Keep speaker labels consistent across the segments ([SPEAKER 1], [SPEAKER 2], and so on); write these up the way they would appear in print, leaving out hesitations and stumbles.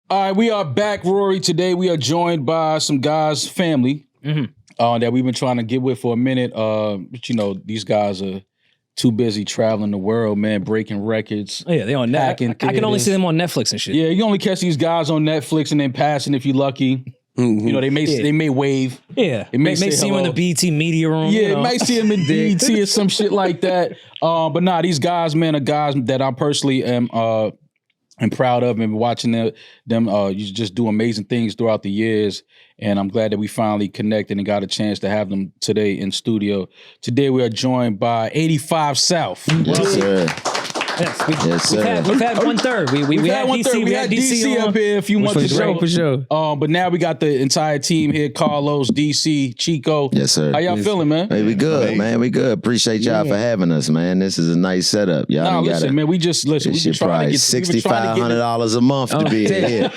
[SPEAKER 1] All right, we are back, Rory. Today we are joined by some guys, family, that we've been trying to get with for a minute. But you know, these guys are too busy traveling the world, man, breaking records.
[SPEAKER 2] Oh, yeah, they on Netflix. I can only see them on Netflix and shit.
[SPEAKER 1] Yeah, you only catch these guys on Netflix and then passing if you're lucky. You know, they may wave.
[SPEAKER 2] Yeah,
[SPEAKER 1] it may
[SPEAKER 2] see them in the BT media room.
[SPEAKER 1] Yeah,
[SPEAKER 2] you know?
[SPEAKER 1] it might see them in BT or some shit like that. But nah, these guys, man, are guys that I personally am proud of and watching them you just do amazing things throughout the years. And I'm glad that we finally connected and got a chance to have them today in studio. Today we are joined by 85 South.
[SPEAKER 3] Yes, sir.
[SPEAKER 2] Yes, we've had 1/3. We had DC. We had DC
[SPEAKER 1] up here a few months ago.
[SPEAKER 2] For sure.
[SPEAKER 1] But now we got the entire team here: Carlos, DC, Chico.
[SPEAKER 3] Yes, sir.
[SPEAKER 1] How y'all feeling, man?
[SPEAKER 3] Hey, we good, man. We good. Appreciate y'all for having us, man. This is a nice setup. Y'all
[SPEAKER 1] nah, listen, man. We just listen.
[SPEAKER 3] This shit probably $6,500 a month to be here.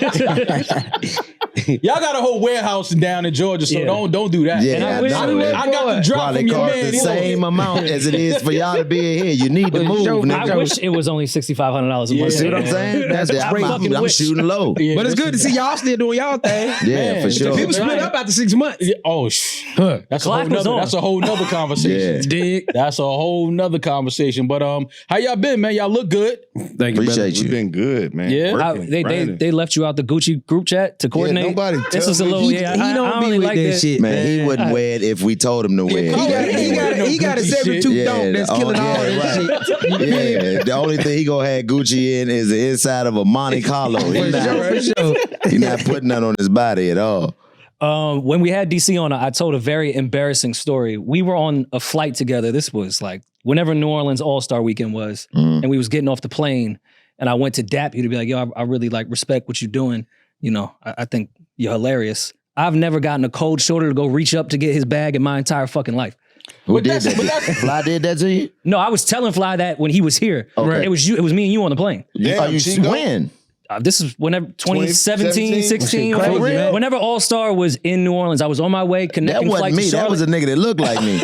[SPEAKER 1] Y'all got a whole warehouse down in Georgia, so don't do that.
[SPEAKER 3] Yeah,
[SPEAKER 1] and I got the drop
[SPEAKER 3] probably
[SPEAKER 1] from your
[SPEAKER 3] cost
[SPEAKER 1] man.
[SPEAKER 3] the same amount as it is for y'all to be in here. You need to move.
[SPEAKER 2] I wish it was only $6,500 a month.
[SPEAKER 3] See what I'm saying? I'm shooting low.
[SPEAKER 4] Yeah, but it's good to see y'all still doing y'all thing.
[SPEAKER 3] Yeah, for sure.
[SPEAKER 4] People split up after 6 months.
[SPEAKER 1] Oh, that's a whole nother conversation.
[SPEAKER 3] Yeah.
[SPEAKER 1] That's a whole nother conversation. But how y'all been, man? Y'all look good.
[SPEAKER 4] Thank you,
[SPEAKER 3] Appreciate you.
[SPEAKER 5] We've been good, man.
[SPEAKER 1] Yeah.
[SPEAKER 2] They left you out the Gucci group chat to coordinate.
[SPEAKER 5] Yeah, nobody
[SPEAKER 2] This was a little.
[SPEAKER 4] He don't be with
[SPEAKER 2] like
[SPEAKER 4] that shit,
[SPEAKER 3] Man, he wouldn't wear it if we told him to wear it.
[SPEAKER 4] He got a 7-2 dome that's killing all that shit.
[SPEAKER 3] Yeah, the only thing he gonna have Gucci in is the inside of a Monte Carlo. He's not putting that on his body at all.
[SPEAKER 2] When we had DC on, I told a very embarrassing story. We were on a flight together. This was like whenever New Orleans All-Star Weekend was, and we was getting off the plane, and I went to dap you to be like, yo, I really like respect what you're doing. You know, I think you're hilarious. I've never gotten a cold shoulder to go reach up to get his bag in my entire fucking life.
[SPEAKER 3] Who did that? Fly did that to you?
[SPEAKER 2] No, I was telling Fly that when he was here.
[SPEAKER 3] Okay.
[SPEAKER 2] It was me and you on the plane.
[SPEAKER 3] Yeah, you when?
[SPEAKER 2] This is whenever 2017, 16. Whenever All-Star was in New Orleans, I was on my way connecting
[SPEAKER 3] flight to
[SPEAKER 2] Charlotte.
[SPEAKER 3] That was a nigga that looked like me.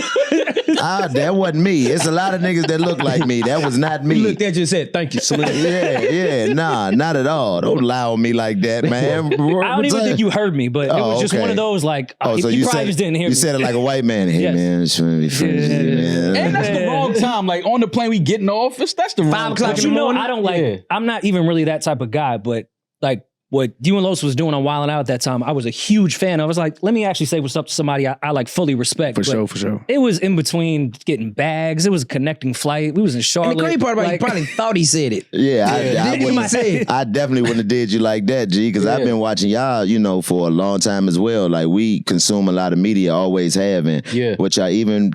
[SPEAKER 3] That wasn't me. It's a lot of niggas that look like me. That was not me.
[SPEAKER 4] He looked at you and said, thank you, salute.
[SPEAKER 3] Nah, not at all. Don't lie on me like that, man.
[SPEAKER 2] I don't even think you heard me, but it was just one of those like,
[SPEAKER 3] so
[SPEAKER 2] you probably just didn't hear me.
[SPEAKER 3] You said it like a white man. Hey, man, it's trying to be friends.
[SPEAKER 1] And that's the wrong time. Like on the plane, we getting off. That's the wrong
[SPEAKER 4] 5 o'clock
[SPEAKER 1] time.
[SPEAKER 4] in the morning.
[SPEAKER 2] I don't like, I'm not even really that type of guy, but like what you and Los was doing on Wildin' Out at that time, I was a huge fan. I was like, let me actually say what's up to somebody I like fully respect.
[SPEAKER 4] For sure.
[SPEAKER 2] It was in between getting bags. It was a connecting flight. We was in Charlotte.
[SPEAKER 4] And the great part about it, he probably thought he said it.
[SPEAKER 3] I definitely wouldn't have did you like that, G, because I've been watching y'all, for a long time as well. Like, we consume a lot of media, always have, and which I even,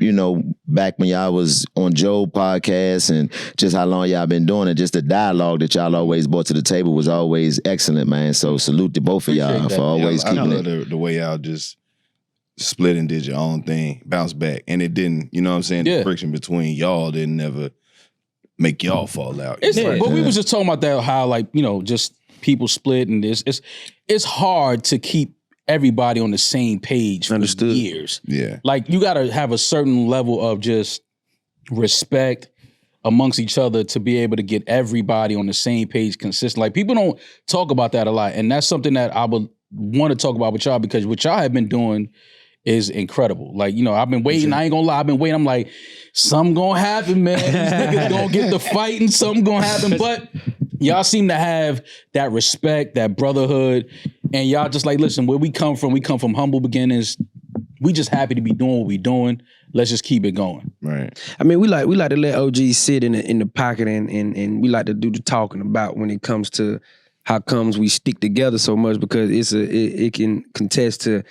[SPEAKER 3] back when y'all was on Joe podcast and just how long y'all been doing it, just the dialogue that y'all always brought to the table was always excellent, man. So salute to both of y'all for always keeping it.
[SPEAKER 5] The way y'all just split and did your own thing, bounced back. And it didn't, you know what I'm saying? The friction between y'all didn't never make y'all fall out.
[SPEAKER 1] But we was just talking about that, how just people split and it's hard to keep everybody on the same page for years.
[SPEAKER 5] Yeah.
[SPEAKER 1] Like you gotta have a certain level of just respect amongst each other to be able to get everybody on the same page consistent. Like people don't talk about that a lot. And that's something that I would want to talk about with y'all, because what y'all have been doing is incredible. Like, I've been waiting. I ain't gonna lie. I've been waiting. I'm like, something gonna happen, man. These niggas gonna get the fighting. Something gonna happen. But y'all seem to have that respect, that brotherhood. And y'all just like, listen, where we come from humble beginnings. We just happy to be doing what we doing. Let's just keep it going.
[SPEAKER 5] Right.
[SPEAKER 4] I mean, we like to let OGs sit in the pocket and we like to do the talking about when it comes to how comes we stick together so much, because it can contest to,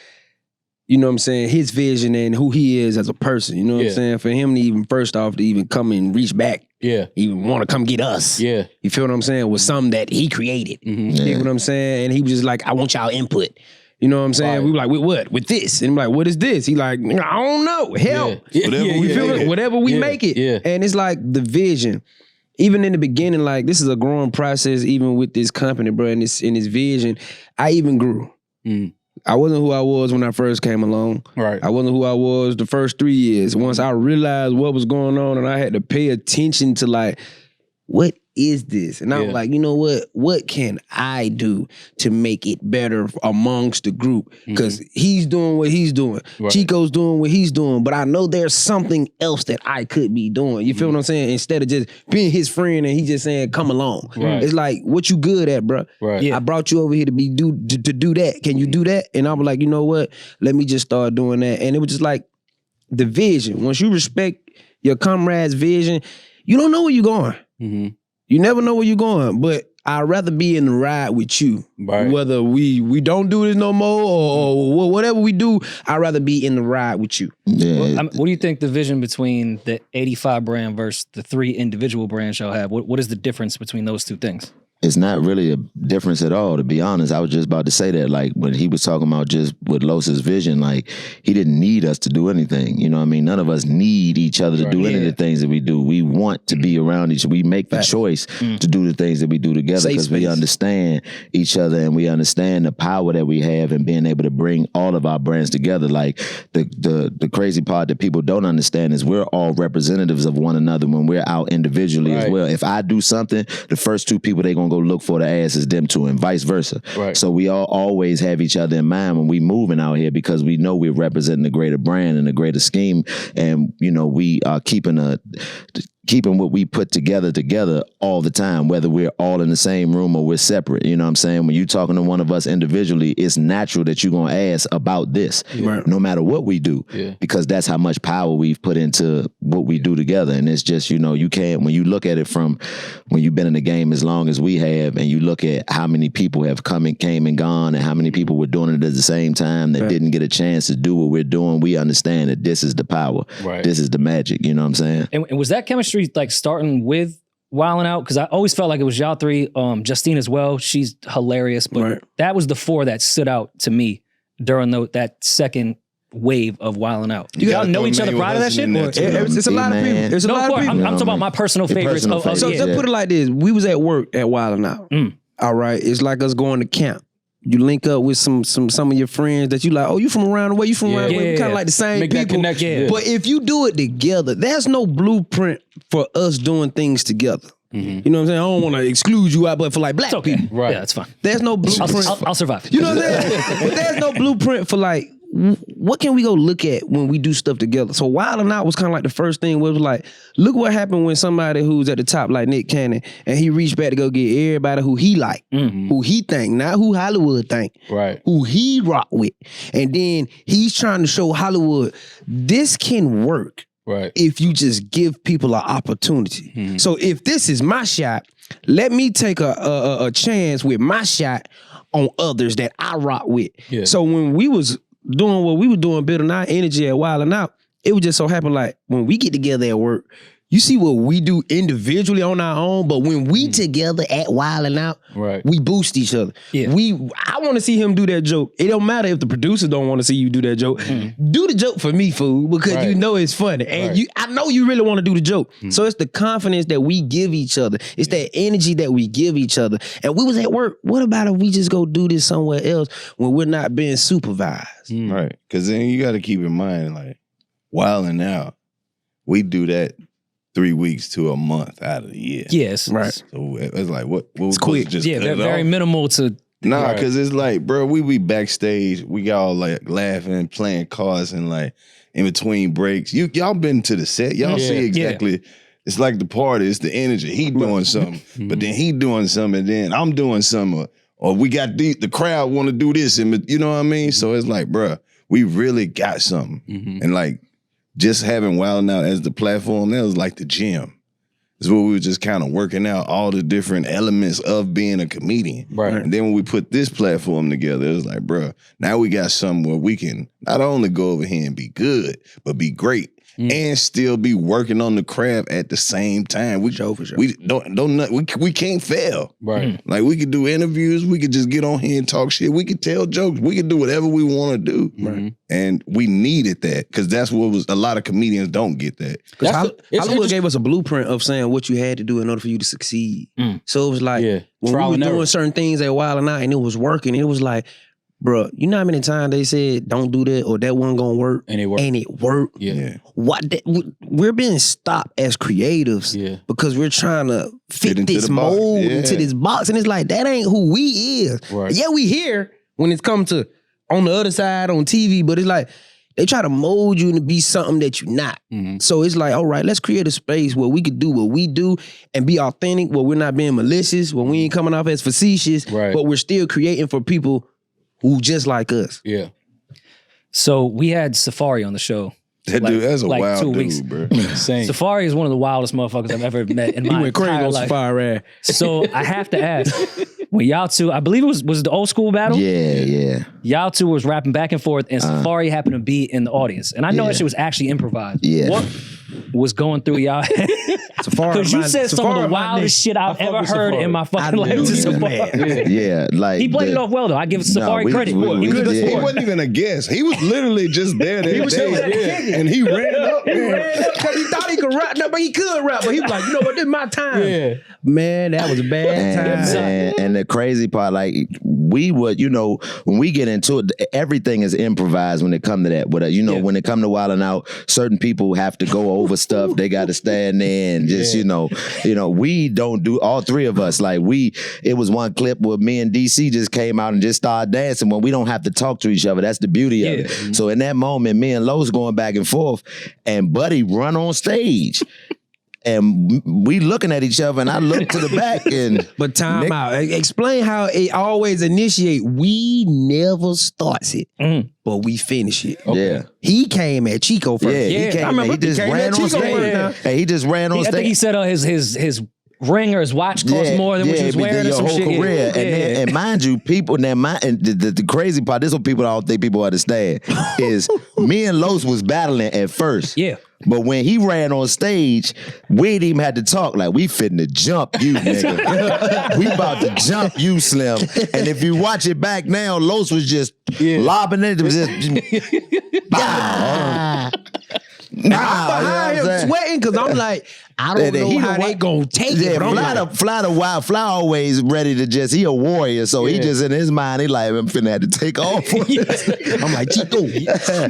[SPEAKER 4] his vision and who he is as a person. You know what I'm saying? For him to even first off to even come and reach back.
[SPEAKER 1] Yeah.
[SPEAKER 4] Even want to come get us.
[SPEAKER 1] Yeah.
[SPEAKER 4] You feel what I'm saying? Was something that he created. You know what I'm saying? And he was just like, I want y'all input. You know what I'm saying? Right. We were like, with what? With this. And I'm like, what is this? He like, I don't know. Help. Whatever we make it.
[SPEAKER 1] Yeah.
[SPEAKER 4] And it's like the vision. Even in the beginning, like this is a growing process, even with this company, bro, and this vision. I even grew. I wasn't who I was when I first came along.
[SPEAKER 1] Right.
[SPEAKER 4] I wasn't who I was the first 3 years. Once I realized what was going on and I had to pay attention to like, what is this? And I was like, you know what can I do to make it better amongst the group? Because he's doing what he's doing. Right. Chico's doing what he's doing. But I know there's something else that I could be doing. You feel what I'm saying? Instead of just being his friend and he just saying, come along. Right. It's like, what you good at, bro? Right. Yeah. I brought you over here to do that. Can you do that? And I was like, you know what? Let me just start doing that. And it was just like the vision. Once you respect your comrade's vision, you don't know where you're going. Mm-hmm. You never know where you're going. But I'd rather be in the ride with you. Right. Whether we don't do this no more or whatever we do, I'd rather be in the ride with you.
[SPEAKER 2] Yeah. What do you think the vision between the 85 brand versus the 3 individual brands y'all have? What is the difference between those two things?
[SPEAKER 3] It's not really a difference at all, to be honest. I was just about to say that, like, when he was talking about just with Los's vision, like, he didn't need us to do anything. You know what I mean? None of us need each other to do any of the things that we do. We want to be around each other. We make the choice to do the things that we do together because we understand each other and we understand the power that we have in being able to bring all of our brands together. Like, the crazy part that people don't understand is we're all representatives of one another when we're out individually as well. If I do something, the first 2 people they're going to go look for the ass is them 2 and vice versa. Right. So we all always have each other in mind when we moving out here because we know we're representing the greater brand and the greater scheme. And, you know, we are keeping what we put together all the time, whether we're all in the same room or we're separate. You know what I'm saying? When you're talking to one of us individually, it's natural that you're going to ask about this, no matter what we do, because that's how much power we've put into what we do together. And it's just, you know, you can't, when you look at it from when you've been in the game as long as we have, and you look at how many people have came and gone and how many people were doing it at the same time that didn't get a chance to do what we're doing, we understand that this is the power. Right. This is the magic. You know what I'm saying?
[SPEAKER 2] And was that chemistry like starting with Wildin' Out? Because I always felt like it was y'all 3. Justine as well. She's hilarious, but that was the 4 that stood out to me during that second wave of Wildin' Out. Do y'all know each other prior to that shit?
[SPEAKER 4] It's a lot of people. It's a lot of people.
[SPEAKER 2] I'm talking about my personal favorites.
[SPEAKER 4] So let's put it like this: we was at work at Wildin' Out. All right, it's like us going to camp. You link up with some of your friends that you like, oh, you from around the way, you from around the way. We kind of like the same
[SPEAKER 1] Make
[SPEAKER 4] people.
[SPEAKER 1] That connection.
[SPEAKER 4] But if you do it together, there's no blueprint for us doing things together. Mm-hmm. You know what I'm saying? I don't want to exclude you out, but for like black people.
[SPEAKER 2] Right. Yeah, that's fine.
[SPEAKER 4] There's no blueprint.
[SPEAKER 2] I'll survive.
[SPEAKER 4] You know what I'm saying? But there's no blueprint for like, what can we go look at when we do stuff together? So Wildin' Out was kind of like the first thing where it was like, look what happened when somebody who's at the top like Nick Cannon and he reached back to go get everybody who he like, who he think, not who Hollywood think, who he rock with. And then he's trying to show Hollywood, this can work if you just give people an opportunity. So if this is my shot, let me take a chance with my shot on others that I rock with. Yeah. So when we was doing what we were doing, building our energy at Wildin' Out, it would just so happen like when we get together at work, you see what we do individually on our own, but when we together at Wildin' Out, we boost each other. Yeah. I want to see him do that joke. It don't matter if the producers don't want to see you do that joke. Do the joke for me, fool, because you know it's funny. And I know you really want to do the joke. So it's the confidence that we give each other. It's that energy that we give each other. And we was at work. What about if we just go do this somewhere else when we're not being supervised?
[SPEAKER 5] Right. Because then you got to keep in mind, like, Wildin' Out, we do that 3 weeks to a month out of the year.
[SPEAKER 2] Yes.
[SPEAKER 5] Right. So it's like, what
[SPEAKER 2] it's quick.
[SPEAKER 5] Just
[SPEAKER 2] they're very minimal to...
[SPEAKER 5] Nah, because it's like, bro, we be backstage, we all like laughing, playing cards, and like in between breaks. Y'all been to the set. Y'all see exactly... It's like the party. It's the energy. He doing something, but then he doing something, and then I'm doing something. Or we got the crowd want to do this, and you know what I mean? So it's like, bro, we really got something. And like, just having Wildin' Out as the platform, that was like the gym. It's where we were just kind of working out all the different elements of being a comedian. Right. And then when we put this platform together, it was like, bro, now we got something where we can not only go over here and be good, but be great. And still be working on the craft at the same time. We we can't fail. Right. Like, we could do interviews, we could just get on here and talk shit, we could tell jokes, we could do whatever we want to do. Right. And we needed that, because that's what was, a lot of comedians don't get that.
[SPEAKER 4] Hollywood gave us a blueprint of saying what you had to do in order for you to succeed. So it was like, when we were doing certain things at Wildin' Out and it was working, it was like, Bro, you know how many times they said don't do that or that one gonna work,
[SPEAKER 1] And it worked.
[SPEAKER 4] and it worked.
[SPEAKER 1] Yeah.
[SPEAKER 4] We're being stopped as creatives because we're trying to fit
[SPEAKER 5] into
[SPEAKER 4] this
[SPEAKER 5] the box.
[SPEAKER 4] mold
[SPEAKER 5] Yeah.
[SPEAKER 4] into this box, and it's like that ain't who we is.
[SPEAKER 1] Right.
[SPEAKER 4] Yeah, we here when it's come to on the other side on TV, but it's like they try to mold you to be something that you're not. So it's like, all right, let's create a space where we could do what we do and be authentic, where we're not being malicious, where we ain't coming off as facetious, but we're still creating for people who just like us.
[SPEAKER 1] Yeah.
[SPEAKER 2] So we had Safari on the show.
[SPEAKER 5] That dude, that's a wild
[SPEAKER 2] 2
[SPEAKER 5] dude,
[SPEAKER 2] weeks.
[SPEAKER 5] bro.
[SPEAKER 1] Same.
[SPEAKER 2] Safari is one of the wildest motherfuckers I've ever met in
[SPEAKER 4] He
[SPEAKER 2] my
[SPEAKER 4] went crazy
[SPEAKER 2] entire
[SPEAKER 4] on
[SPEAKER 2] life.
[SPEAKER 4] Safari.
[SPEAKER 2] So I have to ask, when y'all two, I believe it was the old school battle?
[SPEAKER 3] Yeah.
[SPEAKER 2] Y'all two was rapping back and forth, and Safari happened to be in the audience. And I know that shit was actually improvised.
[SPEAKER 3] Yeah.
[SPEAKER 2] What was going through y'all head? Because you said some of the wildest shit I've ever heard in my fucking life. to Safari.
[SPEAKER 3] Yeah, like
[SPEAKER 2] He played it off well, though. I give Safari credit.
[SPEAKER 5] He wasn't even a guest. He was literally just there that day. And he ran up.
[SPEAKER 4] Because he thought he could rap. No, but he could rap. But he was like, you know what, this is my time. Man, that was a bad time.
[SPEAKER 3] And the crazy part, like, we would, you know, when we get into it, everything is improvised when it come to that. But, you know, when it come to Wildin' Out, certain people have to go over stuff. They got to stand there and just, you know, we don't do, all three of us, like, it was one clip where me and DC just came out and just started dancing when we don't have to talk to each other. That's the beauty of it. So in that moment, me and Lowe's going back and forth, and Buddy run on stage. And we looking at each other, and I look to the back, and
[SPEAKER 4] but time out. Explain how it always initiate. We never starts it, but we finish it.
[SPEAKER 3] Yeah,
[SPEAKER 4] he came at Chico first.
[SPEAKER 3] He came. I remember he just ran on stage. He just ran on stage.
[SPEAKER 2] I think he said his ring or his watch cost more than what you was wearing or some
[SPEAKER 3] your whole
[SPEAKER 2] shit.
[SPEAKER 3] Career. And mind you, people, and the crazy part, this is what people don't think people understand, is me and Los was battling at first.
[SPEAKER 2] Yeah.
[SPEAKER 3] But when he ran on stage, we didn't even have to talk. Like, we finna jump you, nigga. We about to jump you, Slim. And if you watch it back now, Los was just lobbing it. It was just, bah.
[SPEAKER 4] I'm behind him sweating because I'm like, I don't know how they gonna take it.
[SPEAKER 3] Fly the Wild, Fly always ready to just, he a warrior, so he just in his mind, he like, I'm finna have to take off.
[SPEAKER 4] I'm like, Chico,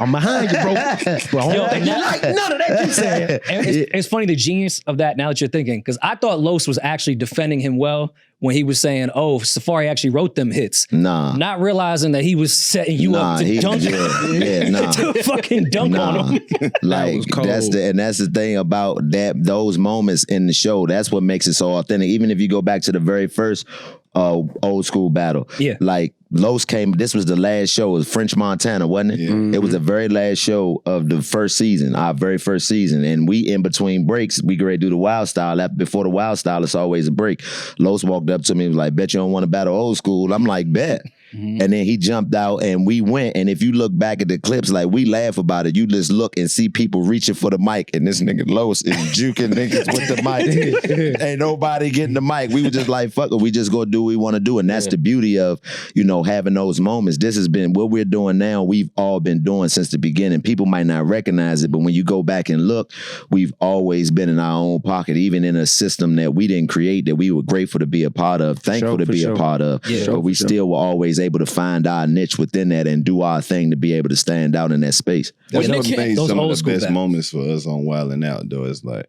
[SPEAKER 4] I'm behind you, bro.
[SPEAKER 2] Yo,
[SPEAKER 4] you like none of that you saying.
[SPEAKER 2] It's funny the genius of that now that you're thinking, because I thought Los was actually defending him well when he was saying, oh, Safari actually wrote them hits.
[SPEAKER 3] Nah.
[SPEAKER 2] Not realizing that he was setting you up to dunk to fucking dunk on him.
[SPEAKER 3] Like, that's the thing about those moments in the show. That's what makes it so authentic. Even if you go back to the very first old school battle.
[SPEAKER 2] Yeah.
[SPEAKER 3] Like, Los came, this was the last show, it was French Montana, wasn't it? Yeah. It was the very last show of the first season, our very first season. And we, in between breaks, we get ready to do the Wild Style. Before the Wild Style, it's always a break. Los walked up to me and was like, bet you don't want to battle old school. I'm like, bet. And then he jumped out and we went. And if you look back at the clips, like, we laugh about it. You just look and see people reaching for the mic, and this nigga Los is juking niggas with the mic. Ain't nobody getting the mic. We were just like, fuck it, we just go do what we want to do. And that's the beauty of, you know, having those moments. This has been what we're doing now. We've all been doing since the beginning. People might not recognize it, but when you go back and look, we've always been in our own pocket, even in a system that we didn't create, that we were grateful to be a part of, thankful to be a part of. But we still were always able to find our niche within that and do our thing to be able to stand out in that space.
[SPEAKER 5] That's what made some of the best moments for us on Wildin' Out, though. It's like,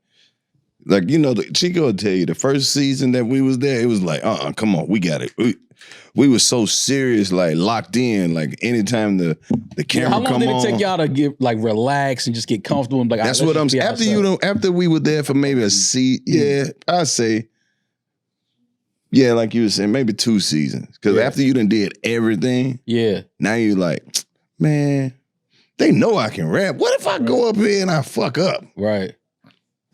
[SPEAKER 5] you know, Chico will tell you, the first season that we was there, it was like, come on, we got it. We were so serious, like, locked in. Like, anytime the camera come on.
[SPEAKER 1] How long did it take y'all to get, like, relax and just get comfortable? And, like,
[SPEAKER 5] that's what I'm saying. After we were there for maybe a season, I'd say, yeah, like you were saying, maybe 2 seasons. Because after you done did everything, now you're like, man, they know I can rap. What if I go up here and I fuck up?
[SPEAKER 1] Right.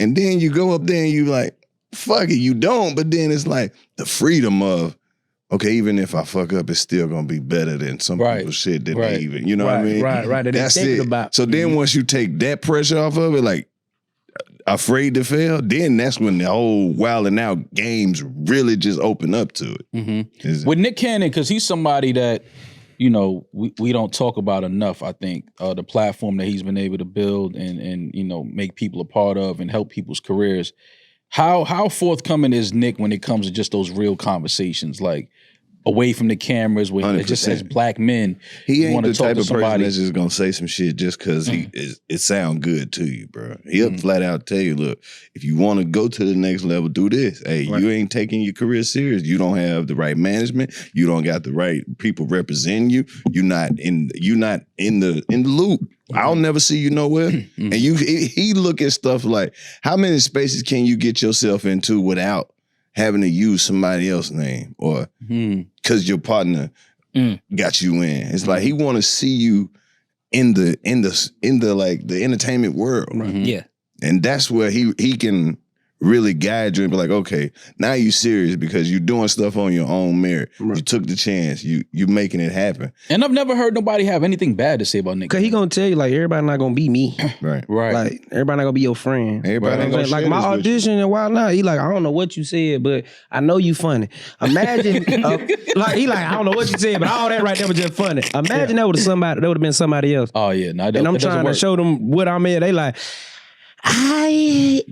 [SPEAKER 5] And then you go up there and you like, fuck it, you don't. But then it's like the freedom of, okay, even if I fuck up, it's still gonna be better than some people's shit that they even, you know what I mean?
[SPEAKER 4] Right.
[SPEAKER 5] That's it. So then once you take that pressure off of it, like, afraid to fail, then that's when the whole Wildin' Out games really just open up to it.
[SPEAKER 1] With Nick Cannon, because he's somebody that, you know, we don't talk about enough, I think, the platform that he's been able to build and you know, make people a part of and help people's careers. How forthcoming is Nick when it comes to just those real conversations? Like, away from the cameras, where just as black men,
[SPEAKER 5] he ain't
[SPEAKER 1] want
[SPEAKER 5] the
[SPEAKER 1] to talk
[SPEAKER 5] type
[SPEAKER 1] to
[SPEAKER 5] of person
[SPEAKER 1] somebody.
[SPEAKER 5] that's just gonna say some shit just because it sound good to you, bro. He'll flat out tell you, look, if you want to go to the next level, do this. Hey, you ain't taking your career serious. You don't have the right management. You don't got the right people representing you. You're not in the loop. I'll never see you nowhere. And he look at stuff like, how many spaces can you get yourself into without having to use somebody else's name or because your partner got you in? It's like he want to see you in the like the entertainment world.
[SPEAKER 2] Yeah.
[SPEAKER 5] And that's where he can really guide you and be like, okay, now you serious because you're doing stuff on your own merit. You took the chance. You making it happen.
[SPEAKER 1] And I've never heard nobody have anything bad to say about Nick.
[SPEAKER 4] Cause he gonna tell you like everybody not gonna be me.
[SPEAKER 5] Right.
[SPEAKER 4] Like everybody not gonna be your friend.
[SPEAKER 5] Everybody ain't gonna
[SPEAKER 4] like
[SPEAKER 5] share
[SPEAKER 4] my
[SPEAKER 5] this with
[SPEAKER 4] audition and while now he like, I don't know what you said, but I know you funny. Imagine like he like, I don't know what you said, but all that right there was just funny. Imagine that would have been somebody else.
[SPEAKER 1] Oh yeah, no,
[SPEAKER 4] and I'm trying to show them what I'm in. They like,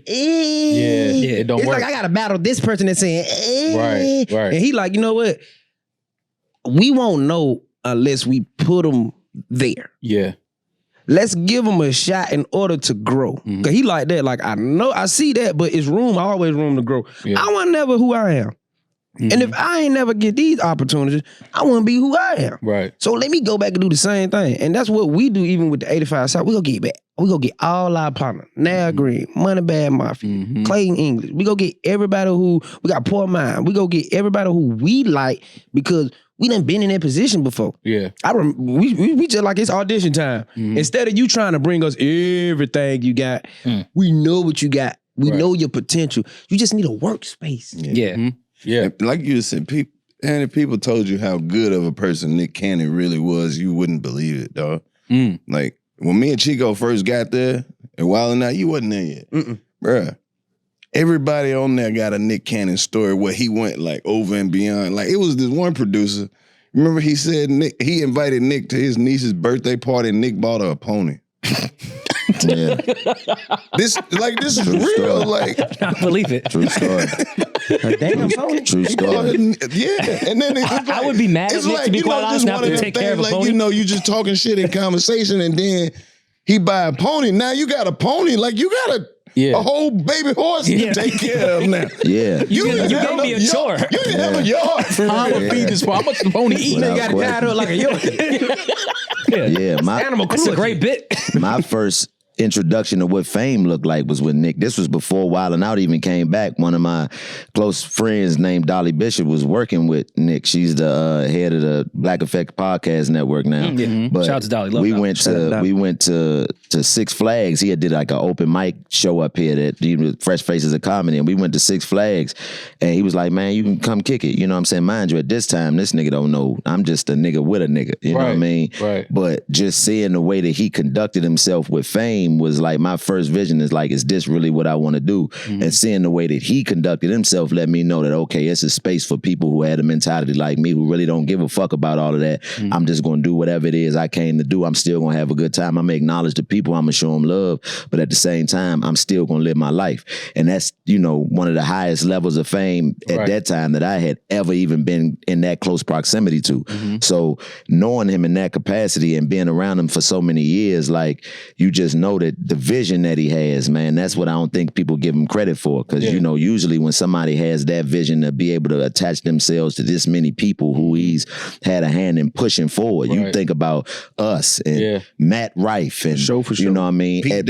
[SPEAKER 1] it don't
[SPEAKER 4] it's
[SPEAKER 1] work.
[SPEAKER 4] like I gotta battle this person that's saying,
[SPEAKER 1] Right.
[SPEAKER 4] And he like, you know what? We won't know unless we put them there.
[SPEAKER 1] Yeah.
[SPEAKER 4] Let's give them a shot in order to grow. Cause he like that. Like I know, I see that, but it's always room to grow.
[SPEAKER 1] Yeah.
[SPEAKER 4] I want never who I am. And if I ain't never get these opportunities, I want to be who I am.
[SPEAKER 1] Right.
[SPEAKER 4] So let me go back and do the same thing. And that's what we do even with the 85 South. We go get back. We go get all our partners. Now Green, Moneybag Mafia, Clayton English. We go get everybody who, we got Poor Mind. We go get everybody who we like because we done been in that position before.
[SPEAKER 1] Yeah.
[SPEAKER 4] We just like it's audition time. Instead of you trying to bring us everything you got, we know what you got. We know your potential. You just need a workspace.
[SPEAKER 2] Yeah.
[SPEAKER 1] Yeah.
[SPEAKER 5] And like you said, if people told you how good of a person Nick Cannon really was, you wouldn't believe it, dog. Like when me and Chico first got there, and Wild 'N Out, you wasn't there yet, bruh. Everybody on there got a Nick Cannon story where he went like over and beyond. Like it was this one producer. Remember he said he invited Nick to his niece's birthday party, and Nick bought her a pony.
[SPEAKER 3] Yeah.
[SPEAKER 5] This is real.
[SPEAKER 3] story.
[SPEAKER 5] Like
[SPEAKER 2] I believe it.
[SPEAKER 3] True story.
[SPEAKER 4] Damn, pony.
[SPEAKER 3] True story.
[SPEAKER 5] Yeah, and then
[SPEAKER 2] I would be mad at
[SPEAKER 5] it's
[SPEAKER 2] Nick,
[SPEAKER 5] like,
[SPEAKER 2] to be
[SPEAKER 5] you
[SPEAKER 2] quite
[SPEAKER 5] know,
[SPEAKER 2] honest,
[SPEAKER 5] just
[SPEAKER 2] not
[SPEAKER 5] one
[SPEAKER 2] to
[SPEAKER 5] of them
[SPEAKER 2] take care of
[SPEAKER 5] things,
[SPEAKER 2] a
[SPEAKER 5] like,
[SPEAKER 2] pony.
[SPEAKER 5] you know, you just talking shit in conversation, and then he buy a pony. Now you got a pony. Like you got a whole baby horse to take care of now.
[SPEAKER 3] Yeah.
[SPEAKER 2] You gave me a chore.
[SPEAKER 5] You didn't have a yard.
[SPEAKER 1] How I'm gonna feed this? How much the pony eat?
[SPEAKER 3] Without
[SPEAKER 4] You got it tied up like a yoke.
[SPEAKER 3] Yeah,
[SPEAKER 4] Animal
[SPEAKER 2] That's a
[SPEAKER 4] cruelty.
[SPEAKER 2] great bit.
[SPEAKER 3] my first introduction to what fame looked like was with Nick. This was before Wild 'N Out even came back. One of my close friends named Dolly Bishop was working with Nick. She's the head of the Black Effect Podcast Network now. But
[SPEAKER 2] Shout out to Dolly. Love
[SPEAKER 3] we
[SPEAKER 2] Dolly.
[SPEAKER 3] went to Six Flags. He had did like an open mic show up here that Fresh Faces of Comedy, and we went to Six Flags, and he was like, "Man, you can come kick it." You know what I'm saying? Mind you, at this time, this nigga don't know I'm just a nigga with a nigga. You know what I mean?
[SPEAKER 1] Right.
[SPEAKER 3] But just seeing the way that he conducted himself with fame was like my first vision is like, is this really what I want to do? And seeing the way that he conducted himself let me know that, okay, it's a space for people who had a mentality like me, who really don't give a fuck about all of that. I'm just going to do whatever it is I came to do. I'm still going to have a good time. I'm going to acknowledge the people. I'm going to show them love. But at the same time, I'm still going to live my life. And that's, you know, one of the highest levels of fame at that time that I had ever even been in that close proximity to. So knowing him in that capacity and being around him for so many years, like, you just know that the vision that he has, man, that's what I don't think people give him credit for. Because, you know, usually when somebody has that vision to be able to attach themselves to this many people who he's had a hand in pushing forward, you think about us and Matt Rife and, you know what I mean,
[SPEAKER 5] Pete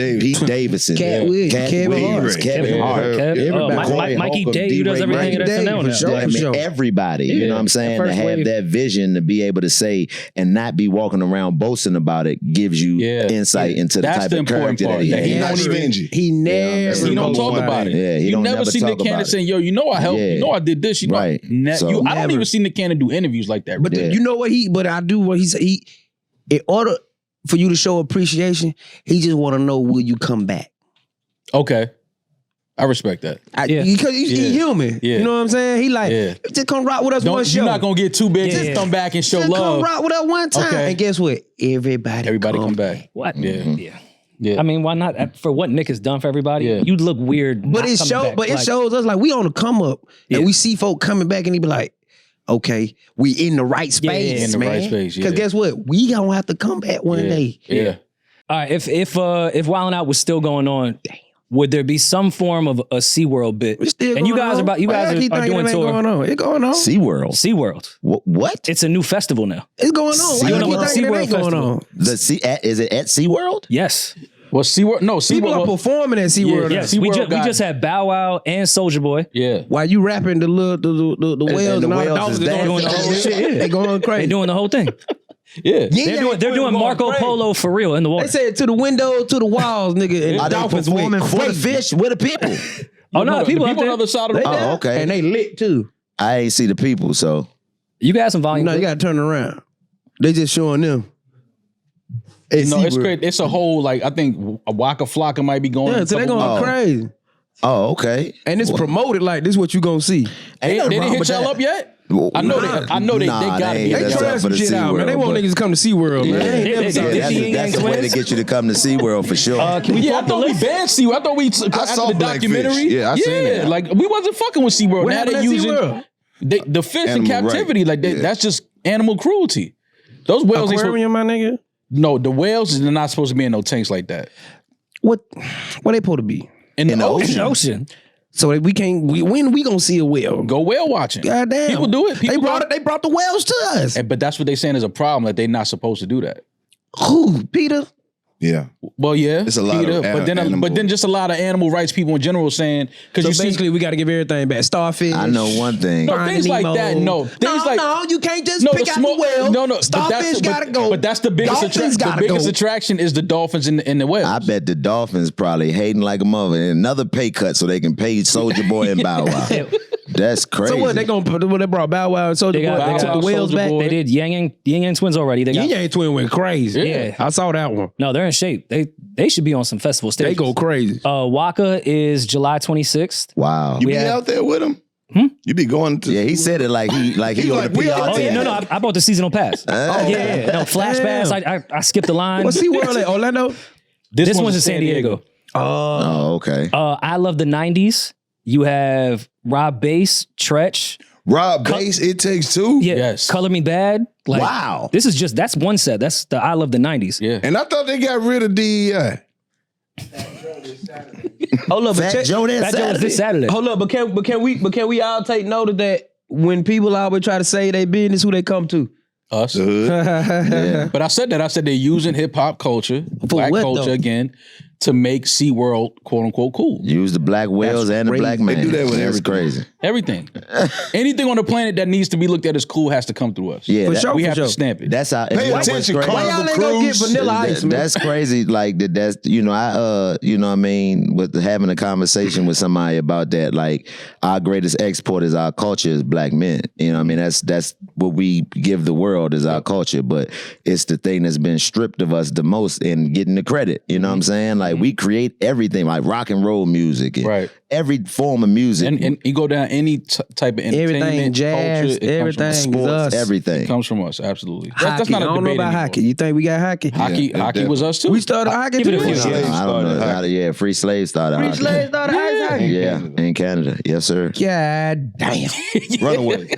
[SPEAKER 3] Davidson,
[SPEAKER 4] Cat Williams, Kevin Hart,
[SPEAKER 2] Mikey Day, who does everything at SNL now.
[SPEAKER 3] I mean, everybody, you know what I'm saying, to have that vision to be able to say and not be walking around boasting about it gives you insight into the type of character that he has.
[SPEAKER 5] He's not stingy.
[SPEAKER 4] He never.
[SPEAKER 1] He don't talk about it.
[SPEAKER 3] Yeah, he
[SPEAKER 1] you
[SPEAKER 3] don't
[SPEAKER 1] never see Nick Cannon saying, "Yo, you know I helped. You know I did this. You know,
[SPEAKER 3] Right. So-
[SPEAKER 1] I don't even see Nick Cannon do interviews like that.
[SPEAKER 4] But you know what but I do what he said. In order for you to show appreciation, he just want to know, will you come back?
[SPEAKER 1] Okay, I respect that.
[SPEAKER 4] Because he's human.
[SPEAKER 1] Yeah.
[SPEAKER 4] You know what I'm saying? He like, just come rock with us one show.
[SPEAKER 1] You're not gonna get too big. Just come back and show
[SPEAKER 4] just
[SPEAKER 1] love.
[SPEAKER 4] come rock with us one time.
[SPEAKER 1] Okay.
[SPEAKER 4] And guess what? Everybody
[SPEAKER 1] come back.
[SPEAKER 2] What?
[SPEAKER 1] Yeah.
[SPEAKER 2] I mean, why not? For what Nick has done for everybody, you'd look weird.
[SPEAKER 4] But it shows us like we on the come up, and we see folk coming back, and he be like, okay, we in the right space,
[SPEAKER 1] in the
[SPEAKER 4] man.
[SPEAKER 1] right space,
[SPEAKER 4] Because guess what? We gonna have to come back one day.
[SPEAKER 1] Yeah.
[SPEAKER 2] All right, if Wildin' Out was still going on, would there be some form of a SeaWorld bit?
[SPEAKER 4] It's still
[SPEAKER 2] And you
[SPEAKER 4] going
[SPEAKER 2] guys
[SPEAKER 4] on.
[SPEAKER 2] are
[SPEAKER 4] Why y'all keep
[SPEAKER 2] are
[SPEAKER 4] thinking
[SPEAKER 2] doing
[SPEAKER 4] it ain't
[SPEAKER 2] tour.
[SPEAKER 4] going on. It's going on.
[SPEAKER 3] SeaWorld.
[SPEAKER 2] SeaWorld.
[SPEAKER 3] What?
[SPEAKER 2] It's a new festival now.
[SPEAKER 4] It's going on. Why
[SPEAKER 3] SeaWorld.
[SPEAKER 4] y'all keep thinking it
[SPEAKER 2] SeaWorld
[SPEAKER 4] ain't going
[SPEAKER 2] Festival.
[SPEAKER 4] on?
[SPEAKER 3] Is it at SeaWorld?
[SPEAKER 2] Yes.
[SPEAKER 1] Well, SeaWorld, no,
[SPEAKER 4] People are
[SPEAKER 1] SeaWorld.
[SPEAKER 4] performing at SeaWorld.
[SPEAKER 1] Yeah,
[SPEAKER 2] Yes.
[SPEAKER 1] SeaWorld
[SPEAKER 2] We
[SPEAKER 1] got-
[SPEAKER 2] just had Bow Wow and Soulja Boy.
[SPEAKER 1] Yeah.
[SPEAKER 4] While you rapping the whales
[SPEAKER 3] the
[SPEAKER 4] and all the
[SPEAKER 3] whales
[SPEAKER 4] dolphins,
[SPEAKER 3] is
[SPEAKER 4] they doing the
[SPEAKER 3] dancing.
[SPEAKER 4] whole shit. Yeah. They going
[SPEAKER 2] They
[SPEAKER 4] crazy.
[SPEAKER 2] doing the whole thing.
[SPEAKER 1] Yeah.
[SPEAKER 2] They're doing Marco Polo for real in the
[SPEAKER 4] They
[SPEAKER 2] water.
[SPEAKER 4] said to the window, to the walls, nigga. And
[SPEAKER 3] Are they
[SPEAKER 4] dolphins
[SPEAKER 3] performing
[SPEAKER 4] went
[SPEAKER 3] for the
[SPEAKER 4] crazy.
[SPEAKER 3] fish with the people?
[SPEAKER 2] Oh no,
[SPEAKER 1] the
[SPEAKER 2] people out
[SPEAKER 1] on the
[SPEAKER 2] there.
[SPEAKER 1] other side of the
[SPEAKER 4] They
[SPEAKER 1] road.
[SPEAKER 4] there.
[SPEAKER 3] Oh, okay.
[SPEAKER 4] And they lit too.
[SPEAKER 3] I ain't see the people, so
[SPEAKER 2] You got some volume.
[SPEAKER 4] No, you gotta turn around. They just showing them.
[SPEAKER 1] No, it's
[SPEAKER 4] SeaWorld.
[SPEAKER 1] great. It's a whole, like, I think a Waka Flocka might be going.
[SPEAKER 4] Yeah,
[SPEAKER 1] in a
[SPEAKER 4] so they
[SPEAKER 1] couple
[SPEAKER 4] going
[SPEAKER 1] weeks.
[SPEAKER 4] crazy.
[SPEAKER 3] oh, okay.
[SPEAKER 4] And it's promoted like this is what you gonna see.
[SPEAKER 1] They
[SPEAKER 3] nothing
[SPEAKER 1] didn't
[SPEAKER 3] wrong
[SPEAKER 1] hit
[SPEAKER 3] with
[SPEAKER 1] y'all
[SPEAKER 3] that.
[SPEAKER 1] up yet?
[SPEAKER 3] Well,
[SPEAKER 1] I know they gotta
[SPEAKER 3] ain't
[SPEAKER 1] be.
[SPEAKER 4] They
[SPEAKER 3] hit us
[SPEAKER 4] trying
[SPEAKER 3] up
[SPEAKER 4] some
[SPEAKER 3] for the
[SPEAKER 4] shit out, man. They want
[SPEAKER 3] SeaWorld,
[SPEAKER 4] niggas to come to SeaWorld, man.
[SPEAKER 3] Yeah,
[SPEAKER 4] They ain't never seen
[SPEAKER 2] they-
[SPEAKER 4] that
[SPEAKER 2] they-
[SPEAKER 4] shit.
[SPEAKER 3] that's the way to get you to come to SeaWorld for sure.
[SPEAKER 2] Can we
[SPEAKER 1] Yeah, I
[SPEAKER 2] pump the
[SPEAKER 1] thought we
[SPEAKER 2] list?
[SPEAKER 1] banned SeaWorld. I thought we
[SPEAKER 5] saw
[SPEAKER 1] after the
[SPEAKER 5] Blackfish.
[SPEAKER 1] documentary.
[SPEAKER 5] Yeah, I seen that.
[SPEAKER 1] Like we wasn't fucking with SeaWorld.
[SPEAKER 4] What
[SPEAKER 1] Now
[SPEAKER 4] happened
[SPEAKER 1] they
[SPEAKER 4] at
[SPEAKER 1] using
[SPEAKER 4] SeaWorld?
[SPEAKER 1] the fish in
[SPEAKER 5] Animal
[SPEAKER 1] captivity.
[SPEAKER 5] right.
[SPEAKER 1] Like
[SPEAKER 5] Yeah.
[SPEAKER 1] that's just animal cruelty. Those whales ain't supposed,
[SPEAKER 4] Aquarium, my nigga.
[SPEAKER 1] no, the whales are not supposed to be in no tanks like that.
[SPEAKER 4] What they supposed to be?
[SPEAKER 1] In the ocean.
[SPEAKER 2] Ocean.
[SPEAKER 4] So that we can't. When we gonna see a whale?
[SPEAKER 1] Go whale watching.
[SPEAKER 4] God damn.
[SPEAKER 1] People do it. People
[SPEAKER 4] They brought the whales to us.
[SPEAKER 1] but that's what they saying is a problem, that they're not supposed to do that.
[SPEAKER 4] Who? Peter?
[SPEAKER 5] Yeah.
[SPEAKER 1] Well, yeah,
[SPEAKER 5] It's a lot of
[SPEAKER 1] but then just a lot of animal rights people in general saying, because
[SPEAKER 4] So
[SPEAKER 1] you see
[SPEAKER 4] basically, we got to give everything back. Starfish.
[SPEAKER 3] I know one thing.
[SPEAKER 1] No, things like that, no. Things like-
[SPEAKER 4] no, you can't just
[SPEAKER 1] no,
[SPEAKER 4] pick
[SPEAKER 1] the
[SPEAKER 4] out
[SPEAKER 1] small
[SPEAKER 4] the whale.
[SPEAKER 1] no, but
[SPEAKER 4] Starfish gotta go.
[SPEAKER 1] But that's the biggest
[SPEAKER 4] Dolphins
[SPEAKER 1] attraction. The
[SPEAKER 4] gotta
[SPEAKER 1] biggest
[SPEAKER 4] go.
[SPEAKER 1] attraction is the dolphins and the whales.
[SPEAKER 3] I bet the Dolphins probably hating like a mother, and another pay cut so they can pay Soulja Boy and Bow Wow. That's crazy.
[SPEAKER 4] So what they gonna put? What they brought Bow Wow and Soulja Boy?
[SPEAKER 2] They got
[SPEAKER 4] They took
[SPEAKER 1] Bow
[SPEAKER 4] the
[SPEAKER 1] Wow,
[SPEAKER 4] whales
[SPEAKER 1] Soulja
[SPEAKER 4] back.
[SPEAKER 1] Boy.
[SPEAKER 2] They did Yang Yang Twins already. They got,
[SPEAKER 4] Yin Yang Twin went crazy.
[SPEAKER 2] Yeah.
[SPEAKER 4] I saw that one.
[SPEAKER 2] no, they're in shape. They should be on some festival stages.
[SPEAKER 4] They go crazy.
[SPEAKER 2] Waka is July 26th.
[SPEAKER 3] Wow.
[SPEAKER 5] You
[SPEAKER 2] We
[SPEAKER 5] be
[SPEAKER 2] have-
[SPEAKER 5] out there with him? You be going to
[SPEAKER 3] Yeah, he said it like he on
[SPEAKER 5] like,
[SPEAKER 3] the
[SPEAKER 5] we
[SPEAKER 3] PR
[SPEAKER 5] all-
[SPEAKER 2] Oh yeah,
[SPEAKER 3] team.
[SPEAKER 2] no, I bought the seasonal pass. Yeah. No, Flash
[SPEAKER 4] Damn.
[SPEAKER 2] Pass. I skipped the line.
[SPEAKER 4] What's SeaWorld at? Orlando?
[SPEAKER 2] This one's in San Diego.
[SPEAKER 3] Oh, okay.
[SPEAKER 2] I love the 90s. You have Rob Bass, Tretch.
[SPEAKER 5] Rob Bass, It Takes Two.
[SPEAKER 2] Yeah.
[SPEAKER 1] Yes.
[SPEAKER 2] Color Me Bad. Like,
[SPEAKER 3] Wow.
[SPEAKER 2] This is that's one set. That's the I love the 90s.
[SPEAKER 1] Yeah.
[SPEAKER 5] And I thought they got rid of DEI.
[SPEAKER 4] Hold up, but
[SPEAKER 3] Fat
[SPEAKER 4] check.
[SPEAKER 3] Joe that
[SPEAKER 2] That joke is this Saturday.
[SPEAKER 4] Hold up, but can we all take note of that when people always try to say they business, who they come to?
[SPEAKER 1] Us.
[SPEAKER 5] The hood.
[SPEAKER 3] Yeah.
[SPEAKER 1] But I said they're using hip hop culture, black
[SPEAKER 4] what,
[SPEAKER 1] culture
[SPEAKER 4] though?
[SPEAKER 1] again, to make SeaWorld quote unquote cool.
[SPEAKER 3] Use the black whales and the
[SPEAKER 4] crazy.
[SPEAKER 3] black
[SPEAKER 5] They
[SPEAKER 3] man.
[SPEAKER 5] do that with
[SPEAKER 3] That's
[SPEAKER 5] everything.
[SPEAKER 3] crazy.
[SPEAKER 1] Everything. Anything on the planet that needs to be looked at as cool has to come through us.
[SPEAKER 3] Yeah,
[SPEAKER 4] For
[SPEAKER 3] that-
[SPEAKER 4] sure.
[SPEAKER 1] We have to stamp it.
[SPEAKER 3] That's how.
[SPEAKER 5] Pay
[SPEAKER 3] you know what's
[SPEAKER 5] attention,
[SPEAKER 3] crazy?
[SPEAKER 4] Why y'all
[SPEAKER 5] Carnival
[SPEAKER 4] ain't gonna get
[SPEAKER 5] Cruise.
[SPEAKER 4] Vanilla Ice, man?
[SPEAKER 3] That's crazy. Like that's you know I you know what I mean with having a conversation with somebody about that. Like our greatest export is our culture as black men. You know what I mean that's what we give the world is our culture. But it's the thing that's been stripped of us the most in getting the credit. You know what I'm saying? Like we create everything like rock and roll music, and
[SPEAKER 1] Right.
[SPEAKER 3] every form of music,
[SPEAKER 1] And you go down any type of entertainment,
[SPEAKER 4] Everything, jazz,
[SPEAKER 1] culture, it
[SPEAKER 4] everything is
[SPEAKER 3] sports,
[SPEAKER 4] us.
[SPEAKER 3] everything.
[SPEAKER 1] comes from us. Absolutely.
[SPEAKER 4] Hockey.
[SPEAKER 1] That's not a
[SPEAKER 4] I don't know
[SPEAKER 1] debate
[SPEAKER 4] about
[SPEAKER 1] anymore.
[SPEAKER 4] hockey. You think we got hockey?
[SPEAKER 1] Hockey,
[SPEAKER 5] Yeah,
[SPEAKER 1] hockey was us too.
[SPEAKER 4] We started hockey
[SPEAKER 2] Give it a
[SPEAKER 4] too.
[SPEAKER 2] few
[SPEAKER 3] I
[SPEAKER 2] years.
[SPEAKER 3] don't know.
[SPEAKER 5] Started
[SPEAKER 3] Yeah, free slaves started.
[SPEAKER 4] Free
[SPEAKER 3] hockey.
[SPEAKER 4] slaves started ice hockey.
[SPEAKER 3] Yeah, in Canada. Yes, sir.
[SPEAKER 4] God damn.
[SPEAKER 3] Runaway.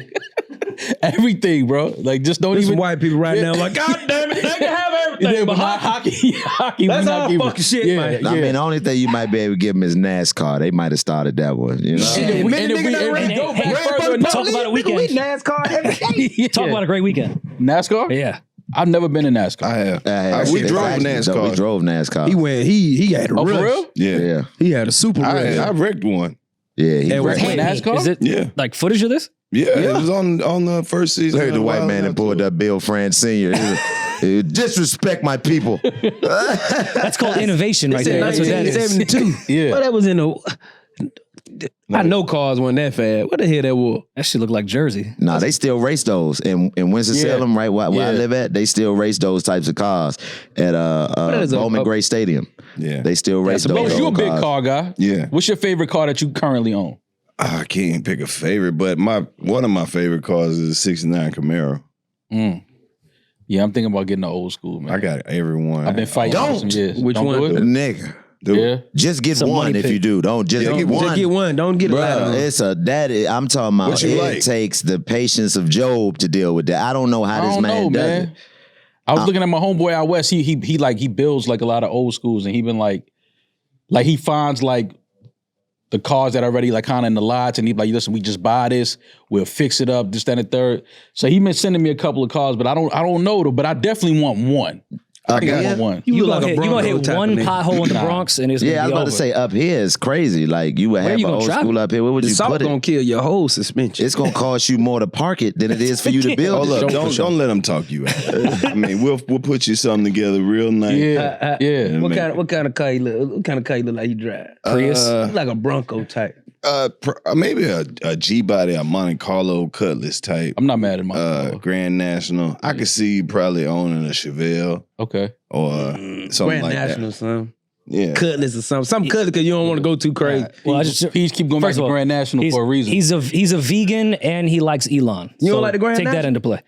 [SPEAKER 1] Everything, bro. Like just don't
[SPEAKER 4] There's
[SPEAKER 1] even
[SPEAKER 4] some white people right now like, God damn it, they can have everything.
[SPEAKER 1] Yeah,
[SPEAKER 4] but
[SPEAKER 1] but not
[SPEAKER 4] hockey.
[SPEAKER 1] hockey.
[SPEAKER 4] That's
[SPEAKER 1] we
[SPEAKER 4] all
[SPEAKER 1] not giving-
[SPEAKER 4] fucking shit,
[SPEAKER 1] yeah,
[SPEAKER 4] man.
[SPEAKER 1] Yeah.
[SPEAKER 3] I mean, the only thing you might be able to give them is NASCAR. They might have started that one. You know.
[SPEAKER 1] And if we,
[SPEAKER 4] Man,
[SPEAKER 1] and if
[SPEAKER 4] nigga
[SPEAKER 1] we,
[SPEAKER 4] done
[SPEAKER 1] if we
[SPEAKER 4] ran-
[SPEAKER 1] go back
[SPEAKER 2] ran
[SPEAKER 1] further
[SPEAKER 2] for
[SPEAKER 1] in
[SPEAKER 2] the talk about a weekend.
[SPEAKER 4] We NASCAR every day.
[SPEAKER 2] Talk about a great weekend.
[SPEAKER 1] NASCAR,
[SPEAKER 2] Yeah.
[SPEAKER 1] I've never been in NASCAR.
[SPEAKER 5] I have.
[SPEAKER 3] We
[SPEAKER 5] We drove NASCAR.
[SPEAKER 3] We drove NASCAR.
[SPEAKER 4] He went, he had a
[SPEAKER 1] Oh,
[SPEAKER 4] rush.
[SPEAKER 1] for real?
[SPEAKER 5] Yeah.
[SPEAKER 3] Yeah.
[SPEAKER 4] He had a super rush.
[SPEAKER 5] I wrecked one.
[SPEAKER 3] Yeah. He
[SPEAKER 4] And
[SPEAKER 3] wrecked.
[SPEAKER 4] wait,
[SPEAKER 1] NASCAR?
[SPEAKER 2] Is it
[SPEAKER 5] Yeah.
[SPEAKER 2] like footage of this?
[SPEAKER 5] Yeah. It was on the first season.
[SPEAKER 3] Heard the
[SPEAKER 5] of
[SPEAKER 3] white
[SPEAKER 5] Wild
[SPEAKER 3] man that
[SPEAKER 5] Out
[SPEAKER 3] pulled
[SPEAKER 5] Tour.
[SPEAKER 3] up Bill France Sr. He disrespect my people.
[SPEAKER 2] That's called innovation right there. That's what that is.
[SPEAKER 4] 1972.
[SPEAKER 1] Yeah.
[SPEAKER 4] Well, that was in the. I know cars wasn't that fast. What the hell that was?
[SPEAKER 2] That shit look like Jersey.
[SPEAKER 3] Nah, they still race those in Winston-Salem, right where I
[SPEAKER 1] Yeah.
[SPEAKER 3] live at. They still race those types of cars at
[SPEAKER 4] is a-
[SPEAKER 3] Bowman Gray Stadium.
[SPEAKER 5] Yeah.
[SPEAKER 3] They still race those.
[SPEAKER 1] Rose, you a
[SPEAKER 3] old
[SPEAKER 1] big
[SPEAKER 3] cars.
[SPEAKER 1] car guy.
[SPEAKER 5] Yeah.
[SPEAKER 1] What's your favorite car that you currently own?
[SPEAKER 5] I can't even pick a favorite, but one of my favorite cars is a '69 Camaro.
[SPEAKER 1] Yeah, I'm thinking about getting an old school, man.
[SPEAKER 5] I got everyone.
[SPEAKER 1] I've been fighting for some years.
[SPEAKER 4] Which
[SPEAKER 1] Don't
[SPEAKER 4] one?
[SPEAKER 1] do it?
[SPEAKER 3] Nigga.
[SPEAKER 1] Yeah.
[SPEAKER 3] Just get
[SPEAKER 2] Some
[SPEAKER 3] one
[SPEAKER 2] money
[SPEAKER 3] if
[SPEAKER 2] pit.
[SPEAKER 3] you do. Don't just get one.
[SPEAKER 4] Just get one. Don't get a lot of
[SPEAKER 3] Bruh,
[SPEAKER 4] them.
[SPEAKER 3] it's a I'm talking about.
[SPEAKER 5] What you
[SPEAKER 3] It
[SPEAKER 5] like?
[SPEAKER 3] takes the patience of Job to deal with that. I don't know how
[SPEAKER 1] I
[SPEAKER 3] this
[SPEAKER 1] don't
[SPEAKER 3] man
[SPEAKER 1] know,
[SPEAKER 3] does
[SPEAKER 1] man.
[SPEAKER 3] it.
[SPEAKER 1] I was looking at my homeboy out west. He builds like a lot of old schools, and he been like he finds like the cars that are already like kind of in the lots, and he be like, listen, we just buy this, we'll fix it up, this, that, and the third. So he been sending me a couple of cars, but I don't know though. But I definitely want one. I want one.
[SPEAKER 2] You
[SPEAKER 4] look
[SPEAKER 2] gonna
[SPEAKER 4] like a
[SPEAKER 2] hit
[SPEAKER 4] Bronco
[SPEAKER 2] one
[SPEAKER 4] type of nigga.
[SPEAKER 2] pothole in the Bronx and it's gonna
[SPEAKER 3] Yeah, I
[SPEAKER 2] be
[SPEAKER 3] was about
[SPEAKER 2] over.
[SPEAKER 3] to say up here is crazy. Like you would have
[SPEAKER 2] you
[SPEAKER 3] an
[SPEAKER 2] gonna
[SPEAKER 3] old
[SPEAKER 2] drop
[SPEAKER 3] school
[SPEAKER 2] it?
[SPEAKER 3] up here. Where would
[SPEAKER 4] The
[SPEAKER 3] you
[SPEAKER 4] salt
[SPEAKER 3] put
[SPEAKER 4] gonna
[SPEAKER 3] it?
[SPEAKER 4] kill your whole suspension.
[SPEAKER 3] It's gonna cost you more to park it than it is for you to build
[SPEAKER 5] Hold
[SPEAKER 3] it.
[SPEAKER 5] up, don't let them talk you out. I mean, we'll put you something together real nice.
[SPEAKER 1] Yeah, yeah.
[SPEAKER 4] What kind of car you look? What kind of car you look like you drive?
[SPEAKER 2] Prius?
[SPEAKER 4] You like a Bronco type.
[SPEAKER 5] Maybe a G body, a Monte Carlo Cutlass type.
[SPEAKER 1] I'm not mad at my
[SPEAKER 5] Grand National. I could see you probably owning a Chevelle
[SPEAKER 1] Okay.
[SPEAKER 5] or something
[SPEAKER 4] Grand
[SPEAKER 5] like
[SPEAKER 4] National,
[SPEAKER 5] that.
[SPEAKER 4] son.
[SPEAKER 5] Yeah.
[SPEAKER 4] Cutlass or something. Some Cutlass because you don't want to go too crazy.
[SPEAKER 2] Well, I just
[SPEAKER 1] Peeje keep going back
[SPEAKER 2] First
[SPEAKER 1] to
[SPEAKER 2] of all,
[SPEAKER 1] Grand National for a reason.
[SPEAKER 2] He's a vegan and he likes Elon.
[SPEAKER 4] You don't like the Grand
[SPEAKER 2] Take that
[SPEAKER 4] National?
[SPEAKER 2] into play.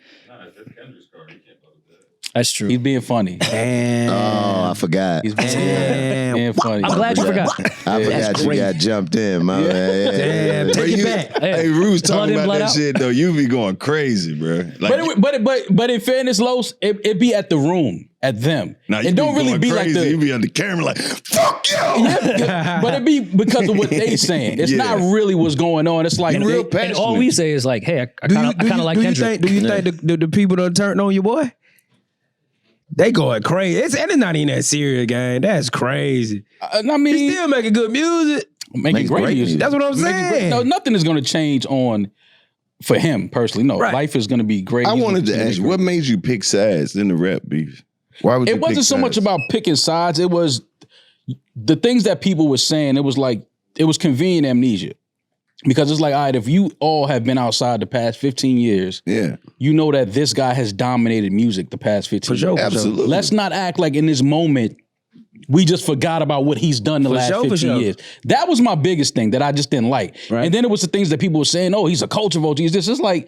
[SPEAKER 2] That's true.
[SPEAKER 1] He's being funny.
[SPEAKER 3] Oh, I forgot.
[SPEAKER 1] He's being funny.
[SPEAKER 2] I'm glad you forgot.
[SPEAKER 3] I forgot you got jumped in, my man.
[SPEAKER 4] Damn, take it back.
[SPEAKER 5] Hey, Rue's
[SPEAKER 2] Blood
[SPEAKER 5] talking
[SPEAKER 2] in,
[SPEAKER 5] about
[SPEAKER 2] blood
[SPEAKER 5] that
[SPEAKER 2] out.
[SPEAKER 5] shit though. You be going crazy, bro. Like,
[SPEAKER 1] But in fairness, Los, it be at the room, at them.
[SPEAKER 5] now you
[SPEAKER 1] It don't
[SPEAKER 5] be
[SPEAKER 1] really
[SPEAKER 5] going
[SPEAKER 1] be
[SPEAKER 5] crazy.
[SPEAKER 1] like the.
[SPEAKER 5] You be on the camera like, fuck you.
[SPEAKER 1] Yeah, but it be because of what they saying. It's
[SPEAKER 5] Yeah.
[SPEAKER 1] not really what's going on. It's like
[SPEAKER 5] You real
[SPEAKER 1] they-
[SPEAKER 5] passionate.
[SPEAKER 2] And all we say is like, hey, I kind of like Kendrick.
[SPEAKER 4] Do you think the people that turned on your boy? They going crazy. It's not even that serious, gang. That's crazy.
[SPEAKER 1] I
[SPEAKER 4] He
[SPEAKER 1] mean,
[SPEAKER 4] still making good music.
[SPEAKER 1] making
[SPEAKER 3] Makes
[SPEAKER 1] great
[SPEAKER 3] great
[SPEAKER 1] music.
[SPEAKER 3] music.
[SPEAKER 4] That's what I'm
[SPEAKER 1] Making great-
[SPEAKER 4] saying.
[SPEAKER 1] No, nothing is going to change on for him personally. No,
[SPEAKER 4] Right.
[SPEAKER 1] life is going to be great.
[SPEAKER 5] I
[SPEAKER 1] He's
[SPEAKER 5] wanted
[SPEAKER 1] gonna
[SPEAKER 5] to
[SPEAKER 1] be
[SPEAKER 5] ask you,
[SPEAKER 1] great.
[SPEAKER 5] what made you pick sides in the rap beef? Why would you
[SPEAKER 1] It wasn't
[SPEAKER 5] pick
[SPEAKER 1] so much
[SPEAKER 5] sides?
[SPEAKER 1] about picking sides. It was the things that people were saying. It was like it was convenient amnesia. Because it's like, all right, if you all have been outside the past 15 years,
[SPEAKER 5] Yeah,
[SPEAKER 1] you know that this guy has dominated music the past 15 years.
[SPEAKER 4] sure.
[SPEAKER 5] absolutely.
[SPEAKER 1] Let's not act like in this moment we just forgot about what he's done the last
[SPEAKER 4] sure, for
[SPEAKER 1] 15
[SPEAKER 4] sure.
[SPEAKER 1] years. That was my biggest thing that I just didn't like.
[SPEAKER 4] Right.
[SPEAKER 1] And then it was the things that people were saying, oh, he's a culture vulture. He's this. It's like,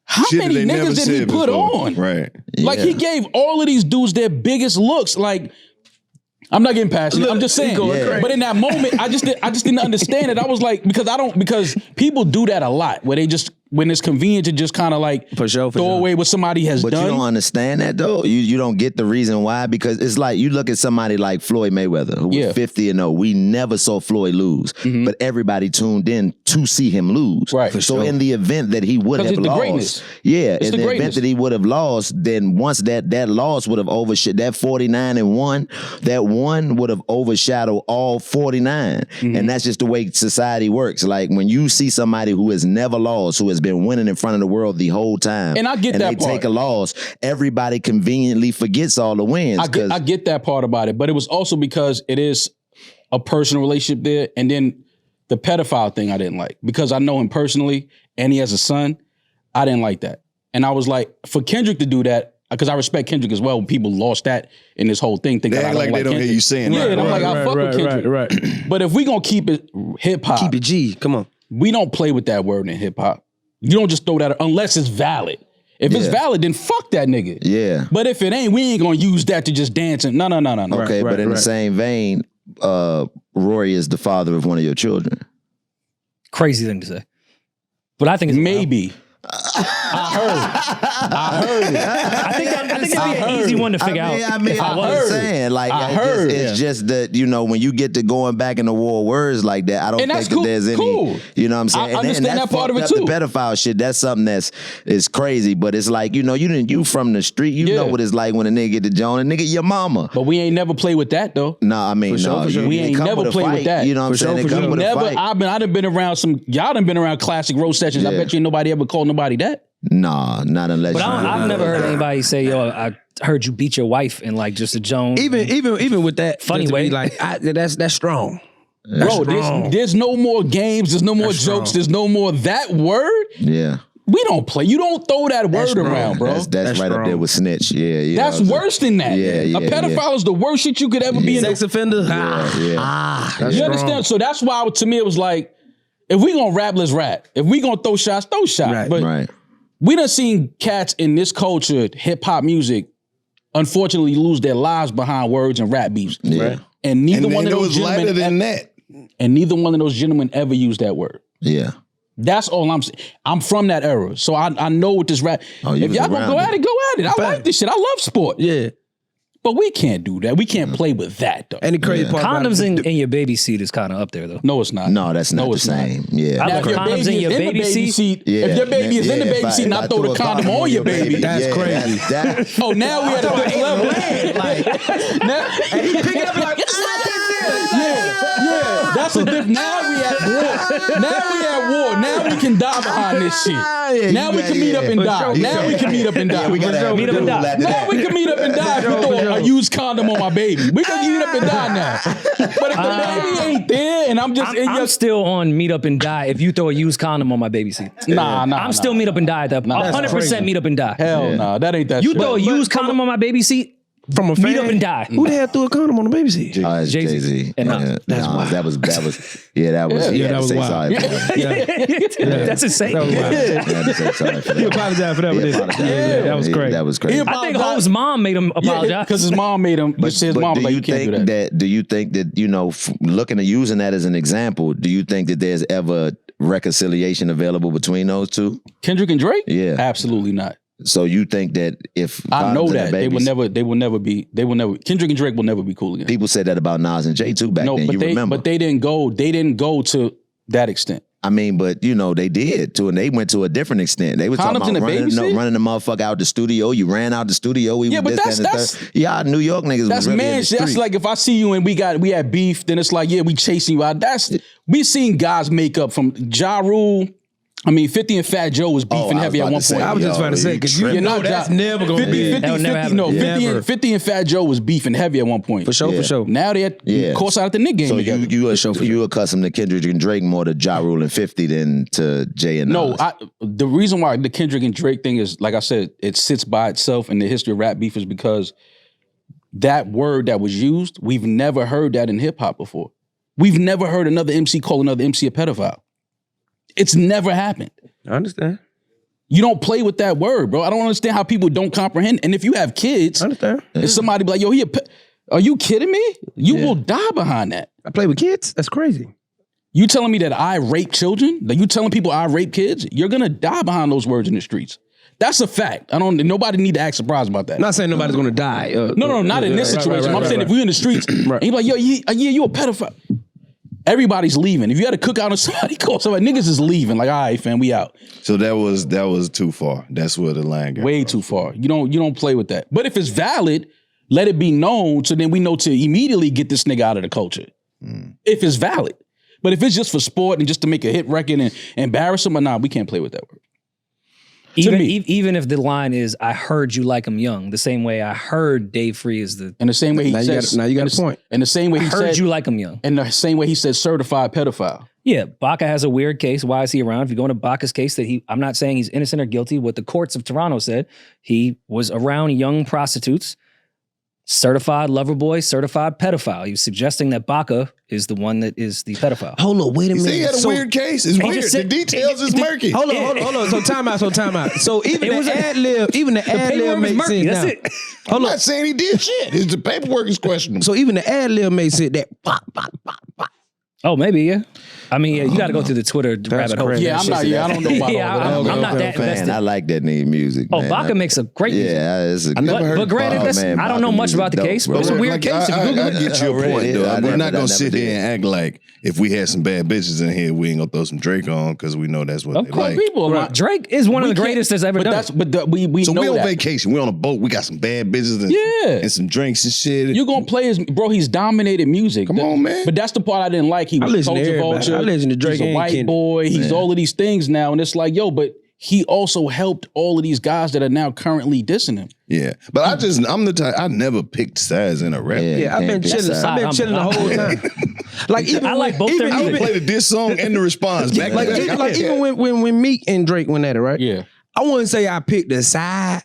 [SPEAKER 1] how
[SPEAKER 5] Shit that
[SPEAKER 1] many
[SPEAKER 5] they never
[SPEAKER 1] niggas did he
[SPEAKER 5] said
[SPEAKER 1] put
[SPEAKER 5] before.
[SPEAKER 1] on?
[SPEAKER 5] Right.
[SPEAKER 1] Like he gave all of these dudes their biggest looks. Like, I'm not getting passionate. I'm just saying.
[SPEAKER 4] going crazy.
[SPEAKER 1] But in that moment, I just didn't understand it. I was like, because people do that a lot where they just when it's convenient to just kind of like
[SPEAKER 4] For sure.
[SPEAKER 1] throw away what somebody has
[SPEAKER 3] But
[SPEAKER 1] done.
[SPEAKER 3] you don't understand that though. You don't get the reason why, because it's like you look at somebody like Floyd Mayweather, who was 50-0. We never saw Floyd lose, but everybody tuned in to see him lose.
[SPEAKER 1] Right. For
[SPEAKER 3] So in the event that he would
[SPEAKER 1] 'Cause
[SPEAKER 3] have
[SPEAKER 1] it's the
[SPEAKER 3] lost,
[SPEAKER 1] greatness.
[SPEAKER 3] yeah,
[SPEAKER 1] It's
[SPEAKER 3] in
[SPEAKER 1] the
[SPEAKER 3] the
[SPEAKER 1] greatness.
[SPEAKER 3] event that he would have lost, then once that loss would have overshadowed that 49-1, that one would have overshadowed all 49, and that's just the way society works. Like when you see somebody who has never lost, who has been winning in front of the world the whole time,
[SPEAKER 1] And I get that
[SPEAKER 3] they
[SPEAKER 1] part.
[SPEAKER 3] take a loss, everybody conveniently forgets all the wins.
[SPEAKER 1] I get that part about it, but it was also because it is a personal relationship there, and then the pedophile thing I didn't like because I know him personally and he has a son. I didn't like that, and I was like, for Kendrick to do that, because I respect Kendrick as well. When people lost that in this whole thing, thinking
[SPEAKER 5] They
[SPEAKER 1] I
[SPEAKER 5] act
[SPEAKER 1] don't
[SPEAKER 5] like
[SPEAKER 1] like
[SPEAKER 5] they don't
[SPEAKER 1] Kendrick.
[SPEAKER 5] hear you saying
[SPEAKER 1] Yeah,
[SPEAKER 5] that.
[SPEAKER 1] and I'm like, I fuck with Kendrick.
[SPEAKER 4] Right.
[SPEAKER 1] But if we gonna keep it hip hop,
[SPEAKER 4] Keep it G. Come on.
[SPEAKER 1] we don't play with that word in hip hop. You don't just throw that unless it's valid. If it's valid, then fuck that nigga.
[SPEAKER 3] Yeah.
[SPEAKER 1] But if it ain't, we ain't gonna use that to just dance and no.
[SPEAKER 3] Okay,
[SPEAKER 4] Right,
[SPEAKER 3] but in the
[SPEAKER 4] right.
[SPEAKER 3] same vein, Rory is the father of one of your children.
[SPEAKER 2] Crazy thing to say. But I think it's
[SPEAKER 1] Maybe. I heard it.
[SPEAKER 2] I think it'd be an easy one to figure out.
[SPEAKER 3] I mean,
[SPEAKER 2] if I
[SPEAKER 3] I'm
[SPEAKER 2] was.
[SPEAKER 3] just saying, like,
[SPEAKER 1] I heard.
[SPEAKER 3] it's just that, you know, when you get to going back in the war words like that, I don't
[SPEAKER 1] And
[SPEAKER 3] think
[SPEAKER 1] that's
[SPEAKER 3] that
[SPEAKER 1] cool.
[SPEAKER 3] there's any,
[SPEAKER 1] Cool.
[SPEAKER 3] you know what I'm saying?
[SPEAKER 1] I understand
[SPEAKER 3] and
[SPEAKER 1] that part of it
[SPEAKER 3] fucked up,
[SPEAKER 1] too.
[SPEAKER 3] The pedophile shit, that's something is crazy, but it's like, you know, you from the street, you know what it's like when a nigga get to join a nigga, your mama.
[SPEAKER 1] But we ain't never play with that though.
[SPEAKER 3] No, I mean, no,
[SPEAKER 4] for sure.
[SPEAKER 1] We
[SPEAKER 3] it
[SPEAKER 1] ain't
[SPEAKER 3] come
[SPEAKER 1] never
[SPEAKER 3] with a
[SPEAKER 1] played with
[SPEAKER 3] fight,
[SPEAKER 1] that.
[SPEAKER 3] You know what I'm saying? It come
[SPEAKER 1] We
[SPEAKER 3] with a
[SPEAKER 1] never.
[SPEAKER 3] fight.
[SPEAKER 1] I done been around y'all done been around classic road sessions. I
[SPEAKER 3] Yeah.
[SPEAKER 1] bet you nobody ever called nobody that.
[SPEAKER 3] Nah, not unless
[SPEAKER 2] But
[SPEAKER 3] you
[SPEAKER 2] I've never heard anybody say, yo, I heard you beat your wife in like just a Joan.
[SPEAKER 4] Even with that
[SPEAKER 2] Funny
[SPEAKER 4] just to
[SPEAKER 2] way.
[SPEAKER 4] be like that's strong.
[SPEAKER 1] Bro, there's no more games. There's no more jokes. There's no more that word.
[SPEAKER 3] Yeah.
[SPEAKER 1] We don't play. You don't throw that word around, bro.
[SPEAKER 3] That's right up
[SPEAKER 4] strong.
[SPEAKER 3] there with snitch. Yeah, yeah.
[SPEAKER 1] That's worse than that.
[SPEAKER 3] Yeah, yeah,
[SPEAKER 1] a pedophile is the worst shit you could ever be in.
[SPEAKER 4] Sex offender.
[SPEAKER 3] Yeah.
[SPEAKER 1] You understand? So that's why to me it was like, if we gonna rap, let's rap. If we gonna throw shots, throw shots.
[SPEAKER 4] Right,
[SPEAKER 1] but
[SPEAKER 3] Right.
[SPEAKER 1] we done seen cats in this culture, hip hop music, unfortunately lose their lives behind words and rap beefs.
[SPEAKER 3] Yeah.
[SPEAKER 1] And neither one of those
[SPEAKER 5] lighter
[SPEAKER 1] gentlemen
[SPEAKER 5] than that.
[SPEAKER 1] and neither one of those gentlemen ever used that word.
[SPEAKER 3] Yeah.
[SPEAKER 1] That's all I'm saying. I'm from that era, so I know what this rap. If y'all gonna go at it, go at it. I like this shit. I love sport.
[SPEAKER 4] Yeah.
[SPEAKER 1] But we can't do that. We can't play with that though.
[SPEAKER 4] And the crazy part about
[SPEAKER 2] Condoms
[SPEAKER 4] it,
[SPEAKER 2] in your baby seat is kind of up there though.
[SPEAKER 1] No, it's not.
[SPEAKER 3] No, that's not the
[SPEAKER 1] it's not.
[SPEAKER 3] same. Yeah.
[SPEAKER 2] I
[SPEAKER 1] Now,
[SPEAKER 2] love
[SPEAKER 1] if your
[SPEAKER 2] condoms
[SPEAKER 1] baby
[SPEAKER 2] in your
[SPEAKER 1] is in the
[SPEAKER 2] baby
[SPEAKER 1] baby seat, if your baby is in the baby seat and I throw the condom on your baby,
[SPEAKER 4] That's crazy.
[SPEAKER 1] oh, now we at a different level. Now,
[SPEAKER 4] and he pick it up like,
[SPEAKER 1] yeah, that's a different. Now we at war. Now we can die behind this shit. Now we can meet up and die. Now we can meet up and die.
[SPEAKER 3] We gotta
[SPEAKER 2] meet up and die.
[SPEAKER 1] Now we can meet up and die if you throw a used condom on my baby. We can meet up and die now. But if the baby ain't there and I'm just in
[SPEAKER 2] I'm
[SPEAKER 1] your...
[SPEAKER 2] still on meet up and die if you throw a used condom on my baby seat. I'm still meet up and die at that point. 100% meet up and die.
[SPEAKER 1] Hell no, that ain't that
[SPEAKER 2] You
[SPEAKER 1] shit.
[SPEAKER 2] throw a used condom on my baby seat,
[SPEAKER 4] from a fan,
[SPEAKER 2] meet up and die.
[SPEAKER 4] Who the hell threw a condom on the baby seat?
[SPEAKER 3] It's
[SPEAKER 2] Jay-Z.
[SPEAKER 3] Jay-Z.
[SPEAKER 2] And
[SPEAKER 3] That was that was he had to say
[SPEAKER 4] wild.
[SPEAKER 3] sorry for that.
[SPEAKER 2] That's insane.
[SPEAKER 4] That was wild.
[SPEAKER 3] He had to say sorry for that.
[SPEAKER 4] He apologized for that.
[SPEAKER 3] He
[SPEAKER 4] But
[SPEAKER 3] apologized.
[SPEAKER 4] that was crazy.
[SPEAKER 3] That was crazy.
[SPEAKER 2] I think Ho's mom made him apologize.
[SPEAKER 1] Because his mom made him. But his mom was like, you can't do that.
[SPEAKER 3] Do you think that, you know, looking at using that as an example, do you think that there's ever reconciliation available between those two?
[SPEAKER 1] Kendrick and Drake?
[SPEAKER 3] Yeah.
[SPEAKER 1] Absolutely not.
[SPEAKER 3] So you think that if
[SPEAKER 1] I know
[SPEAKER 3] Condoms and
[SPEAKER 1] that
[SPEAKER 3] the
[SPEAKER 1] they will
[SPEAKER 3] Babies-
[SPEAKER 1] never Kendrick and Drake will never be cool again.
[SPEAKER 3] People said that about Nas and Jay too back then.
[SPEAKER 1] but
[SPEAKER 3] You remember?
[SPEAKER 1] But they didn't go to that extent.
[SPEAKER 3] I mean, but you know, they did too, and they went to a different extent. They were talking
[SPEAKER 1] Condoms in
[SPEAKER 3] about
[SPEAKER 1] the
[SPEAKER 3] running
[SPEAKER 1] babysit?
[SPEAKER 3] the motherfucker out the studio. You ran out the studio. We
[SPEAKER 1] Yeah,
[SPEAKER 3] was
[SPEAKER 1] but
[SPEAKER 3] this, that, and the
[SPEAKER 1] that's
[SPEAKER 3] third. Yeah, New York niggas
[SPEAKER 1] That's
[SPEAKER 3] was really
[SPEAKER 1] man
[SPEAKER 3] in the
[SPEAKER 1] shit. That's
[SPEAKER 3] street.
[SPEAKER 1] like if I see you and we had beef, then it's like, yeah, we chasing you out. We seen guys make up from Ja Rule. I mean, 50 and Fat Joe was beefing
[SPEAKER 3] I was
[SPEAKER 1] heavy at
[SPEAKER 3] about
[SPEAKER 1] one
[SPEAKER 3] to say,
[SPEAKER 1] point.
[SPEAKER 4] I was just about to say, because you know that's never going to be.
[SPEAKER 2] That'll never happen.
[SPEAKER 1] 50 and Fat Joe was beefing heavy at one point.
[SPEAKER 4] For sure, for sure.
[SPEAKER 1] Now they're course out at the Nick game
[SPEAKER 3] So
[SPEAKER 1] together.
[SPEAKER 3] you accustomed to Kendrick and Drake more to Ja Rule and 50 than to Jay and
[SPEAKER 1] No,
[SPEAKER 3] Nas.
[SPEAKER 1] the reason why the Kendrick and Drake thing is, like I said, it sits by itself in the history of rap beef is because that word that was used, we've never heard that in hip hop before. We've never heard another MC call another MC a pedophile. It's never happened.
[SPEAKER 4] I understand.
[SPEAKER 1] You don't play with that word, bro. I don't understand how people don't comprehend. And if you have kids,
[SPEAKER 4] I understand.
[SPEAKER 1] and somebody be like, yo, are you kidding me? You will die behind that.
[SPEAKER 4] I play with kids? That's crazy.
[SPEAKER 1] You telling me that I rape children? That you telling people I rape kids? You're gonna die behind those words in the streets. That's a fact. Nobody need to act surprised about that.
[SPEAKER 4] I'm not saying nobody's going to die.
[SPEAKER 1] No, not in this situation. I'm saying if we're in the streets, and you like, yo, you a pedophile. Everybody's leaving. If you had a cookout and somebody called somebody, niggas is leaving. Like, all right, fam, we out.
[SPEAKER 5] So that was too far. That's where the line got.
[SPEAKER 1] Way too far. You don't play with that. But if it's valid, let it be known so then we know to immediately get this nigga out of the culture. If it's valid. But if it's just for sport and just to make a hit record and embarrass him, we can't play with that word.
[SPEAKER 2] Even if the line is, I heard you like him young, the same way I heard Dave Free is the...
[SPEAKER 1] And the same way he says...
[SPEAKER 4] Now you got a point.
[SPEAKER 1] And the same way he said...
[SPEAKER 2] I heard you like him young.
[SPEAKER 1] And the same way he said certified pedophile.
[SPEAKER 2] Yeah, Baca has a weird case. Why is he around? If you go into Baca's case, I'm not saying he's innocent or guilty. What the courts of Toronto said, he was around young prostitutes, certified lover boy, certified pedophile. He was suggesting that Baca is the one that is the pedophile.
[SPEAKER 4] Hold on, wait a minute.
[SPEAKER 5] He had a weird case. It's weird.
[SPEAKER 2] just said-
[SPEAKER 5] The details is murky.
[SPEAKER 4] Hold on. So time out. So even the ad lib
[SPEAKER 2] paperwork was
[SPEAKER 4] makes
[SPEAKER 2] murky.
[SPEAKER 4] sense
[SPEAKER 2] That's
[SPEAKER 4] now.
[SPEAKER 2] it.
[SPEAKER 5] I'm not saying he did shit. The paperwork is questionable.
[SPEAKER 4] So even the ad lib makes sense that pop, pop, pop, pop.
[SPEAKER 2] Oh, maybe, yeah. I mean, you got to go through the Twitter rabbit hole.
[SPEAKER 4] crazy.
[SPEAKER 1] Yeah, I don't know about
[SPEAKER 2] Yeah,
[SPEAKER 1] all that.
[SPEAKER 2] I'm not that
[SPEAKER 3] fan.
[SPEAKER 2] invested.
[SPEAKER 3] I like that nigga music.
[SPEAKER 2] Oh,
[SPEAKER 3] man.
[SPEAKER 2] Baca makes a great music.
[SPEAKER 3] Yeah, it's a
[SPEAKER 5] never heard
[SPEAKER 2] But granted, I don't know much about the case, but it's a weird case. If you Google
[SPEAKER 5] I
[SPEAKER 2] it.
[SPEAKER 5] get your point,
[SPEAKER 3] Yeah,
[SPEAKER 5] though.
[SPEAKER 3] I
[SPEAKER 5] We're
[SPEAKER 3] never-
[SPEAKER 5] not
[SPEAKER 3] I
[SPEAKER 5] gonna
[SPEAKER 3] never
[SPEAKER 5] sit
[SPEAKER 3] did.
[SPEAKER 5] here and act like if we had some bad bitches in here, we ain't gonna throw some Drake on because we know that's what
[SPEAKER 1] Of
[SPEAKER 5] they
[SPEAKER 1] course,
[SPEAKER 5] like.
[SPEAKER 1] people are
[SPEAKER 2] Drake is one of the greatest that's ever done.
[SPEAKER 1] We
[SPEAKER 5] So
[SPEAKER 1] know
[SPEAKER 5] we on
[SPEAKER 1] that.
[SPEAKER 5] vacation. We on a boat. We got some bad bitches and some drinks and shit.
[SPEAKER 1] You're gonna play he's dominated music.
[SPEAKER 5] Come on, man.
[SPEAKER 1] But that's the part I didn't like. He was
[SPEAKER 4] listen to
[SPEAKER 1] culture
[SPEAKER 4] everybody.
[SPEAKER 1] vulture.
[SPEAKER 4] I listen to Drake
[SPEAKER 1] He's a
[SPEAKER 4] and
[SPEAKER 1] white
[SPEAKER 4] Kendrick.
[SPEAKER 1] boy. He's all of these things now. And it's like, yo, but he also helped all of these guys that are now currently dissing him.
[SPEAKER 5] Yeah, but I'm the type. I never picked sides in a rap.
[SPEAKER 4] Yeah, I've been chilling. I've been chilling the whole time. Like even
[SPEAKER 2] I like both their
[SPEAKER 5] I would
[SPEAKER 2] music.
[SPEAKER 5] play the diss song and the response back.
[SPEAKER 4] like even when Meek and Drake went at it, right?
[SPEAKER 1] Yeah.
[SPEAKER 4] I wouldn't say I picked a side.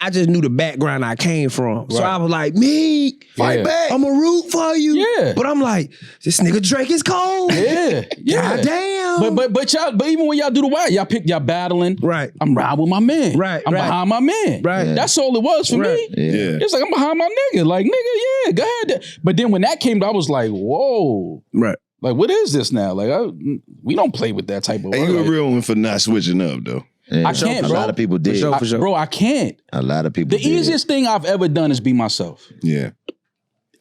[SPEAKER 4] I just knew the background I came from. So
[SPEAKER 1] Right.
[SPEAKER 4] I was like, Meek,
[SPEAKER 5] Fight back.
[SPEAKER 4] I'm a root for you.
[SPEAKER 1] Yeah.
[SPEAKER 4] But I'm like, this nigga Drake is cold.
[SPEAKER 1] Yeah.
[SPEAKER 4] God damn.
[SPEAKER 1] But even when y'all do the wild, y'all battling.
[SPEAKER 4] Right.
[SPEAKER 1] I'm riding with my man.
[SPEAKER 4] Right.
[SPEAKER 1] I'm behind my man.
[SPEAKER 4] Right.
[SPEAKER 3] Yeah.
[SPEAKER 1] That's all it was for me.
[SPEAKER 3] Yeah.
[SPEAKER 1] It's like I'm behind my nigga. Like, nigga, yeah, go ahead. But then when that came, I was like, whoa.
[SPEAKER 4] Right.
[SPEAKER 1] Like, what is this now? Like, we don't play with that type of
[SPEAKER 5] And
[SPEAKER 1] word.
[SPEAKER 5] you a
[SPEAKER 1] Like,
[SPEAKER 5] real one for not switching up, though.
[SPEAKER 3] Yeah.
[SPEAKER 1] I can't, bro.
[SPEAKER 3] A lot of people did.
[SPEAKER 4] For sure.
[SPEAKER 1] Bro, I can't.
[SPEAKER 3] A lot of people
[SPEAKER 1] The
[SPEAKER 3] did.
[SPEAKER 1] easiest thing I've ever done is be myself.
[SPEAKER 5] Yeah.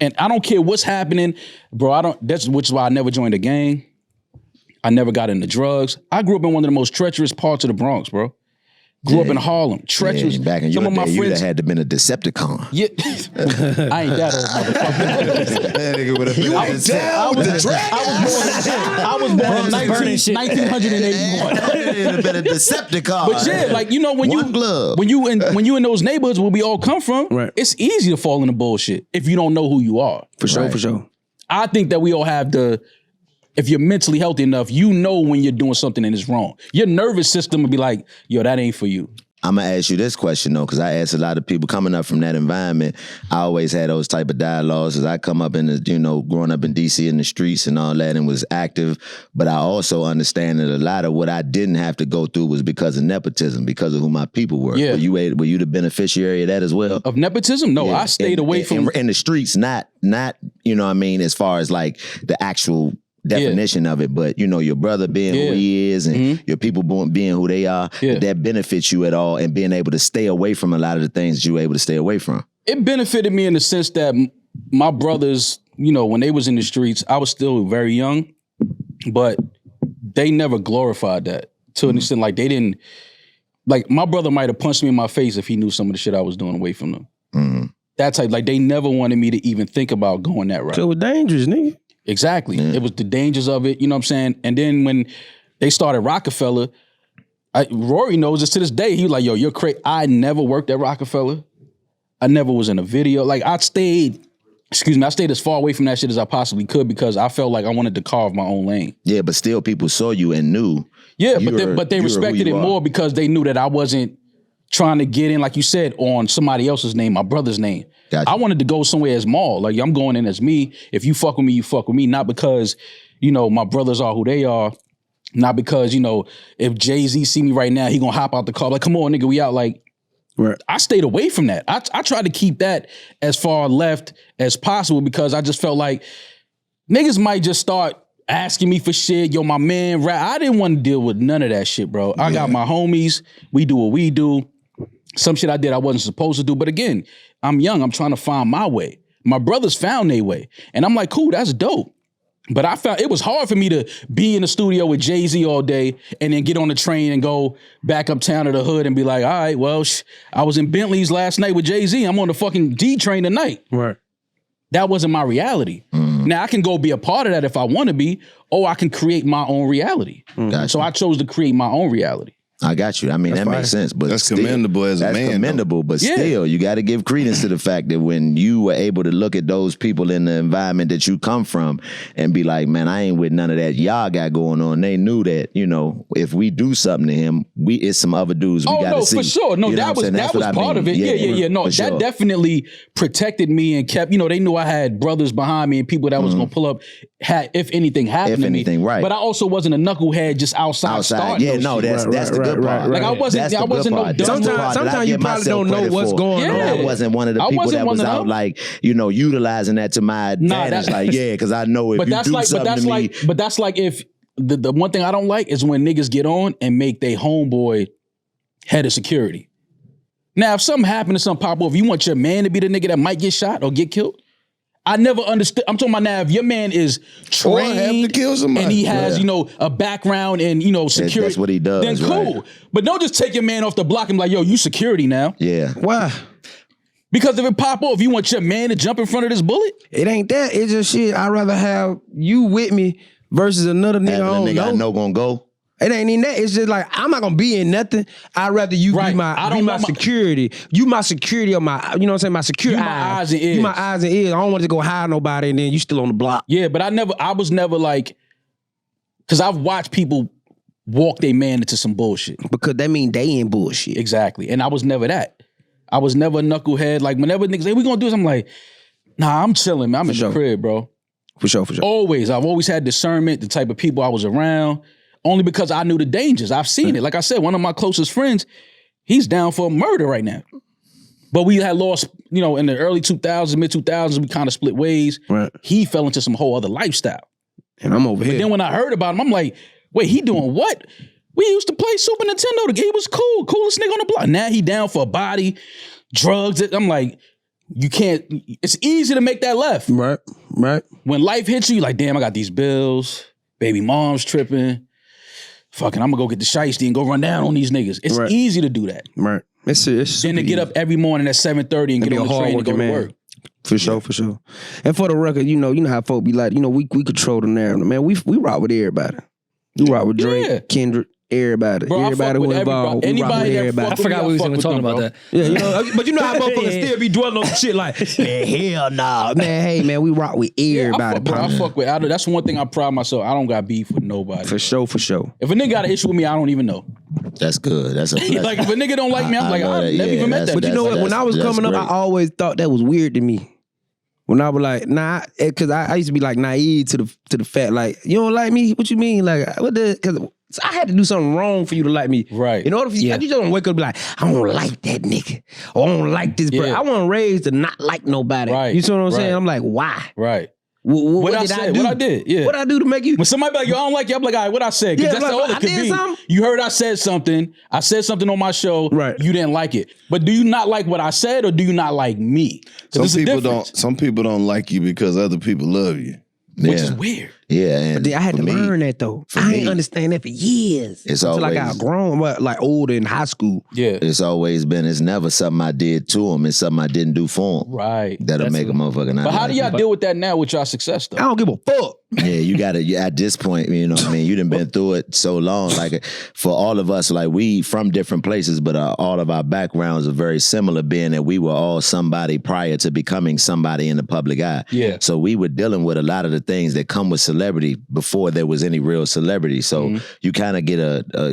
[SPEAKER 1] And I don't care what's happening, bro. Which is why I never joined a gang. I never got into drugs. I grew up in one of the most treacherous parts of the Bronx, bro. Grew up in Harlem. Treacherous.
[SPEAKER 3] Yeah, back in your day, you'd have had to been a Decepticon.
[SPEAKER 1] Yeah. I ain't that old motherfucker.
[SPEAKER 5] That nigga would have been
[SPEAKER 1] I was born in 1981.
[SPEAKER 3] You'd have been a Decepticon.
[SPEAKER 1] But yeah, like, you know, when
[SPEAKER 3] One glove.
[SPEAKER 1] when you in those neighborhoods where we all come from,
[SPEAKER 4] Right.
[SPEAKER 1] it's easy to fall into bullshit if you don't know who you are.
[SPEAKER 4] For sure.
[SPEAKER 3] Right.
[SPEAKER 4] For sure.
[SPEAKER 1] I think that we all have if you're mentally healthy enough, you know when you're doing something and it's wrong. Your nervous system will be like, yo, that ain't for you.
[SPEAKER 3] I'm gonna ask you this question though, because I asked a lot of people coming up from that environment. I always had those type of dialogues as I come up in the, growing up in DC in the streets and all that, and was active. But I also understand that a lot of what I didn't have to go through was because of nepotism, because of who my people were.
[SPEAKER 1] Yeah.
[SPEAKER 3] Were you the beneficiary of that as well?
[SPEAKER 1] Of nepotism? No, I stayed away from
[SPEAKER 3] in the streets, not you know what I mean, as far as like the actual definition of it, but your brother being who he is and your people being who they are, that benefits you at all, and being able to stay away from a lot of the things that you were able to stay away from.
[SPEAKER 1] It benefited me in the sense that my brothers, when they was in the streets, I was still very young, but they never glorified that to an extent. Like, they didn't, like, my brother might have punched me in my face if he knew some of the shit I was doing away from them.
[SPEAKER 3] Mm-hmm.
[SPEAKER 1] That type, like, they never wanted me to even think about going that route.
[SPEAKER 4] So it was dangerous, nigga.
[SPEAKER 1] Exactly. It was the dangers of it, you know what I'm saying? And then when they started Rockefeller, Rory knows this to this day. He was like, yo, you're crazy. I never worked at Rockefeller. I never was in a video. Like, I stayed as far away from that shit as I possibly could because I felt like I wanted to carve my own lane.
[SPEAKER 3] Yeah, but still people saw you and knew.
[SPEAKER 1] Yeah, but they respected it more because they knew that I wasn't trying to get in, like you said, on somebody else's name, my brother's name.
[SPEAKER 3] Gotcha.
[SPEAKER 1] I wanted to go somewhere as Maul. Like, I'm going in as me. If you fuck with me, you fuck with me. Not because, my brothers are who they are. Not because, if Jay-Z see me right now, he gonna hop out the car. Like, come on, nigga, we out. Like,
[SPEAKER 4] right.
[SPEAKER 1] I stayed away from that. I tried to keep that as far left as possible because I just felt like niggas might just start asking me for shit. Yo, my man, I didn't want to deal with none of that shit, bro. I got my homies. We do what we do. Some shit I did I wasn't supposed to do. But again, I'm young. I'm trying to find my way. My brothers found their way. And I'm like, cool, that's dope. But I found it was hard for me to be in the studio with Jay-Z all day and then get on the train and go back uptown to the hood and be like, all right, well, I was in Bentleys last night with Jay-Z. I'm on the fucking D train tonight.
[SPEAKER 4] Right.
[SPEAKER 1] That wasn't my reality. Now, I can go be a part of that if I want to be, or I can create my own reality.
[SPEAKER 3] Gotcha.
[SPEAKER 1] So I chose to create my own reality.
[SPEAKER 3] I got you. I mean, that makes sense. But
[SPEAKER 5] that's
[SPEAKER 3] still,
[SPEAKER 5] commendable as a man.
[SPEAKER 3] That's commendable, but still, you got to give credence to the fact that when you were able to look at those people in the environment that you come from and be like, man, I ain't with none of that y'all got going on. They knew that, if we do something to him, it's some other dudes we got to see.
[SPEAKER 1] For sure. No, that was part of it. Yeah. No, that definitely protected me and kept, they knew I had brothers behind me and people that was going to pull up if anything happened to me.
[SPEAKER 3] Right.
[SPEAKER 1] But I also wasn't a knucklehead just outside.
[SPEAKER 3] Yeah, no, that's the good part.
[SPEAKER 1] Like, I wasn't no dumb.
[SPEAKER 4] Sometimes you probably don't know what's going on.
[SPEAKER 3] I wasn't one of the people that was out like, utilizing that to my advantage. Because I know if you do something to me.
[SPEAKER 1] But that's like if the one thing I don't like is when niggas get on and make they homeboy head of security. Now, if something happened to some pop off, you want your man to be the nigga that might get shot or get killed? I never understood. I'm talking about now, if your man is trained
[SPEAKER 5] have to kill somebody.
[SPEAKER 1] and he has, a background and, security.
[SPEAKER 3] That's what he does.
[SPEAKER 1] Then cool.
[SPEAKER 3] Right.
[SPEAKER 1] But don't just take your man off the block and be like, yo, you security now.
[SPEAKER 3] Yeah.
[SPEAKER 4] Why?
[SPEAKER 1] Because if it pop off, you want your man to jump in front of this bullet?
[SPEAKER 4] It ain't that. It's just shit. I'd rather have you with me versus another nigga
[SPEAKER 3] I know gonna go.
[SPEAKER 4] It ain't even that. It's just like, I'm not gonna be in nothing. I'd rather you be my security. You my security or my, you know what I'm saying? My security.
[SPEAKER 1] You my eyes and ears.
[SPEAKER 4] You my eyes and ears. I don't want to go hide nobody and then you still on the block.
[SPEAKER 1] Yeah, but I was never like, because I've watched people walk their man into some bullshit.
[SPEAKER 4] Because that mean they in bullshit.
[SPEAKER 1] Exactly. And I was never that. I was never a knucklehead. Like, whenever niggas say, we gonna do this, I'm like, nah, I'm chilling, man. I'm in the crib, bro.
[SPEAKER 4] For sure.
[SPEAKER 1] Always. I've always had discernment, the type of people I was around. only because I knew the dangers. I've seen it. Like I said, one of my closest friends, he's down for murder right now. But we had lost, you know, in the early 2000s, mid 2000s, we kind of split ways.
[SPEAKER 4] Right.
[SPEAKER 1] He fell into some whole other lifestyle.
[SPEAKER 4] And I'm over here.
[SPEAKER 1] But then when I heard about him, I'm like, wait, he doing what? We used to play Super Nintendo. He was cool, coolest nigga on the block. Now he down for a body, drugs. I'm like, you can't, it's easy to make that left.
[SPEAKER 4] Right.
[SPEAKER 1] When life hits you, you're like, damn, I got these bills. Baby mom's tripping. Fucking, I'm gonna go get the shiesty and go run down on these niggas. It's easy to do that.
[SPEAKER 4] Right. It's
[SPEAKER 1] then to get up every morning at 7:30 and get on the train and go to work.
[SPEAKER 4] For sure. And for the record, you know how folk be like, we control the narrative. Man, we rock with everybody. We rock with Drake, Kendrick, everybody.
[SPEAKER 1] Bro,
[SPEAKER 4] everybody was involved.
[SPEAKER 1] Anybody that
[SPEAKER 4] everybody.
[SPEAKER 2] I forgot we was even talking about that.
[SPEAKER 4] Yeah, you know, but you know how motherfuckers still be dwelling on shit like, man, hell nah. Man, hey, man, we rock with everybody.
[SPEAKER 1] I fuck with. That's one thing I pride myself. I don't got beef with nobody.
[SPEAKER 4] For sure.
[SPEAKER 1] If a nigga got an issue with me, I don't even know.
[SPEAKER 3] That's good. That's a
[SPEAKER 1] like if a nigga don't like me, I'm like, I never even met that.
[SPEAKER 4] But you know what? When I was coming up, I always thought that was weird to me. When I was like, nah, because I used to be like naive to the fact, like, you don't like me? What you mean? Like, what the? Because I had to do something wrong for you to like me.
[SPEAKER 1] Right.
[SPEAKER 4] In order for you, you just don't wake up and be like, I don't like that nigga. Or I don't like this bro. I wasn't raised to not like nobody.
[SPEAKER 1] Right.
[SPEAKER 4] You see what I'm saying? I'm like, why?
[SPEAKER 1] Right.
[SPEAKER 4] What did I do?
[SPEAKER 1] What I did, yeah.
[SPEAKER 4] What I do to make you?
[SPEAKER 1] When somebody be like, yo, I don't like you, I'm like, all right, what I said? Because that's all it could be. Something? You heard I said something. I said something on my show.
[SPEAKER 4] Right.
[SPEAKER 1] You didn't like it. But do you not like what I said or do you not like me?
[SPEAKER 5] Some people don't like you because other people love you.
[SPEAKER 1] Which is weird.
[SPEAKER 3] Yeah, and
[SPEAKER 4] but I had to learn that though. I ain't understand that for years.
[SPEAKER 3] It's
[SPEAKER 4] until
[SPEAKER 3] always,
[SPEAKER 4] I got grown, like older in high school.
[SPEAKER 1] Yeah,
[SPEAKER 3] it's always been. It's never something I did to him. It's something I didn't do for him.
[SPEAKER 1] Right.
[SPEAKER 3] That'll make a motherfucker not.
[SPEAKER 1] But how
[SPEAKER 3] like
[SPEAKER 1] do y'all deal with that now with y'all success though?
[SPEAKER 4] I don't give a fuck.
[SPEAKER 3] Yeah, you gotta. At this point, you know what I mean. You done been through it so long. Like for all of us, like we from different places, but all of our backgrounds are very similar. Being that we were all somebody prior to becoming somebody in the public eye.
[SPEAKER 1] Yeah.
[SPEAKER 3] So we were dealing with a lot of the things that come with celebrity before there was any real celebrity. So you kind of get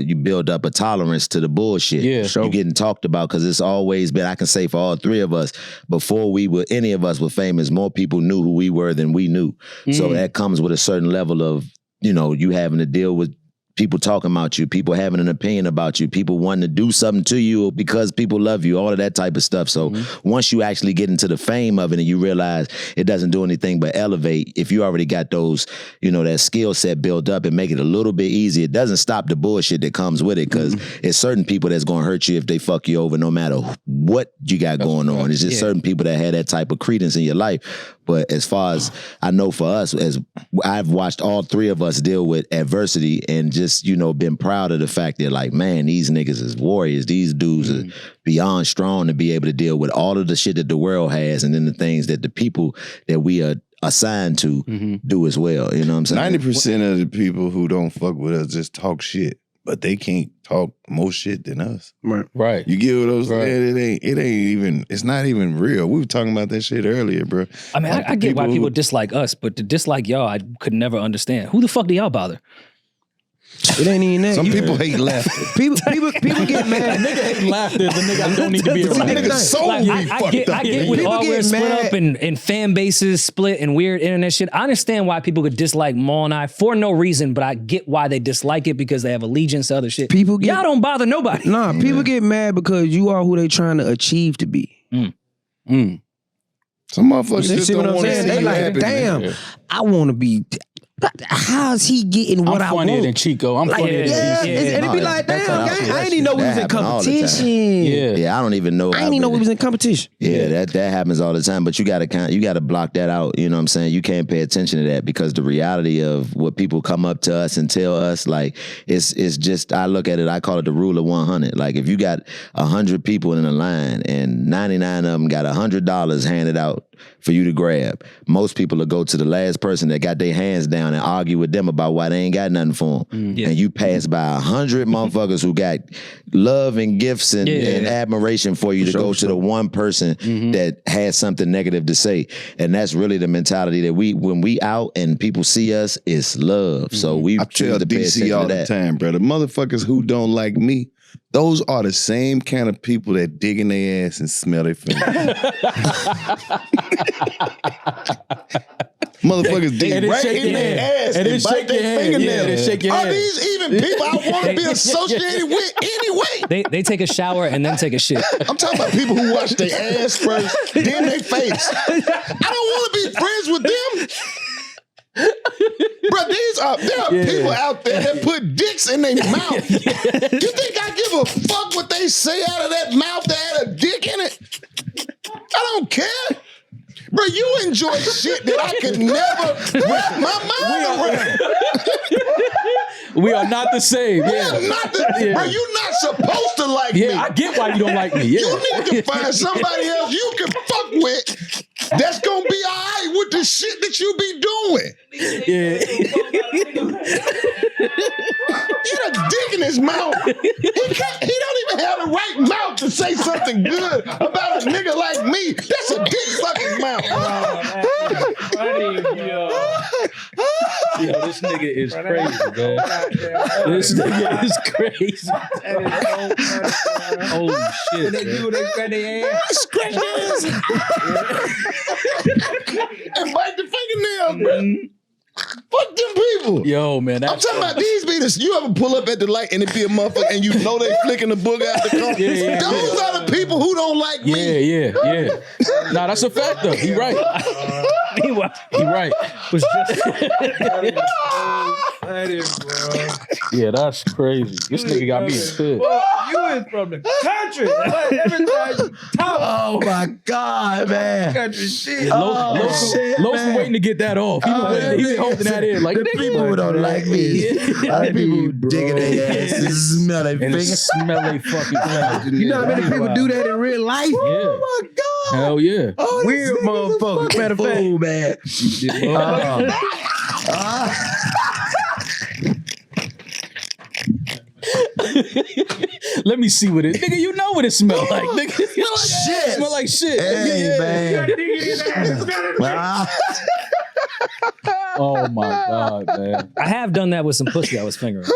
[SPEAKER 3] you build up a tolerance to the bullshit.
[SPEAKER 1] Yeah.
[SPEAKER 3] Sure. You're getting talked about because it's always been, I can say for all three of us, before any of us were famous, more people knew who we were than we knew. So that comes with a certain level of, you having to deal with people talking about you, people having an opinion about you, people wanting to do something to you because people love you, all of that type of stuff. So once you actually get into the fame of it and you realize it doesn't do anything but elevate, if you already got those, that skill set built up and make it a little bit easier, it doesn't stop the bullshit that comes with it because it's certain people that's going to hurt you if they fuck you over no matter what you got going on. It's just certain people that had that type of credence in your life. But as far as I know for us, as I've watched all three of us deal with adversity and just, been proud of the fact that like, man, these niggas is warriors. These dudes are beyond strong to be able to deal with all of the shit that the world has and then the things that the people that we are assigned to do as well. You know what I'm saying?
[SPEAKER 5] 90% of the people who don't fuck with us just talk shit. But they can't talk more shit than us.
[SPEAKER 1] Right.
[SPEAKER 5] You get what I'm saying? It ain't even, it's not even real. We were talking about that shit earlier, bro.
[SPEAKER 2] I mean, I get why people dislike us, but to dislike y'all, I could never understand. Who the fuck do y'all bother?
[SPEAKER 4] It ain't even that.
[SPEAKER 5] Some people hate laughter.
[SPEAKER 4] People get mad.
[SPEAKER 1] Nigga hate laughter is a nigga I don't need to be around.
[SPEAKER 2] I get with all we're split up and fan bases split and weird internet shit. I understand why people could dislike Maul and I for no reason, but I get why they dislike it because they have allegiance to other shit. Y'all don't bother nobody.
[SPEAKER 4] Nah, people get mad because you are who they trying to achieve to be.
[SPEAKER 5] Some motherfuckers just don't want to see
[SPEAKER 4] they
[SPEAKER 5] you
[SPEAKER 4] like,
[SPEAKER 5] happy.
[SPEAKER 4] damn, I want to be. How's he getting what I want?
[SPEAKER 1] I'm funnier than Chico. I'm funnier than
[SPEAKER 4] DC. And it be like, damn, I didn't even know we was in competition.
[SPEAKER 3] Yeah, I don't even know.
[SPEAKER 4] I didn't even know we was in competition.
[SPEAKER 3] Yeah, that happens all the time. But you gotta block that out. You know what I'm saying? You can't pay attention to that because the reality of what people come up to us and tell us, like, it's just, I look at it, I call it the rule of 100. Like if you got 100 people in a line and 99 of them got $100 handed out for you to grab, most people will go to the last person that got their hands down and argue with them about why they ain't got nothing for them. And you pass by 100 motherfuckers who got love and gifts and admiration for you to go to the one person that has something negative to say. And that's really the mentality that when we out and people see us, it's love. So we
[SPEAKER 5] I tell DC all the time, bro, the motherfuckers who don't like me, those are the same kind of people that dig in their ass and smell their fingers. Motherfuckers dig right in their ass and bite their fingernails. Are these even people I want to be associated with anyway?
[SPEAKER 2] They take a shower and then take a shit.
[SPEAKER 5] I'm talking about people who wash their ass first, then their face. I don't want to be friends with them. Bro, there are people out there that put dicks in their mouth. You think I give a fuck what they say out of that mouth that had a dick in it? I don't care. Bro, you enjoy shit that I could never wrap my mind around.
[SPEAKER 1] We are not the same.
[SPEAKER 5] Bro, you're not supposed to like me.
[SPEAKER 1] Yeah, I get why you don't like me. Yeah.
[SPEAKER 5] You need to find somebody else you can fuck with that's gonna be all right with the shit that you be doing.
[SPEAKER 1] Yeah.
[SPEAKER 5] He had a dick in his mouth. He don't even have the right mouth to say something good about a nigga like me. That's a dick sucking mouth.
[SPEAKER 1] Yo, this nigga is crazy, man. This nigga is crazy. Holy shit, man.
[SPEAKER 5] Scratch ass. And bite the fingernails, bro. Fuck them people.
[SPEAKER 1] Yo, man.
[SPEAKER 5] I'm talking about these beaters. You ever pull up at the light and it be a motherfucker and you know they flicking the booger out the car? Those are the people who don't like me.
[SPEAKER 1] Yeah. Nah, that's a fact though. He right. He right.
[SPEAKER 2] Was just
[SPEAKER 1] Yeah, that's crazy. This nigga got me in hood.
[SPEAKER 6] You is from the country. Every time you talk.
[SPEAKER 3] Oh my God, man.
[SPEAKER 6] Country shit.
[SPEAKER 1] Los been waiting to get that off. He been holding that in. Like,
[SPEAKER 3] the people who don't like me. Other people who digging their ass and smell their fingers.
[SPEAKER 1] Smell they fucking fingers.
[SPEAKER 4] You know how many people do that in real life?
[SPEAKER 1] Yeah.
[SPEAKER 3] Oh my God.
[SPEAKER 1] Hell yeah.
[SPEAKER 3] Oh,
[SPEAKER 4] Weird motherfucker. Matter of fact,
[SPEAKER 3] man.
[SPEAKER 1] Let me see what it. Nigga, you know what it smell like. Nigga,
[SPEAKER 3] Shit.
[SPEAKER 1] Smell like shit.
[SPEAKER 3] Hey, man.
[SPEAKER 1] Oh my God, man.
[SPEAKER 2] I have done that with some pussy I was fingering.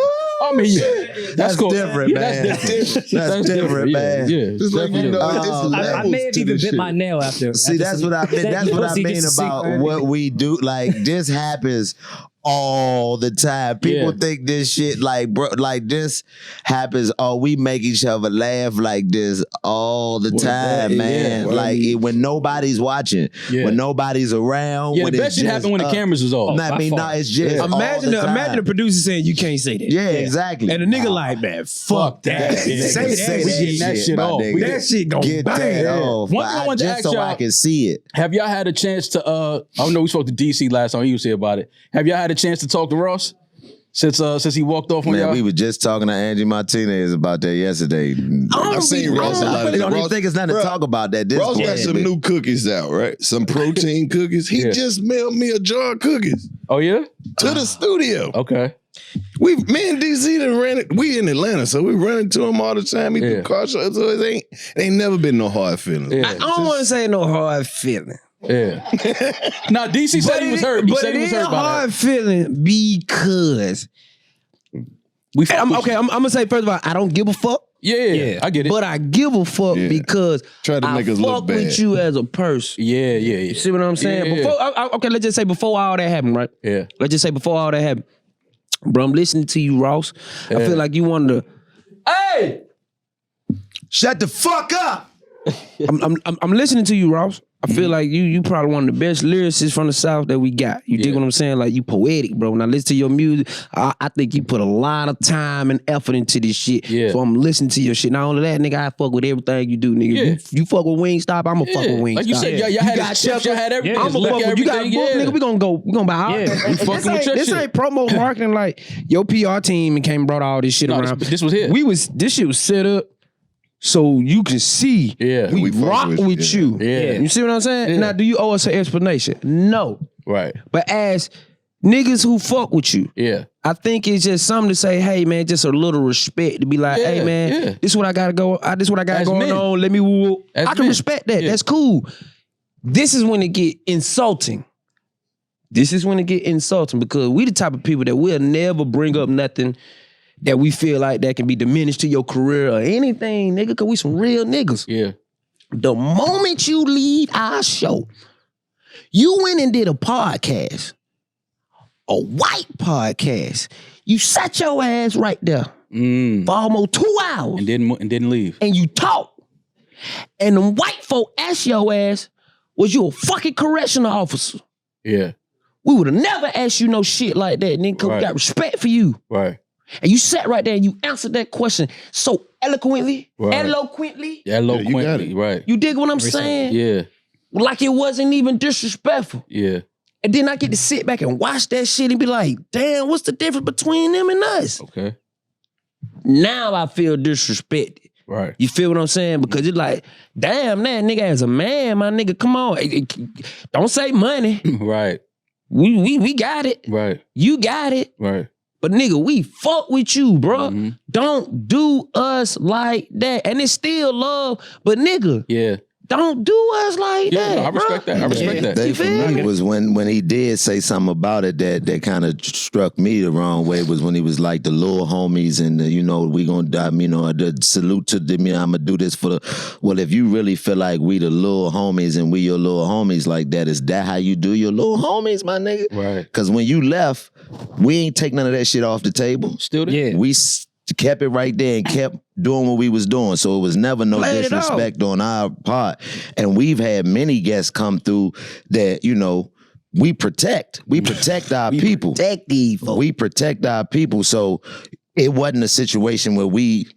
[SPEAKER 1] I mean, yeah,
[SPEAKER 3] That's
[SPEAKER 1] cool.
[SPEAKER 3] different, man.
[SPEAKER 1] That's
[SPEAKER 3] different, man.
[SPEAKER 1] Yeah,
[SPEAKER 5] It's like, you know, it's
[SPEAKER 2] I
[SPEAKER 5] levels
[SPEAKER 2] may have
[SPEAKER 5] to
[SPEAKER 2] even
[SPEAKER 5] this
[SPEAKER 2] bit
[SPEAKER 5] shit.
[SPEAKER 2] my nail after.
[SPEAKER 3] See, that's what I mean. That's what I mean about what we do. Like, this happens all the time. People think this shit like, bro, like this happens. Oh, we make each other laugh like this all the time, man. Like when nobody's watching, when nobody's around.
[SPEAKER 1] Yeah,
[SPEAKER 3] when
[SPEAKER 1] the best shit happen when the cameras is off.
[SPEAKER 3] I mean, no, it's just
[SPEAKER 4] imagine the producer saying you can't say that.
[SPEAKER 3] Yeah, exactly.
[SPEAKER 4] And the nigga like, man, fuck that. Say that shit.
[SPEAKER 1] off.
[SPEAKER 4] That shit gon'
[SPEAKER 3] Get
[SPEAKER 4] bang.
[SPEAKER 3] that off.
[SPEAKER 1] One thing I wanted to
[SPEAKER 3] Just
[SPEAKER 1] ask
[SPEAKER 3] so
[SPEAKER 1] y'all,
[SPEAKER 3] I can see it.
[SPEAKER 1] have y'all had a chance to I don't know, we spoke to DC last time, he was here about it. Have y'all had a chance to talk to Ross since he walked off on y'all?
[SPEAKER 3] Man, we were just talking to Angie Martinez about that yesterday.
[SPEAKER 5] I've seen Ross a lot of
[SPEAKER 3] I don't even
[SPEAKER 5] Ross,
[SPEAKER 3] think it's nothing to talk about that.
[SPEAKER 5] Ross got some new cookies out, right? Some protein cookies. He just mailed me a jar of cookies
[SPEAKER 1] Oh yeah?
[SPEAKER 5] to the studio.
[SPEAKER 1] Okay.
[SPEAKER 5] Me and DC done ran it. We in Atlanta, so we run into him all the time. He do car shows, so it ain't never been no hard feelings.
[SPEAKER 1] Yeah.
[SPEAKER 4] I don't want to say no hard feeling.
[SPEAKER 1] Yeah. Now DC said he was hurt. He said he was hurt by
[SPEAKER 4] hard feeling because I'm gonna say first of all, I don't give a fuck.
[SPEAKER 1] Yeah, I get it.
[SPEAKER 4] But I give a fuck because
[SPEAKER 5] Try to make
[SPEAKER 4] I
[SPEAKER 5] us look
[SPEAKER 4] fuck
[SPEAKER 5] bad.
[SPEAKER 4] with you as a person.
[SPEAKER 1] Yeah.
[SPEAKER 4] You see what I'm saying?
[SPEAKER 1] Yeah.
[SPEAKER 4] Before, okay, let's just say before all that happened, right?
[SPEAKER 1] Yeah.
[SPEAKER 4] Let's just say before all that happened. Bro, I'm listening to you, Ross. I feel like you wanted to.
[SPEAKER 1] Hey!
[SPEAKER 3] Shut the fuck up.
[SPEAKER 4] I'm listening to you, Ross. I feel like you probably one of the best lyricists from the South that we got. You dig what I'm saying? Like, you poetic, bro. When I listen to your music, I think you put a lot of time and effort into this shit.
[SPEAKER 1] Yeah.
[SPEAKER 4] So I'm listening to your shit. Not only that, nigga, I fuck with everything you do, nigga.
[SPEAKER 1] Yeah.
[SPEAKER 4] You fuck with Wingstop, I'ma fuck with Wingstop.
[SPEAKER 1] Like you said, y'all had the chips, y'all had everything.
[SPEAKER 4] I'ma fuck with you. Got a book, nigga. We gonna buy all
[SPEAKER 1] We fucking with your
[SPEAKER 4] this
[SPEAKER 1] shit.
[SPEAKER 4] ain't promo marketing like your PR team and came and brought all this shit around.
[SPEAKER 1] This was here.
[SPEAKER 4] This shit was set up so you can see we
[SPEAKER 5] fuck
[SPEAKER 4] rock
[SPEAKER 5] with
[SPEAKER 4] with
[SPEAKER 5] you.
[SPEAKER 4] you.
[SPEAKER 1] Yeah.
[SPEAKER 4] You see what I'm saying?
[SPEAKER 1] Yeah.
[SPEAKER 4] Now, do you owe us an explanation? No.
[SPEAKER 1] Right.
[SPEAKER 4] But as niggas who fuck with you,
[SPEAKER 1] Yeah.
[SPEAKER 4] I think it's just something to say, hey man, just a little respect to be like, hey man, this is what I gotta go. This is what I got
[SPEAKER 1] As
[SPEAKER 4] going
[SPEAKER 1] men.
[SPEAKER 4] on. Let me whoop.
[SPEAKER 1] As
[SPEAKER 4] I can
[SPEAKER 1] men.
[SPEAKER 4] respect that.
[SPEAKER 1] Yeah.
[SPEAKER 4] That's cool. This is when it get insulting. This is when it get insulting because we the type of people that will never bring up nothing that we feel like that can be diminished to your career or anything, nigga, because we some real niggas.
[SPEAKER 1] Yeah.
[SPEAKER 4] The moment you leave our show,
[SPEAKER 7] You went and did a podcast, a white podcast. You sat your ass right there for almost 2 hours.
[SPEAKER 1] And didn't leave.
[SPEAKER 7] And you talked. And the white folk asked your ass, was you a fucking correctional officer?
[SPEAKER 1] Yeah.
[SPEAKER 7] We would have never asked you no shit like that, nigga, because we got respect for you.
[SPEAKER 1] Right.
[SPEAKER 7] And you sat right there and you answered that question so eloquently.
[SPEAKER 1] Right.
[SPEAKER 7] Eloquently.
[SPEAKER 1] Eloquently, right.
[SPEAKER 7] You dig what I'm saying?
[SPEAKER 1] Yeah.
[SPEAKER 7] Like it wasn't even disrespectful.
[SPEAKER 1] Yeah.
[SPEAKER 7] And then I get to sit back and watch that shit and be like, damn, what's the difference between them and us?
[SPEAKER 1] Okay.
[SPEAKER 7] Now I feel disrespected.
[SPEAKER 1] Right.
[SPEAKER 7] You feel what I'm saying? Because it's like, damn, that nigga as a man, my nigga, come on. Don't say money.
[SPEAKER 1] Right.
[SPEAKER 7] We got it.
[SPEAKER 1] Right.
[SPEAKER 7] You got it.
[SPEAKER 1] Right.
[SPEAKER 7] But nigga, we fuck with you, bro. Don't do us like that. And it's still love, but nigga, don't do us like that.
[SPEAKER 1] No, I respect that. I respect that.
[SPEAKER 3] They, for me, was when he did say something about it that kind of struck me the wrong way, was when he was like the little homies and you know, we gonna die, you know, the salute to them, you know, I'm gonna do this for the, well, if you really feel like we the little homies and we your little homies like that, is that how you do your little homies, my nigga?
[SPEAKER 1] Right.
[SPEAKER 3] Because when you left, we ain't take none of that shit off the table.
[SPEAKER 1] Still there?
[SPEAKER 3] Yeah. We kept it right there and kept doing what we was doing. So it was never no disrespect on our part. And we've had many guests come through that, you know, we protect. We protect our people.
[SPEAKER 7] Protect these folks.
[SPEAKER 3] We protect our people. So it wasn't a situation where we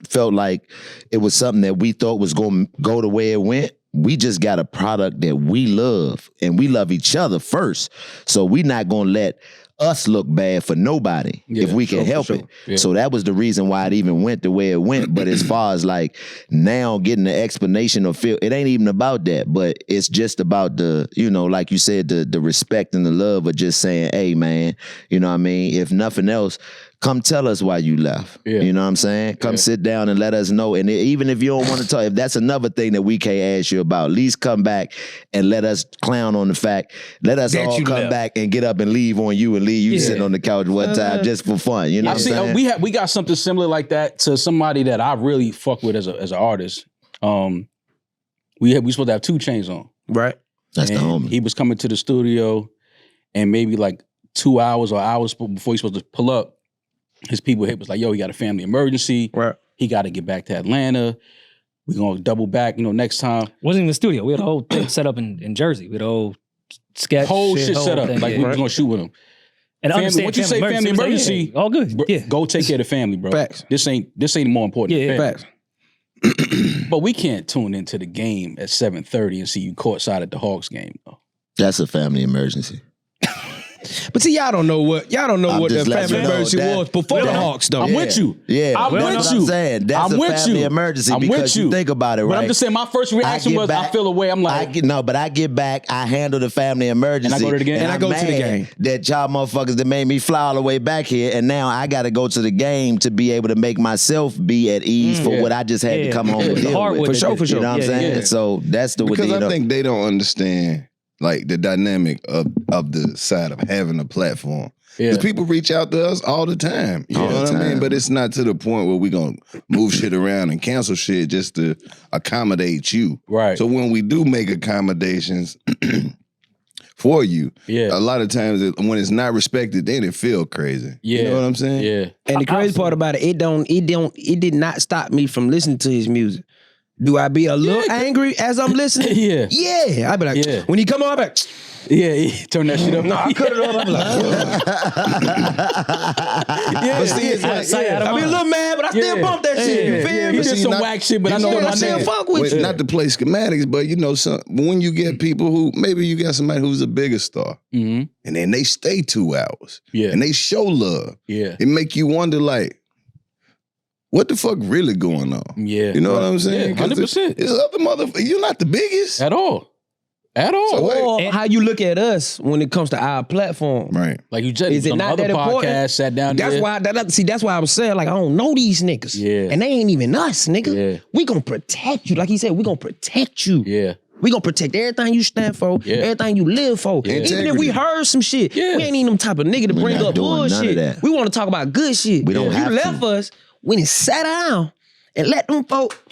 [SPEAKER 3] felt like it was something that we thought was going to go the way it went. We just got a product that we love, and we love each other first. So we not going to let us look bad for nobody if we can help it. Yeah. So that was the reason why it even went the way it went. But as far as like now getting the explanation or feel, it ain't even about that, but it's just about the, you know, like you said, the respect and the love of just saying, hey man, you know what I mean? If nothing else, come tell us why you left. Yeah. You know what I'm saying? Come sit down and let us know. And even if you don't want to talk, if that's another thing that we can't ask you about, at least come back and let us clown on the fact. Let us that all come back and get up and leave on you and leave you sitting on the couch one time just for fun. You know what I'm saying?
[SPEAKER 1] We got something similar like that to somebody that I really fuck with as an artist. We supposed to have 2 Chainz on.
[SPEAKER 7] Right.
[SPEAKER 3] That's the homie.
[SPEAKER 1] He was coming to the studio and maybe like 2 hours or hours before he's supposed to pull up, his people was like, yo, he got a family emergency.
[SPEAKER 7] Right.
[SPEAKER 1] He got to get back to Atlanta. We're going to double back, you know, next time.
[SPEAKER 2] Wasn't in the studio. We had a whole thing set up in Jersey. We had a whole sketch.
[SPEAKER 1] Whole shit set up. Like, we was going to shoot with him.
[SPEAKER 2] And
[SPEAKER 1] family, once you say family emergency,
[SPEAKER 2] all good.
[SPEAKER 1] Go take care of the family, bro.
[SPEAKER 7] Facts.
[SPEAKER 1] This ain't more important than family.
[SPEAKER 7] Facts.
[SPEAKER 1] But we can't tune into the game at 7:30 and see you courtside at the Hawks game, though.
[SPEAKER 3] That's a family emergency.
[SPEAKER 4] But see, y'all don't know what the family emergency was before the Hawks, though.
[SPEAKER 1] I'm with you.
[SPEAKER 3] Yeah,
[SPEAKER 1] I'm with you.
[SPEAKER 3] I'm saying that's a family emergency because you think about it, right?
[SPEAKER 1] But I'm just saying, my first reaction was I feel away. I'm like,
[SPEAKER 3] but I get back, I handle the family emergency,
[SPEAKER 1] and I go to the game,
[SPEAKER 3] and I go to the game. That y'all motherfuckers that made me fly all the way back here, and now I got to go to the game to be able to make myself be at ease for what I just had to come home and deal with.
[SPEAKER 4] For sure.
[SPEAKER 3] You know what I'm saying?
[SPEAKER 5] Yeah.
[SPEAKER 3] So that's the
[SPEAKER 5] because I think they don't understand like the dynamic of the side of having a platform. Because people reach out to us all the time. You know what I mean? But it's not to the point where we're going to move shit around and cancel shit just to accommodate you.
[SPEAKER 1] Right.
[SPEAKER 5] So when we do make accommodations for you, a lot of times when it's not respected, then it feel crazy. You know what I'm saying?
[SPEAKER 1] Yeah.
[SPEAKER 4] And the crazy part about it, it did not stop me from listening to his music. Do I be a little angry as I'm listening? Yeah. I be like, when he come on, I be like,
[SPEAKER 1] turn that shit up.
[SPEAKER 4] No, I cut it up. I'm like, but see, it's like, I be a little mad, but I still bump that shit. You feel me?
[SPEAKER 1] He did some whack shit, but I still
[SPEAKER 4] fuck with you.
[SPEAKER 5] Not to play schematics, but you know, when you get people who, maybe you got somebody who's a bigger star, and then they stay 2 hours, and they show love, it make you wonder, like, what the fuck really going on?
[SPEAKER 1] Yeah.
[SPEAKER 5] You know what I'm saying?
[SPEAKER 1] 100%.
[SPEAKER 5] It's other motherfuckers. You're not the biggest.
[SPEAKER 1] At all.
[SPEAKER 4] So or how you look at us when it comes to our platform.
[SPEAKER 5] Right.
[SPEAKER 1] Like you just
[SPEAKER 4] is it
[SPEAKER 1] on
[SPEAKER 4] not
[SPEAKER 1] the other
[SPEAKER 4] that important?
[SPEAKER 1] podcast, sat down
[SPEAKER 4] that's
[SPEAKER 1] there.
[SPEAKER 4] why that's why I was saying, like, I don't know these niggas.
[SPEAKER 1] Yeah.
[SPEAKER 4] And they ain't even us, nigga.
[SPEAKER 1] Yeah.
[SPEAKER 4] We gonna protect you. Like he said, we gonna protect you.
[SPEAKER 1] Yeah.
[SPEAKER 4] We gonna protect everything you stand for, everything you live for.
[SPEAKER 1] Yeah.
[SPEAKER 4] Even if we heard some shit, we ain't even them type of nigga to bring up bullshit. We want to talk about good shit.
[SPEAKER 3] We don't have
[SPEAKER 4] you left us when it sat down and let them folk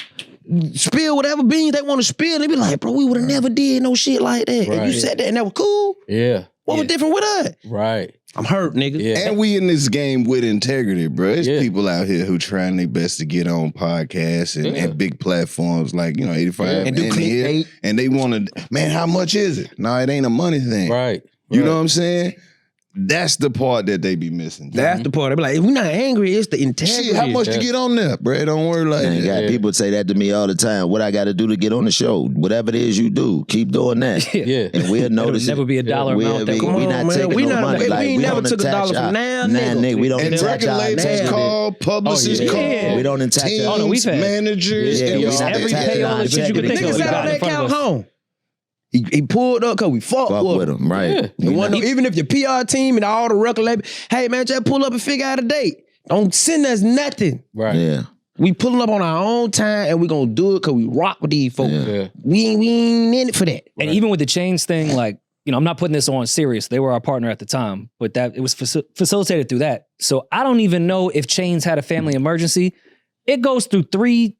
[SPEAKER 7] spill whatever beans they want to spill. They be like, bro, we would have never did no shit like that.
[SPEAKER 1] Right.
[SPEAKER 7] And you said that and that was cool.
[SPEAKER 1] Yeah.
[SPEAKER 7] What was different with us?
[SPEAKER 1] Right.
[SPEAKER 7] I'm hurt, nigga.
[SPEAKER 1] Yeah.
[SPEAKER 5] And we in this game with integrity, bro. There's people out here who trying their best to get on podcasts and big platforms like, 85
[SPEAKER 7] and do clickbait.
[SPEAKER 5] And they want to, man, how much is it? No, it ain't a money thing.
[SPEAKER 1] Right.
[SPEAKER 5] You know what I'm saying? That's the part that they be missing.
[SPEAKER 7] That's the part. They be like, if we're not angry, it's the integrity.
[SPEAKER 5] Shit, how much to get on there, bro? Don't worry like
[SPEAKER 3] Man,
[SPEAKER 5] that.
[SPEAKER 3] people say that to me all the time. What I got to do to get on the show? Whatever it is you do, keep doing that.
[SPEAKER 1] Yeah.
[SPEAKER 3] And we'll notice
[SPEAKER 2] It'll never be a dollar amount. That
[SPEAKER 3] we not taking
[SPEAKER 7] we
[SPEAKER 3] no
[SPEAKER 7] not,
[SPEAKER 3] money.
[SPEAKER 7] we
[SPEAKER 3] Like,
[SPEAKER 7] ain't
[SPEAKER 3] we
[SPEAKER 7] never
[SPEAKER 3] don't
[SPEAKER 7] took a dollar
[SPEAKER 3] attach
[SPEAKER 7] from now,
[SPEAKER 3] our-
[SPEAKER 7] nigga.
[SPEAKER 3] We don't
[SPEAKER 5] And
[SPEAKER 3] attach
[SPEAKER 5] record
[SPEAKER 3] our
[SPEAKER 5] labels
[SPEAKER 3] name.
[SPEAKER 5] call, publicists call.
[SPEAKER 3] We don't attach
[SPEAKER 5] teams,
[SPEAKER 3] our
[SPEAKER 2] no, we've had-
[SPEAKER 5] managers.
[SPEAKER 3] Yeah,
[SPEAKER 5] and
[SPEAKER 3] we
[SPEAKER 5] all
[SPEAKER 3] not
[SPEAKER 2] every
[SPEAKER 3] attaching
[SPEAKER 2] pay all
[SPEAKER 3] our
[SPEAKER 2] the shit you could think
[SPEAKER 3] integrity.
[SPEAKER 2] of.
[SPEAKER 7] Nigga
[SPEAKER 2] we
[SPEAKER 7] sat
[SPEAKER 2] got
[SPEAKER 7] on
[SPEAKER 2] in
[SPEAKER 7] that
[SPEAKER 2] front of
[SPEAKER 7] couch
[SPEAKER 2] us.
[SPEAKER 7] home. He pulled up because we fuck
[SPEAKER 3] Fuck
[SPEAKER 7] with
[SPEAKER 3] with
[SPEAKER 7] him.
[SPEAKER 3] them, right?
[SPEAKER 1] Yeah.
[SPEAKER 3] We not-
[SPEAKER 7] Even if your PR team and all the record label, hey man, just pull up and figure out a date. Don't send us nothing.
[SPEAKER 1] Right.
[SPEAKER 3] Yeah.
[SPEAKER 7] We pulling up on our own time and we gonna do it because we rock with these folks.
[SPEAKER 1] Yeah.
[SPEAKER 7] We ain't in it for that.
[SPEAKER 2] And even with the chains thing, like, I'm not putting this on serious. They were our partner at the time, but that it was facilitated through that. So I don't even know if Chains had a family emergency. It goes through 3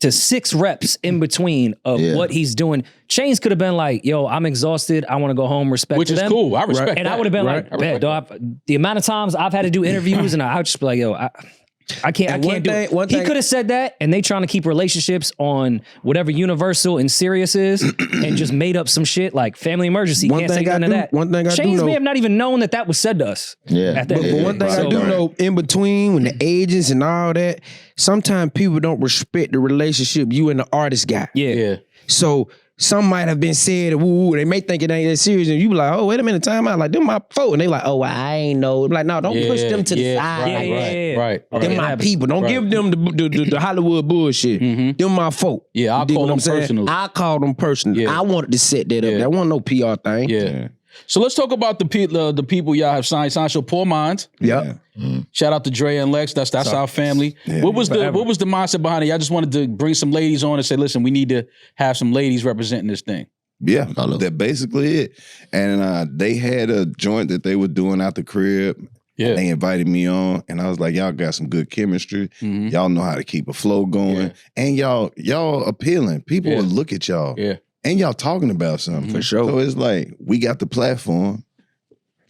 [SPEAKER 2] to 6 reps in between of what he's doing. Chains could have been like, yo, I'm exhausted. I want to go home. Respect
[SPEAKER 1] Which
[SPEAKER 2] to
[SPEAKER 1] is
[SPEAKER 2] them.
[SPEAKER 1] cool. I respect that.
[SPEAKER 2] And I would have been
[SPEAKER 1] Right.
[SPEAKER 2] like, bet, dog, the amount of times I've had to do interviews and I would just be like, yo, I can't do it. He could have said that, and they trying to keep relationships on whatever Universal and Sirius is, and just made up some shit like family emergency.
[SPEAKER 7] One
[SPEAKER 2] Can't say
[SPEAKER 7] thing I
[SPEAKER 2] none of
[SPEAKER 7] do-
[SPEAKER 2] that.
[SPEAKER 7] one thing I do
[SPEAKER 2] Chains
[SPEAKER 7] know-
[SPEAKER 2] may have not even known that was said to us.
[SPEAKER 3] Yeah.
[SPEAKER 2] At that
[SPEAKER 7] But one thing I do know, in between, when the agents and all that, sometimes people don't respect the relationship you and the artist got.
[SPEAKER 1] Yeah.
[SPEAKER 7] So some might have been said, woo, they may think it ain't that serious, and you be like, oh, wait a minute, time out. Like, them my folk. And they like, oh, well, I ain't know. Like, no, don't push them to the side.
[SPEAKER 1] Right.
[SPEAKER 7] Them my people. Don't give them the Hollywood bullshit. Them my folk.
[SPEAKER 1] Yeah, I'll
[SPEAKER 7] You dig
[SPEAKER 1] call
[SPEAKER 7] what
[SPEAKER 1] them
[SPEAKER 7] I'm saying?
[SPEAKER 1] personally.
[SPEAKER 7] I call them personally.
[SPEAKER 1] Yeah.
[SPEAKER 7] I wanted to set that up.
[SPEAKER 1] Yeah.
[SPEAKER 7] That wasn't no PR thing.
[SPEAKER 1] Yeah. So let's talk about the people y'all have signed. So Poor Minds.
[SPEAKER 7] Yep.
[SPEAKER 1] Shout out to Dre and Lex. That's our family. What was the mindset behind it? Y'all just wanted to bring some ladies on and say, listen, we need to have some ladies representing this thing.
[SPEAKER 5] Yeah, that's basically it. And they had a joint that they were doing out the crib.
[SPEAKER 1] Yeah.
[SPEAKER 5] They invited me on, and I was like, y'all got some good chemistry.
[SPEAKER 1] Mm-hmm.
[SPEAKER 5] Y'all know how to keep a flow going. And y'all appealing. People will look at y'all.
[SPEAKER 1] Yeah.
[SPEAKER 5] And y'all talking about something.
[SPEAKER 7] For sure.
[SPEAKER 5] So it's like, we got the platform.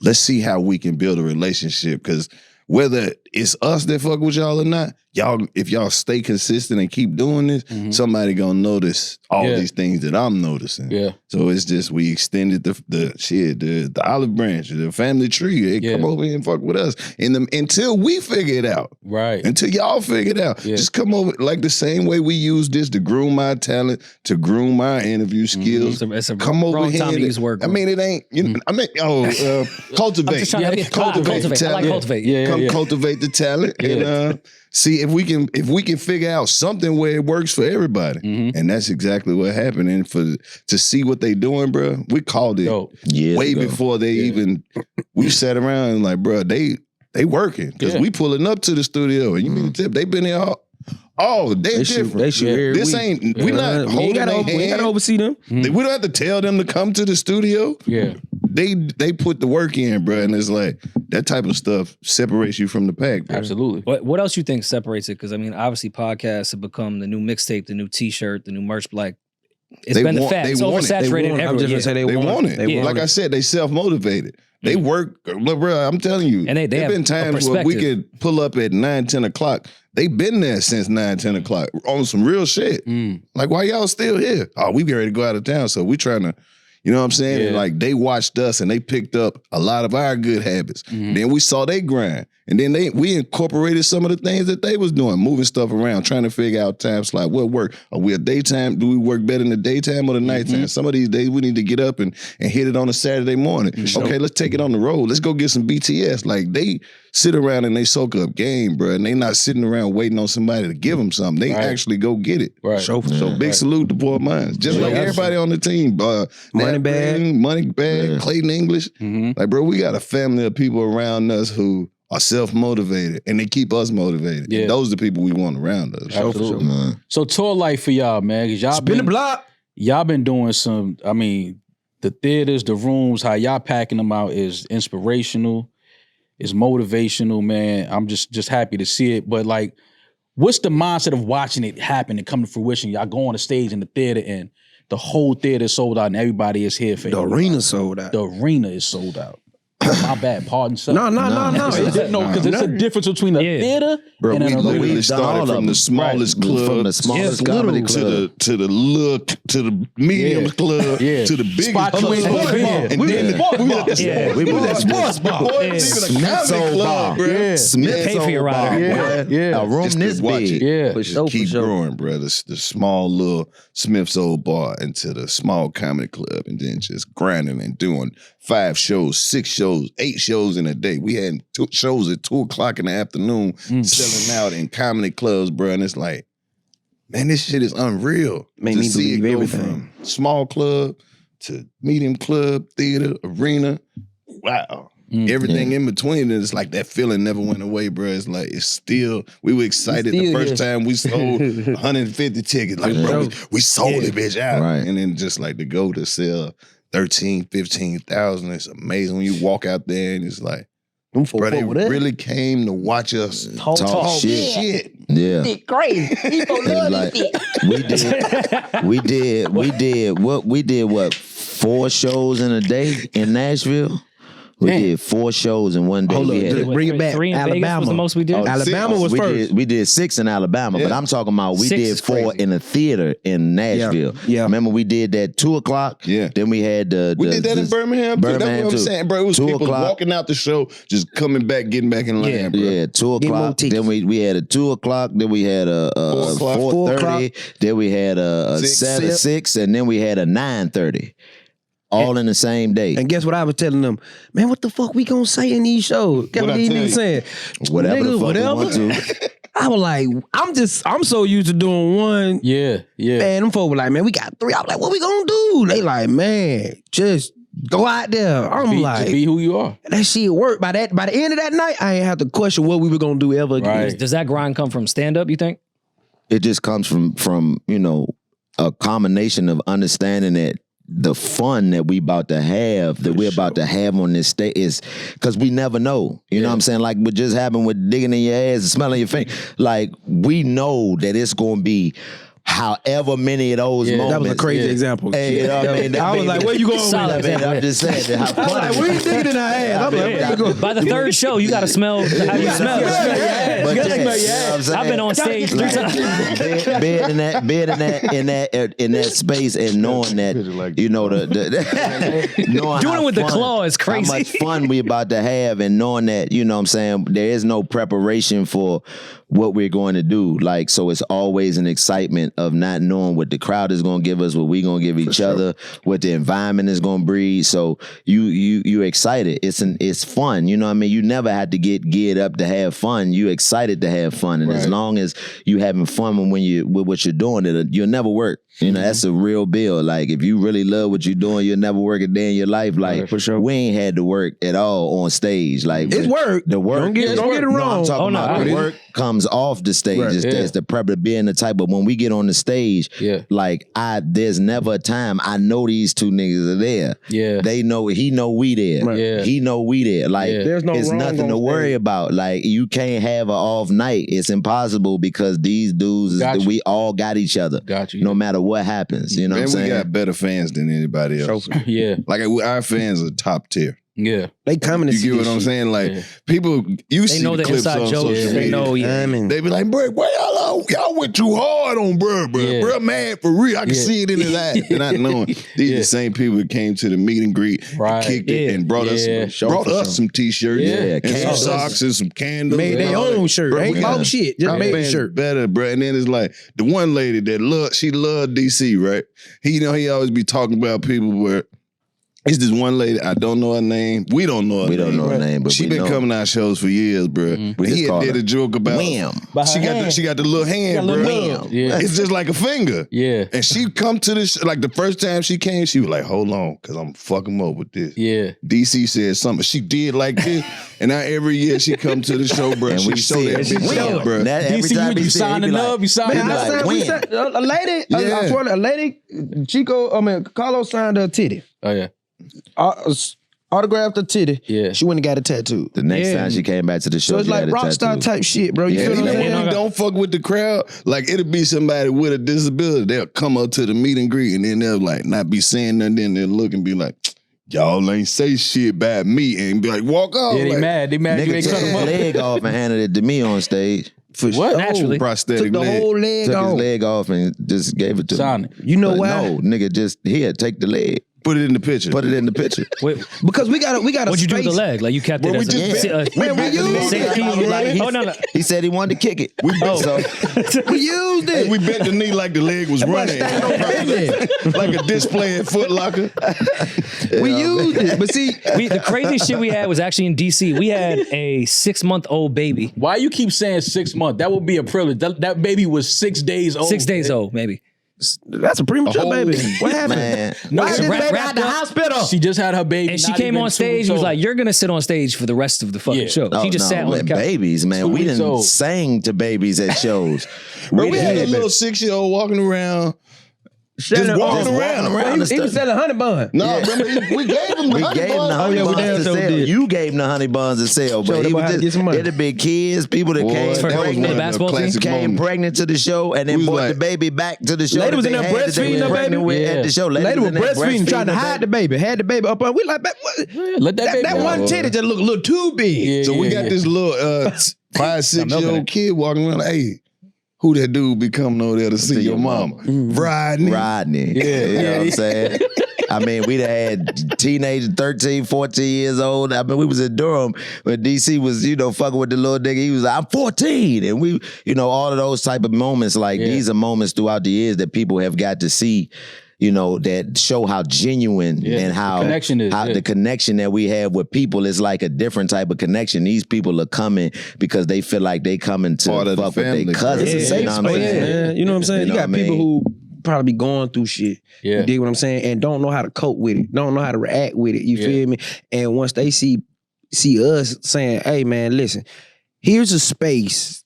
[SPEAKER 5] Let's see how we can build a relationship. Because whether it's us that fuck with y'all or not, if y'all stay consistent and keep doing this, somebody gonna notice all these things that I'm noticing.
[SPEAKER 1] Yeah.
[SPEAKER 5] So it's just we extended the olive branch, the family tree. Hey, come over here and fuck with us. Until we figure it out.
[SPEAKER 1] Right.
[SPEAKER 5] Until y'all figure it out.
[SPEAKER 1] Yeah.
[SPEAKER 5] Just come over like the same way we use this to groom my talent, to groom my interview skills.
[SPEAKER 2] It's a
[SPEAKER 5] come over
[SPEAKER 2] wrong
[SPEAKER 5] here.
[SPEAKER 2] time to use word.
[SPEAKER 5] I mean, it ain't.
[SPEAKER 2] I'm
[SPEAKER 5] Cultivate.
[SPEAKER 2] just trying to cultivate. I like cultivate.
[SPEAKER 1] Yeah.
[SPEAKER 5] Come cultivate the talent and see if we can figure out something where it works for everybody. And that's exactly what happened. And to see what they doing, bro, we called it way before they even. We sat around and like, bro, they working because we pulling up to the studio and you mean the tip. They been there all. Oh, they different.
[SPEAKER 7] They shoot every
[SPEAKER 5] This
[SPEAKER 7] week.
[SPEAKER 5] ain't. We not holding their hand.
[SPEAKER 7] We ain't gotta oversee them.
[SPEAKER 5] We don't have to tell them to come to the studio.
[SPEAKER 1] Yeah.
[SPEAKER 5] They put the work in, bro, and it's like that type of stuff separates you from the pack, bro.
[SPEAKER 1] Absolutely.
[SPEAKER 2] What else you think separates it? Because I mean, obviously, podcasts have become the new mixtape, the new T-shirt, the new merch. Like, it's been the fad. It's oversaturated
[SPEAKER 7] I'm just gonna say
[SPEAKER 5] They want it. Like I said, they self-motivated. They work, look, bro, I'm telling you.
[SPEAKER 2] And they
[SPEAKER 5] there
[SPEAKER 2] have
[SPEAKER 5] been times where we could pull up at 9, 10 o'clock. They've been there since 9, 10 o'clock on some real shit. Like, why y'all still here? Oh, we get ready to go out of town, so we trying to, you know what I'm saying?
[SPEAKER 1] Yeah.
[SPEAKER 5] And like, they watched us and they picked up a lot of our good habits. Then we saw they grind. And then we incorporated some of the things that they was doing, moving stuff around, trying to figure out time slot, what work. Are we a daytime? Do we work better in the daytime or the nighttime? Some of these days we need to get up and hit it on a Saturday morning. Okay, let's take it on the road. Let's go get some BTS. Like they sit around and they soak up game, bro. And they not sitting around waiting on somebody to give them something. They actually go get it.
[SPEAKER 1] Right.
[SPEAKER 5] So big salute to Poor Minds. Just like everybody on the team.
[SPEAKER 7] Money Bag,
[SPEAKER 5] Clayton English. Like, bro, we got a family of people around us who are self-motivated and they keep us motivated.
[SPEAKER 1] Yeah.
[SPEAKER 5] And those are the people we want around us.
[SPEAKER 1] Absolutely. So tour life for y'all, man. 'Cause y'all
[SPEAKER 7] Spin the block.
[SPEAKER 1] Y'all been doing some, I mean, the theaters, the rooms, how y'all packing them out is inspirational, is motivational, man. I'm just happy to see it. But like, what's the mindset of watching it happen and come to fruition? Y'all go on the stage in the theater and the whole theater is sold out and everybody is here for
[SPEAKER 4] The arena sold out.
[SPEAKER 1] The arena is sold out. My bad, pardon, sir.
[SPEAKER 4] No.
[SPEAKER 1] Because it's a difference between a theater
[SPEAKER 5] Bro,
[SPEAKER 1] and
[SPEAKER 5] we
[SPEAKER 1] an arena.
[SPEAKER 5] literally started from the smallest club,
[SPEAKER 3] from the smallest comedy club
[SPEAKER 5] to the medium club, to the biggest
[SPEAKER 1] Spot
[SPEAKER 5] club,
[SPEAKER 1] club.
[SPEAKER 5] and then
[SPEAKER 3] we was at sports bar. Smith's old bar. Smith's
[SPEAKER 2] Pay for your
[SPEAKER 3] old bar.
[SPEAKER 2] rider.
[SPEAKER 3] A room this big.
[SPEAKER 1] Yeah.
[SPEAKER 5] Just keep growing, bro. The small little Smith's old bar into the small comedy club, and then just grinding and doing 5 shows, 6 shows, 8 shows in a day. We had 2 shows at 2:00 in the afternoon, selling out in comedy clubs, bro. And it's like, man, this shit is unreal.
[SPEAKER 4] Made
[SPEAKER 5] to
[SPEAKER 4] me
[SPEAKER 5] see it
[SPEAKER 4] believe
[SPEAKER 5] go
[SPEAKER 4] everything.
[SPEAKER 5] from small club to medium club, theater, arena. Wow. Everything in between, and it's like that feeling never went away, bro. It's like, it's still, we were excited the first time we sold 150 tickets. Like, bro, we sold it, bitch, out.
[SPEAKER 3] Right.
[SPEAKER 5] And then just like to go to sell 13, 15,000, it's amazing when you walk out there and it's like, bro, they really came to watch us talk shit.
[SPEAKER 3] Yeah.
[SPEAKER 7] Crazy. People love
[SPEAKER 3] Like,
[SPEAKER 7] this shit.
[SPEAKER 3] we did what 4 shows in a day in Nashville? We did 4 shows in one day.
[SPEAKER 4] Hold up,
[SPEAKER 3] We had-
[SPEAKER 4] just bring it back.
[SPEAKER 2] 3 in Vegas
[SPEAKER 4] Alabama
[SPEAKER 2] was the most we did.
[SPEAKER 4] Alabama was
[SPEAKER 3] we
[SPEAKER 4] first.
[SPEAKER 3] we did 6 in Alabama, but I'm talking about we
[SPEAKER 2] 6
[SPEAKER 3] did
[SPEAKER 2] is
[SPEAKER 3] 4
[SPEAKER 2] crazy.
[SPEAKER 3] in a theater in Nashville.
[SPEAKER 4] Yeah.
[SPEAKER 3] Remember we did that 2:00.
[SPEAKER 5] Yeah.
[SPEAKER 3] Then we had
[SPEAKER 5] We did that in Birmingham too. That's what I'm saying, bro. It was
[SPEAKER 3] 2
[SPEAKER 5] people
[SPEAKER 3] o'clock.
[SPEAKER 5] walking out the show, just coming back, getting back in line, bro.
[SPEAKER 3] Yeah, 2
[SPEAKER 4] Get more
[SPEAKER 3] o'clock.
[SPEAKER 4] tickets.
[SPEAKER 3] Then we had a 2 o'clock. Then we had a
[SPEAKER 5] 4
[SPEAKER 3] 4:30. Then we had a 6, and then we had a 9:30. All in the same day.
[SPEAKER 4] And guess what I was telling them? Man, what the fuck we gonna say in these shows? Guess what
[SPEAKER 5] I
[SPEAKER 4] these
[SPEAKER 5] tell
[SPEAKER 4] niggas
[SPEAKER 5] you?
[SPEAKER 4] saying?
[SPEAKER 3] Whatever the
[SPEAKER 4] Nigga,
[SPEAKER 3] fuck
[SPEAKER 4] whatever.
[SPEAKER 3] we want to.
[SPEAKER 4] I was like, I'm so used to doing one.
[SPEAKER 1] Yeah.
[SPEAKER 4] Man, them folks were like, man, we got 3. I was like, what we gonna do? They like, man, just go out there. I'm
[SPEAKER 1] Just
[SPEAKER 4] like,
[SPEAKER 1] be who you are.
[SPEAKER 4] that shit worked. By the end of that night, I ain't have to question what we were gonna do ever again.
[SPEAKER 1] Right.
[SPEAKER 2] Does that grind come from stand up, you think?
[SPEAKER 3] It just comes from a combination of understanding that the fun that we about to have, that we're about to have on this stage is because we never know. You know what I'm saying? Like what just happened with digging in your ass and smelling your finger. Like we know that it's gonna be however many of those moments.
[SPEAKER 4] That was a crazy example.
[SPEAKER 3] Hey, you know what I mean?
[SPEAKER 4] I was like, where you going with
[SPEAKER 2] Solid
[SPEAKER 4] that?
[SPEAKER 2] example.
[SPEAKER 3] I'm just saying that how
[SPEAKER 4] I was
[SPEAKER 3] fun
[SPEAKER 4] like,
[SPEAKER 3] it
[SPEAKER 4] where you
[SPEAKER 3] is.
[SPEAKER 4] digging in her ass? I'm like, where you going?
[SPEAKER 2] By the 3rd show, you got to smell how you smell.
[SPEAKER 3] But
[SPEAKER 4] gotta
[SPEAKER 3] yeah,
[SPEAKER 4] smell your
[SPEAKER 3] you know
[SPEAKER 4] ass.
[SPEAKER 3] what I'm saying?
[SPEAKER 2] I've been on stage 3 times.
[SPEAKER 3] being in that space and knowing that you know knowing
[SPEAKER 2] Doing
[SPEAKER 3] how
[SPEAKER 2] it with the
[SPEAKER 3] fun-
[SPEAKER 2] claw is crazy.
[SPEAKER 3] How much fun we about to have and knowing that you know what I'm saying there is no preparation for what we're going to do. Like so, it's always an excitement of not knowing what the crowd is going to give us, what we're going to give each other, what the environment is going to breed. So you're excited. It's fun. You know what I mean? You never had to get geared up to have fun. You excited to have fun, and as long as you having fun when you with what you're doing, you'll never work. You know, that's a real bill. Like, if you really love what you're doing, you'll never work a day in your life. Like,
[SPEAKER 4] for sure.
[SPEAKER 3] we ain't had to work at all on stage. Like,
[SPEAKER 4] It's work.
[SPEAKER 3] The work.
[SPEAKER 4] Don't get it
[SPEAKER 3] No,
[SPEAKER 4] wrong.
[SPEAKER 3] I'm talking
[SPEAKER 2] Oh, no,
[SPEAKER 3] about
[SPEAKER 2] it
[SPEAKER 3] the
[SPEAKER 2] is.
[SPEAKER 3] work comes off the stage.
[SPEAKER 4] Right.
[SPEAKER 3] It's the prep to being the type. But when we get on the stage, like, there's never a time I know these 2 niggas are there.
[SPEAKER 1] Yeah.
[SPEAKER 3] They know, he know we there.
[SPEAKER 4] Right.
[SPEAKER 1] Yeah.
[SPEAKER 3] He know we there. Like,
[SPEAKER 4] There's no
[SPEAKER 3] it's
[SPEAKER 4] wrong
[SPEAKER 3] nothing
[SPEAKER 4] on
[SPEAKER 3] to worry
[SPEAKER 4] stage.
[SPEAKER 3] about. Like, you can't have an off night. It's impossible because these dudes,
[SPEAKER 1] Got you.
[SPEAKER 3] we all got each other.
[SPEAKER 1] Got you.
[SPEAKER 3] No matter what happens. You know
[SPEAKER 5] Man,
[SPEAKER 3] what I'm
[SPEAKER 5] we
[SPEAKER 3] saying?
[SPEAKER 5] got better fans than anybody else.
[SPEAKER 1] Yeah.
[SPEAKER 5] Like our fans are top tier.
[SPEAKER 1] Yeah.
[SPEAKER 4] They coming to
[SPEAKER 5] You
[SPEAKER 4] see
[SPEAKER 5] get what
[SPEAKER 4] this
[SPEAKER 5] I'm
[SPEAKER 4] shit.
[SPEAKER 5] saying? Like people, you
[SPEAKER 2] They
[SPEAKER 5] see
[SPEAKER 2] know
[SPEAKER 5] the
[SPEAKER 2] the
[SPEAKER 5] clips
[SPEAKER 2] inside
[SPEAKER 5] on
[SPEAKER 2] jokes.
[SPEAKER 5] social
[SPEAKER 2] They
[SPEAKER 5] media.
[SPEAKER 2] know,
[SPEAKER 5] They be like, bro, why y'all went too hard on bro.
[SPEAKER 1] Yeah.
[SPEAKER 5] Bro mad for real. I can
[SPEAKER 1] Yeah.
[SPEAKER 5] see it in his eyes. And not knowing these the same people that came to the meet and greet,
[SPEAKER 1] Right.
[SPEAKER 5] kicked it,
[SPEAKER 2] Yeah.
[SPEAKER 5] and brought
[SPEAKER 1] Yeah.
[SPEAKER 5] us some t-shirts,
[SPEAKER 1] Yeah.
[SPEAKER 5] and some
[SPEAKER 3] Candles.
[SPEAKER 5] socks and some candles.
[SPEAKER 4] Made
[SPEAKER 5] and
[SPEAKER 4] their
[SPEAKER 5] all
[SPEAKER 4] own
[SPEAKER 5] that.
[SPEAKER 4] shirt.
[SPEAKER 5] Bro,
[SPEAKER 4] Ain't
[SPEAKER 5] we got-
[SPEAKER 4] bought shit. Just
[SPEAKER 5] Our
[SPEAKER 4] made the
[SPEAKER 5] fans
[SPEAKER 4] shirt.
[SPEAKER 5] better, bro. And then it's like the one lady that she loved DC, right? He always be talking about people where it's this one lady, I don't know her name. We don't know her
[SPEAKER 3] We
[SPEAKER 5] name.
[SPEAKER 3] don't know her name, but
[SPEAKER 5] she
[SPEAKER 3] we
[SPEAKER 5] been
[SPEAKER 3] know.
[SPEAKER 5] coming to our shows for years, bro.
[SPEAKER 3] We just
[SPEAKER 5] He
[SPEAKER 3] call
[SPEAKER 5] did
[SPEAKER 3] her
[SPEAKER 5] a joke about
[SPEAKER 3] Wham.
[SPEAKER 5] she got the little hand, bro.
[SPEAKER 1] Yeah.
[SPEAKER 5] It's just like a finger.
[SPEAKER 1] Yeah.
[SPEAKER 5] And she come to this, like the first time she came, she was like, hold on, because I'm fucking up with this.
[SPEAKER 1] Yeah.
[SPEAKER 5] DC said something. She did like this. And now every year she come to the show, bro.
[SPEAKER 3] And
[SPEAKER 5] She
[SPEAKER 3] we
[SPEAKER 5] show
[SPEAKER 3] see
[SPEAKER 5] that
[SPEAKER 3] it.
[SPEAKER 5] bitch
[SPEAKER 3] Wham.
[SPEAKER 5] up, bro.
[SPEAKER 3] That every
[SPEAKER 1] DC,
[SPEAKER 3] time
[SPEAKER 1] you
[SPEAKER 3] he said, he
[SPEAKER 1] signing
[SPEAKER 3] be
[SPEAKER 1] up, you signing
[SPEAKER 4] Man,
[SPEAKER 3] be
[SPEAKER 4] I
[SPEAKER 3] like,
[SPEAKER 4] signed,
[SPEAKER 3] when?
[SPEAKER 4] a lady, I swear, a lady, Carlos signed her titty.
[SPEAKER 1] Oh yeah.
[SPEAKER 4] autographed her titty.
[SPEAKER 1] Yeah.
[SPEAKER 4] She went and got a tattoo.
[SPEAKER 3] The next time she came back to the show,
[SPEAKER 4] So it's
[SPEAKER 3] she
[SPEAKER 4] like
[SPEAKER 3] had a
[SPEAKER 4] rock star
[SPEAKER 3] tattoo.
[SPEAKER 4] type shit, bro. You feel what I'm
[SPEAKER 5] Even
[SPEAKER 4] saying?
[SPEAKER 5] when you don't fuck with the crowd, like it'll be somebody with a disability. They'll come up to the meet and greet, and then they'll like not be saying nothing. Then they'll look and be like, "Y'all ain't say shit about me," and be like, "Walk off."
[SPEAKER 1] Yeah, they
[SPEAKER 5] like,
[SPEAKER 1] mad. They mad. You
[SPEAKER 3] Nigga
[SPEAKER 1] ain't
[SPEAKER 3] took
[SPEAKER 1] cut
[SPEAKER 3] his
[SPEAKER 1] him up.
[SPEAKER 3] leg off and handed it to me on stage.
[SPEAKER 1] What?
[SPEAKER 2] Naturally.
[SPEAKER 5] prosthetic
[SPEAKER 4] Took the
[SPEAKER 5] leg.
[SPEAKER 4] whole leg
[SPEAKER 3] Took his
[SPEAKER 4] off.
[SPEAKER 3] leg off and just gave it to
[SPEAKER 1] Sign
[SPEAKER 3] me.
[SPEAKER 1] it.
[SPEAKER 4] You know
[SPEAKER 3] But
[SPEAKER 4] why?
[SPEAKER 3] No, nigga, just here, take the leg.
[SPEAKER 5] Put it in the picture.
[SPEAKER 3] Put it in the picture.
[SPEAKER 2] Wait,
[SPEAKER 4] Because we got a
[SPEAKER 2] what'd you do with the
[SPEAKER 4] space.
[SPEAKER 2] leg? Like you kept
[SPEAKER 5] Well,
[SPEAKER 2] it
[SPEAKER 5] we
[SPEAKER 2] as
[SPEAKER 5] just
[SPEAKER 2] a...
[SPEAKER 4] Man, we used it.
[SPEAKER 2] Oh, no.
[SPEAKER 3] He said he wanted to kick it. So
[SPEAKER 4] We used
[SPEAKER 5] Hey,
[SPEAKER 4] it.
[SPEAKER 5] we bent the knee like the leg was running. Like a display at Foot Locker.
[SPEAKER 4] We used it. But see,
[SPEAKER 2] The crazy shit we had was actually in DC. We had a 6-month-old baby.
[SPEAKER 1] Why you keep saying 6 months? That would be a privilege. That baby was 6 days old.
[SPEAKER 2] 6 days old, maybe.
[SPEAKER 4] that's a premature baby. What happened?
[SPEAKER 3] man,
[SPEAKER 1] No,
[SPEAKER 4] Why
[SPEAKER 1] she
[SPEAKER 4] is this
[SPEAKER 2] wrapped
[SPEAKER 4] baby out the
[SPEAKER 2] up.
[SPEAKER 4] hospital?
[SPEAKER 1] She just had her baby.
[SPEAKER 2] And she
[SPEAKER 1] not
[SPEAKER 2] came
[SPEAKER 1] even
[SPEAKER 2] on
[SPEAKER 1] 2
[SPEAKER 2] stage.
[SPEAKER 1] weeks
[SPEAKER 2] He was
[SPEAKER 1] old.
[SPEAKER 2] like, "You're gonna sit on stage for the rest of the fucking
[SPEAKER 1] Yeah.
[SPEAKER 2] show." She just sat on the couch.
[SPEAKER 3] babies, man.
[SPEAKER 1] 2
[SPEAKER 3] We
[SPEAKER 1] weeks
[SPEAKER 3] didn't
[SPEAKER 1] old.
[SPEAKER 3] sang to babies at shows.
[SPEAKER 5] Bro, we had a little 6-year-old walking around. Just walking around.
[SPEAKER 3] the
[SPEAKER 4] He was selling honey bun.
[SPEAKER 5] No, remember, we gave him the
[SPEAKER 3] We
[SPEAKER 5] honey
[SPEAKER 3] gave them
[SPEAKER 5] bun.
[SPEAKER 3] the honey
[SPEAKER 4] yeah, we
[SPEAKER 3] buns
[SPEAKER 4] damn
[SPEAKER 3] to
[SPEAKER 4] sure
[SPEAKER 3] sell.
[SPEAKER 4] did.
[SPEAKER 3] You gave them the honey buns to sell,
[SPEAKER 4] Showed
[SPEAKER 3] but
[SPEAKER 4] them
[SPEAKER 3] he was
[SPEAKER 4] how to
[SPEAKER 3] just,
[SPEAKER 4] get some money.
[SPEAKER 3] it'd have been kids, people that
[SPEAKER 5] Boy,
[SPEAKER 3] came
[SPEAKER 2] For
[SPEAKER 5] that was
[SPEAKER 2] pregnant
[SPEAKER 5] one of the
[SPEAKER 2] basketball team?
[SPEAKER 5] classic
[SPEAKER 3] came
[SPEAKER 5] moments.
[SPEAKER 3] pregnant to the show and then
[SPEAKER 5] We was
[SPEAKER 3] brought
[SPEAKER 5] like-
[SPEAKER 3] the baby back to the show.
[SPEAKER 4] Lady
[SPEAKER 3] that
[SPEAKER 4] was in
[SPEAKER 3] they
[SPEAKER 4] there
[SPEAKER 3] had that they
[SPEAKER 4] breastfeeding
[SPEAKER 3] was
[SPEAKER 4] the
[SPEAKER 3] pregnant
[SPEAKER 4] baby?
[SPEAKER 3] with
[SPEAKER 1] Yeah.
[SPEAKER 3] at the show.
[SPEAKER 4] Lady was
[SPEAKER 3] in there
[SPEAKER 4] breastfeeding, trying to
[SPEAKER 3] the
[SPEAKER 4] hide the baby. Had the baby up on. We like, what?
[SPEAKER 1] Let that baby
[SPEAKER 4] That
[SPEAKER 1] go.
[SPEAKER 4] one titty just look a little too big.
[SPEAKER 1] Yeah,
[SPEAKER 5] So we got this little 5, 6-year-old kid walking around. Hey, who that dude be coming over there to see your mama? Rodney.
[SPEAKER 3] Rodney. You know what I'm saying? I mean, we'd had teenagers, 13, 14 years old. I mean, we was in Durham when DC was, fucking with the little nigga. He was like, I'm 14. And we, all of those type of moments, like these are moments throughout the years that people have got to see, that show how genuine and how
[SPEAKER 1] the connection is.
[SPEAKER 3] the connection that we have with people is like a different type of connection. These people are coming because they feel like they coming to
[SPEAKER 5] Part of the
[SPEAKER 3] fuck with
[SPEAKER 5] family.
[SPEAKER 3] their cousins.
[SPEAKER 4] It's a
[SPEAKER 3] You
[SPEAKER 4] safe
[SPEAKER 3] know what I'm
[SPEAKER 4] space,
[SPEAKER 3] saying?
[SPEAKER 4] man. You know what I'm saying?
[SPEAKER 3] You
[SPEAKER 4] You
[SPEAKER 3] know
[SPEAKER 4] got
[SPEAKER 3] what I
[SPEAKER 4] people
[SPEAKER 3] mean?
[SPEAKER 4] who probably be going through shit.
[SPEAKER 1] Yeah.
[SPEAKER 4] You dig what I'm saying? And don't know how to cope with it. Don't know how to react with it. You feel me? And once they see us saying, hey man, listen, here's a space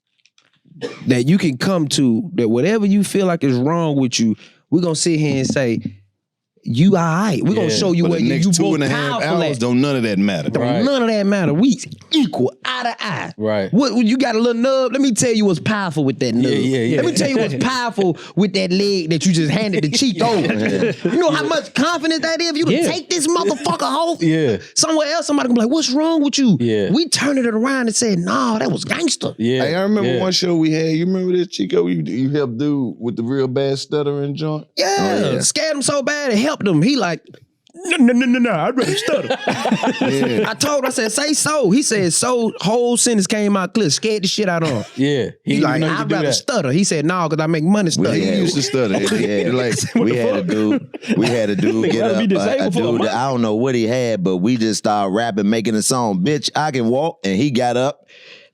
[SPEAKER 4] that you can come to that whatever you feel like is wrong with you, we're gonna sit here and say, you all right. We're gonna show you
[SPEAKER 5] For
[SPEAKER 4] where
[SPEAKER 5] the
[SPEAKER 4] you
[SPEAKER 5] next
[SPEAKER 4] both
[SPEAKER 5] 2.5
[SPEAKER 4] powerful
[SPEAKER 5] hours,
[SPEAKER 4] at.
[SPEAKER 5] don't none of that matter.
[SPEAKER 1] Right.
[SPEAKER 4] None of that matter. We equal, eye to eye.
[SPEAKER 1] Right.
[SPEAKER 4] What you got a little nub? Let me tell you what's powerful with that nub.
[SPEAKER 1] Yeah.
[SPEAKER 4] Let me tell you what's powerful with that leg that you just handed the cheek over. You know how much confidence that is? If you to take this motherfucker home somewhere else, somebody can be like, what's wrong with you?
[SPEAKER 1] Yeah.
[SPEAKER 4] We turned it around and said, nah, that was gangster.
[SPEAKER 1] Yeah.
[SPEAKER 5] Hey, I remember one show we had. You remember this, Chico? You helped dude with the real bad stuttering joint?
[SPEAKER 4] Yeah. Scared him so bad it helped him. He like, no, I'd rather stutter. I told him, I said, say so. He said, so, whole sentence came out clear, scared the shit out of him.
[SPEAKER 1] Yeah.
[SPEAKER 4] He like, I'd rather stutter. He said, no, because I make money stutter.
[SPEAKER 5] He used to stutter.
[SPEAKER 3] Yeah,
[SPEAKER 5] Like,
[SPEAKER 3] we had a dude get
[SPEAKER 4] rather
[SPEAKER 3] up,
[SPEAKER 4] be disabled
[SPEAKER 3] a
[SPEAKER 4] for a
[SPEAKER 3] dude
[SPEAKER 4] month.
[SPEAKER 3] that I don't know what he had, but we just started rapping, making a song. Bitch, I can walk, and he got up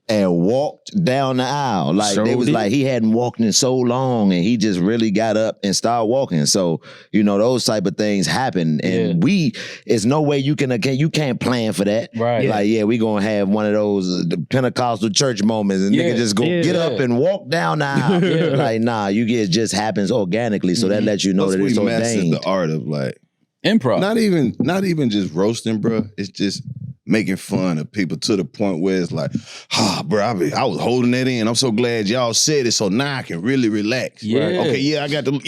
[SPEAKER 3] and walked down the aisle. Like
[SPEAKER 4] Sure
[SPEAKER 3] they was
[SPEAKER 4] did.
[SPEAKER 3] like he hadn't walked in so long, and he just really got up and started walking. So those type of things happen, and it's no way you can't plan for that.
[SPEAKER 1] Right.
[SPEAKER 3] Like we gonna have one of those Pentecostal church moments, and nigga just go get up and walk down the aisle. Like nah, it just happens organically. So that lets you know
[SPEAKER 5] plus
[SPEAKER 3] that it's
[SPEAKER 5] we mastered
[SPEAKER 3] ordained.
[SPEAKER 5] the art of like
[SPEAKER 1] Improv.
[SPEAKER 5] not even just roasting, bro. It's just making fun of people to the point where it's like, bro, I was holding that in. I'm so glad y'all said it, so now I can really relax.
[SPEAKER 1] Yeah.
[SPEAKER 5] Right. Okay,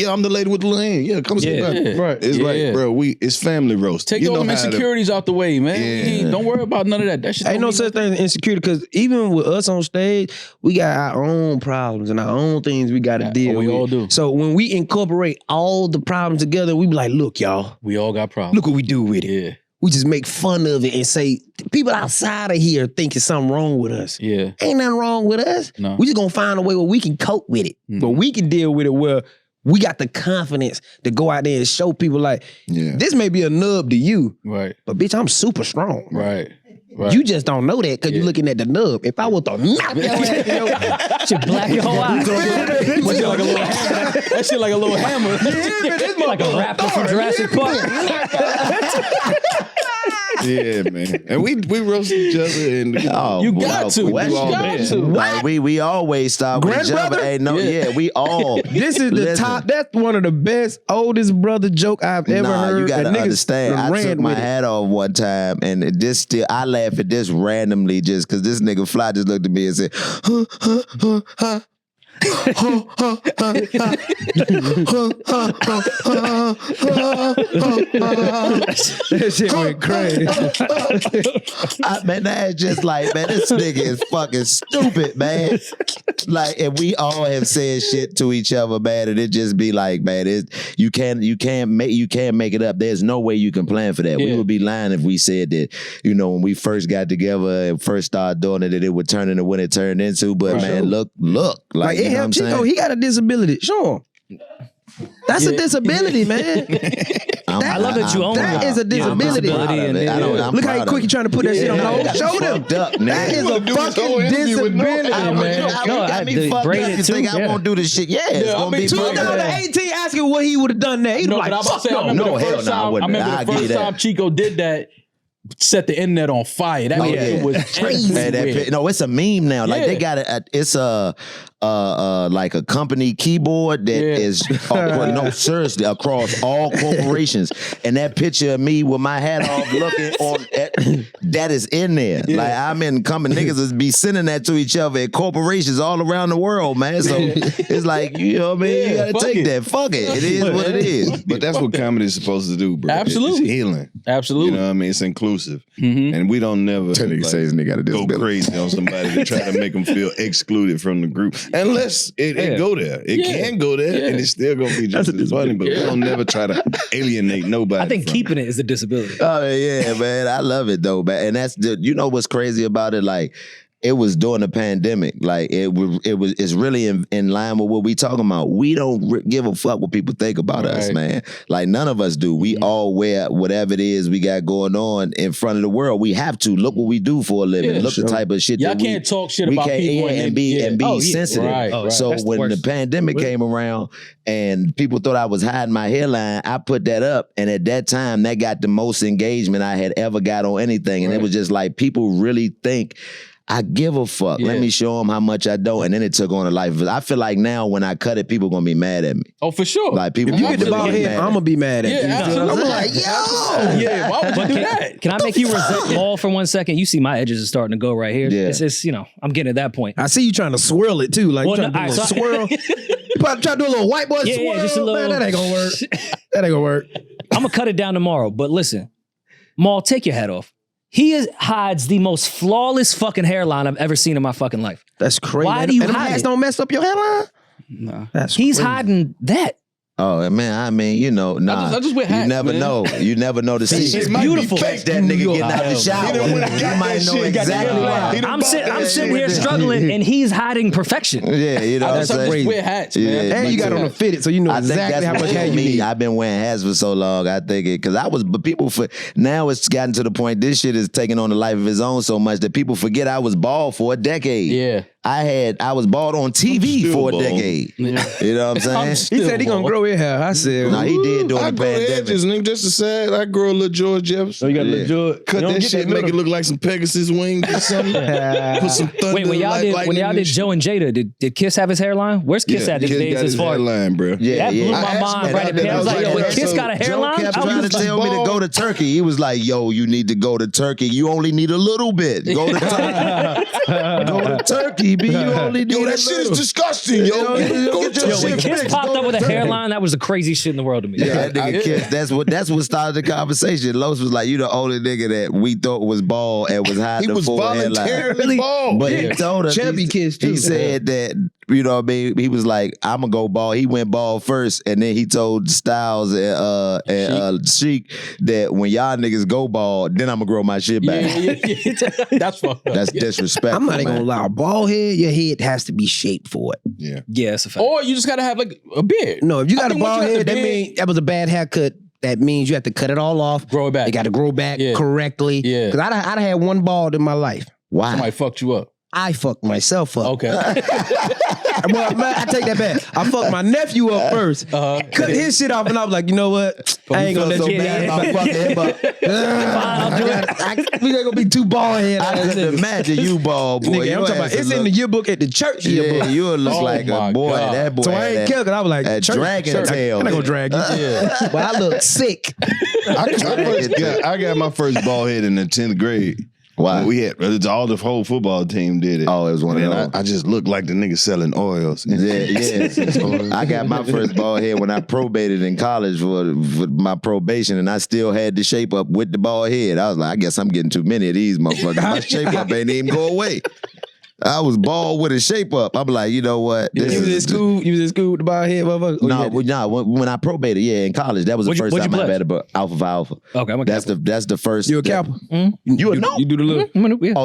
[SPEAKER 5] I'm the lady with the little hand. Yeah, come sit down. Right. It's like, bro, it's family roast.
[SPEAKER 1] Take all them insecurities out the way, man. Don't worry about none of that. That shit
[SPEAKER 4] Ain't
[SPEAKER 1] don't
[SPEAKER 4] no
[SPEAKER 1] mean
[SPEAKER 4] such thing as insecurity because even with us on stage, we got our own problems and our own things we got to deal with.
[SPEAKER 1] we all do.
[SPEAKER 4] So when we incorporate all the problems together, we be like, look, y'all,
[SPEAKER 1] we all got problems.
[SPEAKER 4] look what we do with it.
[SPEAKER 1] Yeah.
[SPEAKER 4] We just make fun of it and say, people outside of here thinking something wrong with us.
[SPEAKER 1] Yeah.
[SPEAKER 4] Ain't nothing wrong with us.
[SPEAKER 1] No.
[SPEAKER 4] We just gonna find a way where we can cope with it. But we can deal with it where we got the confidence to go out there and show people like, this may be a nub to you,
[SPEAKER 1] Right.
[SPEAKER 4] but bitch, I'm super strong.
[SPEAKER 1] Right.
[SPEAKER 4] You just don't know that because you're looking at the nub. If I was to knock your ass in your
[SPEAKER 2] Shit black your whole eyes.
[SPEAKER 1] That shit like a little hammer. That shit like a little hammer.
[SPEAKER 2] Like a raptor from Jurassic Park.
[SPEAKER 5] Yeah, man. And we roast each other and
[SPEAKER 1] you got to.
[SPEAKER 3] Like we always start with each other. Hey, no, we all.
[SPEAKER 4] This is the top. That's one of the best oldest brother joke I've ever heard.
[SPEAKER 3] You gotta understand. I took my hat off one time, and this still I laugh at this randomly just because this nigga Fly just looked at me and said,
[SPEAKER 4] That shit went crazy.
[SPEAKER 3] Man, that's just like, man, this nigga is fucking stupid, man. Like, and we all have said shit to each other, man, and it just be like, man, you can't make it up. There's no way you can plan for that. We would be lying if we said that, when we first got together and first started doing it, that it would turn into what it turned into. But man, look, like
[SPEAKER 4] it helped Chico. He got a disability. Sure. That's a disability, man.
[SPEAKER 2] I love that you own
[SPEAKER 4] that. That is a disability. Look how quick you trying to put that shit on the whole shoulder. That is a fucking disability, man.
[SPEAKER 3] You think I won't do this shit? Yeah, it's gonna be
[SPEAKER 4] 2018 asking what he would have done there. He'd be like,
[SPEAKER 1] I remember the first time Chico did that. Set the internet on fire. That was crazy.
[SPEAKER 3] It's a meme now. Like they got it's a like a company keyboard that is seriously across all corporations. And that picture of me with my hat off looking on that is in there. Like I'm in niggas is be sending that to each other at corporations all around the world, man. So it's like, you know what I mean? You gotta take that. Fuck it. It is what it is.
[SPEAKER 5] But that's what comedy is supposed to do, bro.
[SPEAKER 1] Absolutely.
[SPEAKER 5] It's healing.
[SPEAKER 1] Absolutely.
[SPEAKER 5] You know what I mean? It's inclusive. And we don't never
[SPEAKER 3] go
[SPEAKER 5] crazy on somebody to try to make them feel excluded from the group. Unless it go there. It can go there and it's still going to be just as funny, but we don't never try to alienate nobody.
[SPEAKER 2] I think keeping it is a disability.
[SPEAKER 3] Oh, yeah, man. I love it, though, man. And that's what's crazy about it? Like, it was during the pandemic. Like it's really in line with what we talking about. We don't give a fuck what people think about us, man. Like none of us do. We all wear whatever it is we got going on in front of the world. We have to look what we do for a living. Look the type of shit
[SPEAKER 1] y'all can't talk shit about people
[SPEAKER 3] and be sensitive.
[SPEAKER 1] Right.
[SPEAKER 3] So when the pandemic came around and people thought I was hiding my hairline, I put that up, and at that time that got the most engagement I had ever got on anything, and it was just like people really think I give a fuck. Let me show them how much I don't. And then it took on a life of it. I feel like now when I cut it, people gonna be mad at me.
[SPEAKER 1] Oh, for sure.
[SPEAKER 3] Like people.
[SPEAKER 4] If you get the bald head, I'm gonna be mad at you.
[SPEAKER 1] Absolutely.
[SPEAKER 4] I'm like, yo.
[SPEAKER 1] Yeah, why would you do that?
[SPEAKER 2] Can I make you resent Maul for 1 second? You see my edges are starting to go right here.
[SPEAKER 3] Yeah.
[SPEAKER 2] It's just, I'm getting at that point.
[SPEAKER 4] I see you trying to swirl it too. Like, you trying to do a little swirl. You probably try to do a little white boy swirl.
[SPEAKER 2] Just a little.
[SPEAKER 4] Man, that ain't gonna work. That ain't gonna work.
[SPEAKER 2] I'm gonna cut it down tomorrow. But listen, Maul, take your hat off. He hides the most flawless fucking hairline I've ever seen in my fucking life.
[SPEAKER 4] That's crazy.
[SPEAKER 2] Why do you hide
[SPEAKER 4] hats
[SPEAKER 2] it?
[SPEAKER 4] don't mess up your hairline?
[SPEAKER 1] No.
[SPEAKER 2] He's hiding that.
[SPEAKER 3] Oh man, I mean, nah.
[SPEAKER 1] I just wear hats,
[SPEAKER 3] you never
[SPEAKER 1] man.
[SPEAKER 3] know. You never know the secret.
[SPEAKER 2] It's beautiful.
[SPEAKER 3] Catch that nigga getting out the shower. You might know exactly why.
[SPEAKER 2] I'm sitting here struggling, and he's hiding perfection.
[SPEAKER 3] Yeah, you know what I'm saying?
[SPEAKER 1] I just wear hats, man.
[SPEAKER 4] And you got on a fitted, so you know exactly how much hair you need.
[SPEAKER 3] I've been wearing hats for so long. I think because now it's gotten to the point. This shit is taking on a life of its own so much that people forget I was bald for a decade.
[SPEAKER 1] Yeah.
[SPEAKER 3] I was bald on TV for a decade.
[SPEAKER 1] Yeah.
[SPEAKER 3] You know what I'm saying?
[SPEAKER 4] He said he gonna grow his hair. I said,
[SPEAKER 3] no, he did during the pandemic.
[SPEAKER 5] Edges, nigga, just as sad. I grow a little George Jefferson.
[SPEAKER 6] Oh, you got a little George.
[SPEAKER 5] Cut that shit, make it look like some Pegasus wings or something. Put some thunder.
[SPEAKER 2] Wait, when y'all did Joe and Jada, did Kiss have his hairline? Where's Kiss at these days? As far
[SPEAKER 5] hairline, bro.
[SPEAKER 2] That blew my mind right at the I was like, yo, Kiss got a hairline?
[SPEAKER 3] Joe kept trying to tell me to go to Turkey. He was like, yo, you need to go to Turkey. You only need a little bit. Go to Turkey. Go to Turkey, B. You only need
[SPEAKER 5] that shit is disgusting, yo.
[SPEAKER 2] When Kiss popped up with a hairline, that was the craziest shit in the world to me.
[SPEAKER 3] Yeah, that nigga Kiss, that's what started the conversation. Los was like, you the only nigga that we thought was bald and was hiding the full hairline.
[SPEAKER 5] He was voluntarily bald.
[SPEAKER 3] But he told us,
[SPEAKER 4] Chubby Kiss too.
[SPEAKER 3] He said that, you know what I mean? He was like, I'm gonna go bald. He went bald first, and then he told Styles and Sheik that when y'all niggas go bald, then I'm gonna grow my shit back.
[SPEAKER 1] Yeah. That's fucked up.
[SPEAKER 3] That's disrespectful.
[SPEAKER 4] I'm not even gonna lie. A bald head, your head has to be shaped for it.
[SPEAKER 5] Yeah.
[SPEAKER 2] Yeah, it's a fact.
[SPEAKER 1] Or you just gotta have like a beard.
[SPEAKER 4] No, if you got a bald head, that means that was a bad haircut. That means you have to cut it all off.
[SPEAKER 1] Grow it back.
[SPEAKER 4] You got to grow back correctly.
[SPEAKER 1] Yeah.
[SPEAKER 4] Because I'd had one bald in my life.
[SPEAKER 3] Why?
[SPEAKER 1] Somebody fucked you up.
[SPEAKER 4] I fucked myself up.
[SPEAKER 1] Okay.
[SPEAKER 4] I take that back. I fucked my nephew up first. Cut his shit off, and I was like, you know what? I ain't gonna let you bad about fucking him up. We ain't gonna be too bald head.
[SPEAKER 3] I can imagine you bald, boy.
[SPEAKER 4] Nigga, I'm talking about, it's in the yearbook at the church yearbook.
[SPEAKER 3] Yeah, you would look like a boy.
[SPEAKER 1] God.
[SPEAKER 3] That boy.
[SPEAKER 4] So I ain't killed it. I was like,
[SPEAKER 3] a dragon tail.
[SPEAKER 4] I'm not gonna drag you.
[SPEAKER 1] Yeah.
[SPEAKER 4] But I look sick.
[SPEAKER 5] I got my first ball hit in the 10th grade.
[SPEAKER 3] Why?
[SPEAKER 5] We had all the whole football team did it.
[SPEAKER 3] Oh, it was one of those.
[SPEAKER 5] I just looked like the nigga selling oils.
[SPEAKER 3] Yeah. I got my first bald head when I probated in college for my probation, and I still had the shape up with the bald head. I was like, I guess I'm getting too many of these motherfuckers. My shape up ain't even go away. I was bald with a shape up. I'm like, you know what?
[SPEAKER 4] You was in school with the bald head, motherfucker?
[SPEAKER 3] No, when I probated, in college, that was the first time I had a Alpha Phi Alpha.
[SPEAKER 2] Okay, I'm a Kappa.
[SPEAKER 3] That's the first.
[SPEAKER 4] You a Kappa?
[SPEAKER 3] You a no?
[SPEAKER 4] You do the little.
[SPEAKER 3] Oh,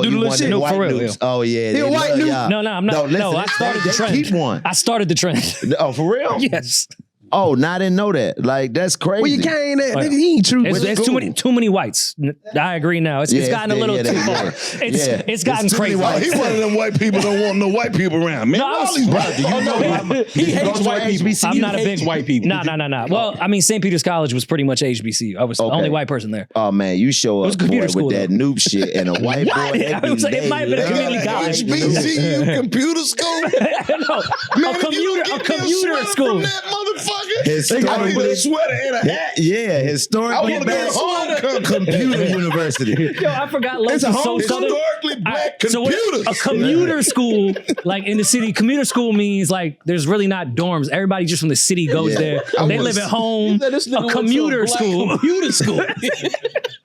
[SPEAKER 4] do the
[SPEAKER 3] you
[SPEAKER 4] little
[SPEAKER 3] want
[SPEAKER 4] shit.
[SPEAKER 3] the
[SPEAKER 2] No,
[SPEAKER 3] white
[SPEAKER 2] for real,
[SPEAKER 3] nukes. Oh yeah,
[SPEAKER 4] He a white nuke.
[SPEAKER 3] y'all.
[SPEAKER 2] No, I'm not.
[SPEAKER 3] Listen,
[SPEAKER 2] I started the trend.
[SPEAKER 3] Keep one.
[SPEAKER 2] I started the trend.
[SPEAKER 3] Oh, for real?
[SPEAKER 2] Yes.
[SPEAKER 3] Oh, no, I didn't know that. Like, that's crazy.
[SPEAKER 4] Well, you came at nigga, he ain't true.
[SPEAKER 2] There's too many whites. I agree now. It's gotten a little too far. It's gotten crazy.
[SPEAKER 5] He one of them white people don't want no white people around. Man,
[SPEAKER 2] No,
[SPEAKER 5] all these brothers.
[SPEAKER 1] He hates white people.
[SPEAKER 2] I'm not a big
[SPEAKER 1] white people.
[SPEAKER 2] No. Well, I mean, St. Peter's College was pretty much HBCU. I was the only white person there.
[SPEAKER 3] Oh man, you show
[SPEAKER 2] was
[SPEAKER 3] up boy,
[SPEAKER 2] computer
[SPEAKER 3] with
[SPEAKER 2] school,
[SPEAKER 3] that noob shit and a white boy.
[SPEAKER 2] It might have been a community college.
[SPEAKER 5] HBCU computer school.
[SPEAKER 2] No, a computer school.
[SPEAKER 5] From that motherfucker.
[SPEAKER 3] Historically,
[SPEAKER 5] a sweater and a hat.
[SPEAKER 3] Yeah, historically black computer university.
[SPEAKER 2] Yo, I forgot. It's a
[SPEAKER 5] Historically black computers.
[SPEAKER 2] A commuter school, like in the city, commuter school means like there's really not dorms. Everybody just from the city goes there. They live at home. A commuter school.
[SPEAKER 1] Computer school.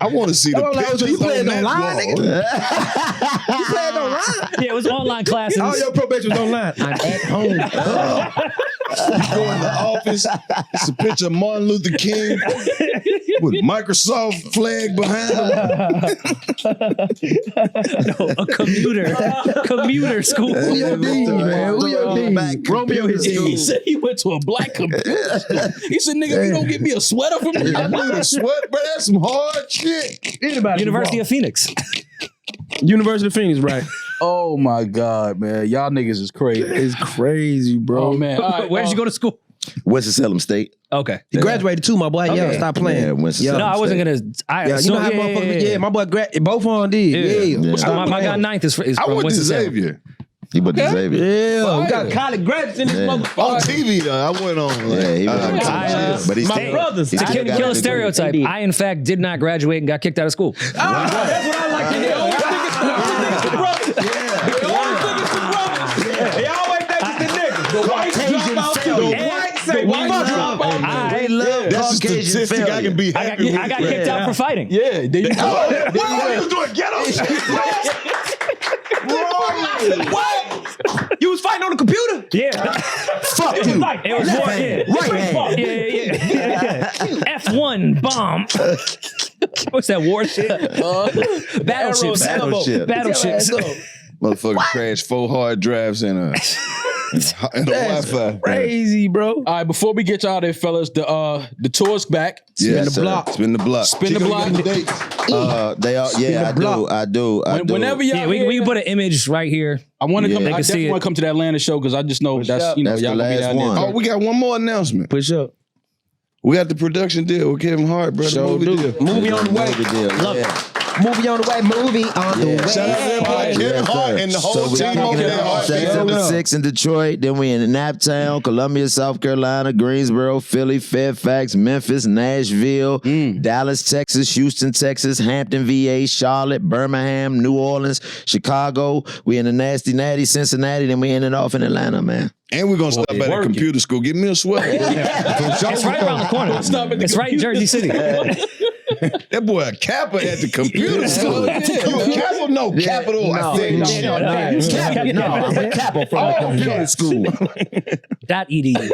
[SPEAKER 5] I want to see the pictures
[SPEAKER 4] you playing
[SPEAKER 5] on that
[SPEAKER 4] online,
[SPEAKER 5] wall.
[SPEAKER 4] You playing online?
[SPEAKER 2] Yeah, it was online classes.
[SPEAKER 4] All your probation was online. I'm at home.
[SPEAKER 5] You go in the office, it's a picture of Martin Luther King with Microsoft flag behind him.
[SPEAKER 2] No, a commuter school.
[SPEAKER 4] Who your dean, man? Who your dean? Romeo his
[SPEAKER 1] He
[SPEAKER 4] dean.
[SPEAKER 1] said he went to a black computer school. He said, nigga, if you don't get me a sweater from me,
[SPEAKER 5] I need a sweat, bro. That's some hard shit.
[SPEAKER 2] University of Phoenix.
[SPEAKER 4] University of Phoenix, right?
[SPEAKER 1] Oh my God, man. Y'all niggas is crazy.
[SPEAKER 4] It's crazy, bro.
[SPEAKER 1] Oh man. All right,
[SPEAKER 2] Where did you go to school?
[SPEAKER 3] Winston-Salem State.
[SPEAKER 2] Okay.
[SPEAKER 4] He graduated too, my boy. Yeah, stop playing.
[SPEAKER 3] Yeah, Winston-Salem
[SPEAKER 2] No, I wasn't
[SPEAKER 3] State.
[SPEAKER 2] gonna.
[SPEAKER 4] Yeah, you know how motherfuckers. Yeah, my boy. Both of them did. Yeah.
[SPEAKER 2] So my guy ninth is
[SPEAKER 5] I
[SPEAKER 2] from
[SPEAKER 5] went to
[SPEAKER 2] Winston-Salem.
[SPEAKER 5] Xavier.
[SPEAKER 3] He went to Xavier.
[SPEAKER 4] Yeah, we got college graduates in this motherfucker.
[SPEAKER 5] On TV, though. I went on. Like,
[SPEAKER 3] Yeah, he went to college. But he
[SPEAKER 4] My
[SPEAKER 3] still,
[SPEAKER 4] brothers.
[SPEAKER 3] he
[SPEAKER 2] To
[SPEAKER 3] still got
[SPEAKER 2] kill a
[SPEAKER 3] degree.
[SPEAKER 2] stereotype, I in fact did not graduate and got kicked out of school.
[SPEAKER 4] That's what I like to hear. They always think it's the niggas. The whites drop out too. The whites say, "Why drop out?"
[SPEAKER 3] They love
[SPEAKER 5] That's a
[SPEAKER 3] Caucasian
[SPEAKER 5] statistic I
[SPEAKER 3] failure.
[SPEAKER 5] can be happy with.
[SPEAKER 2] I got kicked out for fighting.
[SPEAKER 1] Yeah, there you go.
[SPEAKER 5] What you doing? Get up.
[SPEAKER 4] What? You was fighting on the computer?
[SPEAKER 2] Yeah.
[SPEAKER 3] Fuck you.
[SPEAKER 2] It was more.
[SPEAKER 3] Right hand.
[SPEAKER 2] Yeah. F1 bomb. What's that war shit? Battleships.
[SPEAKER 3] Battleship.
[SPEAKER 5] Motherfucker crashed 4 hard drives in a Wi-Fi.
[SPEAKER 4] Crazy, bro.
[SPEAKER 1] All right, before we get y'all there, fellas, the tour's back.
[SPEAKER 5] Yeah,
[SPEAKER 3] Yes, sir.
[SPEAKER 5] Spin the block.
[SPEAKER 1] Spin the block.
[SPEAKER 3] They are. Yeah, I do.
[SPEAKER 1] Whenever y'all
[SPEAKER 2] Yeah, we can put an image right here.
[SPEAKER 1] I want to come.
[SPEAKER 2] They
[SPEAKER 1] I
[SPEAKER 2] can see
[SPEAKER 1] definitely
[SPEAKER 2] it.
[SPEAKER 1] want to come to the Atlanta show because I just know that's
[SPEAKER 3] That's
[SPEAKER 1] y'all
[SPEAKER 3] the
[SPEAKER 1] gonna be
[SPEAKER 3] last
[SPEAKER 1] down there.
[SPEAKER 3] one.
[SPEAKER 5] Oh, we got one more announcement.
[SPEAKER 4] Push up.
[SPEAKER 5] We got the production deal with Kevin Hart, brother.
[SPEAKER 4] Sure
[SPEAKER 5] Movie
[SPEAKER 4] do.
[SPEAKER 5] deal.
[SPEAKER 4] Movie on the way.
[SPEAKER 2] Love it.
[SPEAKER 4] Movie on the way. Movie on the way.
[SPEAKER 5] Shout out to everybody. Kevin Hart and the whole
[SPEAKER 3] we
[SPEAKER 5] team
[SPEAKER 3] kicking
[SPEAKER 5] over
[SPEAKER 3] it
[SPEAKER 5] there.
[SPEAKER 3] off 776 in Detroit. Then we in Naptown, Columbia, South Carolina, Greensboro, Philly, Fairfax, Memphis, Nashville, Dallas, Texas, Houston, Texas, Hampton, VA, Charlotte, Birmingham, New Orleans, Chicago. We in the Nasty Natty, Cincinnati. Then we ending off in Atlanta, man.
[SPEAKER 5] And we're going to stop at the
[SPEAKER 1] working.
[SPEAKER 5] computer school. Give me a sweater.
[SPEAKER 2] It's right around the corner. It's right in Jersey City.
[SPEAKER 5] That boy a Kappa at the computer school. You a Kappa? No, capital. I think.
[SPEAKER 3] I'm a capo from the computer school.
[SPEAKER 2] .edu.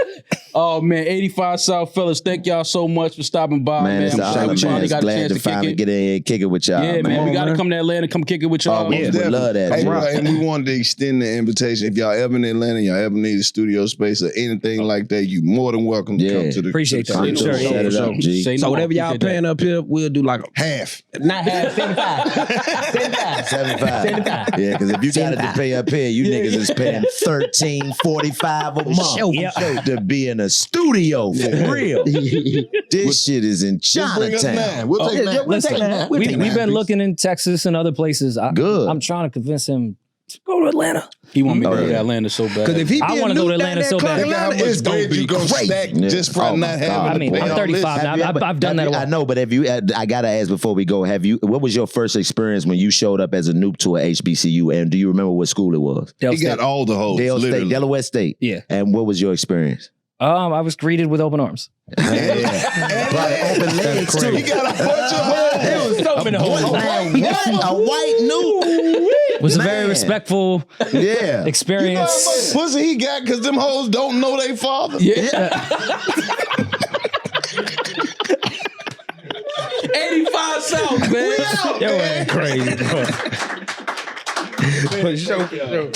[SPEAKER 1] Oh man, 85 South fellas, thank y'all so much for stopping by,
[SPEAKER 3] Man,
[SPEAKER 1] man.
[SPEAKER 3] it's an
[SPEAKER 1] I'm sure
[SPEAKER 3] honor,
[SPEAKER 1] we
[SPEAKER 3] man.
[SPEAKER 1] finally
[SPEAKER 3] It's
[SPEAKER 1] got a
[SPEAKER 3] glad
[SPEAKER 1] chance
[SPEAKER 3] to
[SPEAKER 1] to kick
[SPEAKER 3] finally
[SPEAKER 1] it.
[SPEAKER 3] get in and kick it with y'all,
[SPEAKER 1] Yeah, man, we got to come to Atlanta, come kick it with y'all.
[SPEAKER 3] We would love that.
[SPEAKER 5] Hey,
[SPEAKER 3] G.
[SPEAKER 5] bro, and we wanted to extend the invitation. If y'all ever in Atlanta, y'all ever need a studio space or anything like that, you more than welcome to come to the
[SPEAKER 2] Appreciate that.
[SPEAKER 5] to the
[SPEAKER 2] Sure,
[SPEAKER 5] show.
[SPEAKER 3] Set it up, G.
[SPEAKER 1] Say
[SPEAKER 4] So
[SPEAKER 1] no,
[SPEAKER 4] whatever y'all
[SPEAKER 1] appreciate
[SPEAKER 4] paying up here, we'll do like
[SPEAKER 5] half.
[SPEAKER 7] Not half, 75.
[SPEAKER 3] 75. Yeah, because if you got it to pay up here, you niggas is paying $13.45 a month to be in a studio for real. This shit is in Chinatown.
[SPEAKER 5] We'll take nine.
[SPEAKER 2] Listen, we've been looking in Texas and other places.
[SPEAKER 3] Good.
[SPEAKER 2] I'm trying to convince him to go to Atlanta.
[SPEAKER 1] He want me to go to Atlanta so bad.
[SPEAKER 4] Because if he
[SPEAKER 2] I want to go to Atlanta so bad.
[SPEAKER 5] Think how much bread you gonna stack just for not having.
[SPEAKER 2] I mean, I'm 35 now. I've done that.
[SPEAKER 3] I know, but I gotta ask before we go. What was your first experience when you showed up as a noob to a HBCU? And do you remember what school it was?
[SPEAKER 5] He got all the hoes.
[SPEAKER 3] Delaware State.
[SPEAKER 2] Yeah.
[SPEAKER 3] And what was your experience?
[SPEAKER 2] I was greeted with open arms.
[SPEAKER 3] Yeah. Open legs too.
[SPEAKER 5] He got a bunch of hoes.
[SPEAKER 7] There was so many hoes.
[SPEAKER 3] A white noob.
[SPEAKER 2] It was a very respectful experience.
[SPEAKER 5] You know how much pussy he got because them hoes don't know they father?
[SPEAKER 1] Yeah.
[SPEAKER 6] 85 South, man.
[SPEAKER 7] That was crazy, bro.
[SPEAKER 4] for sure.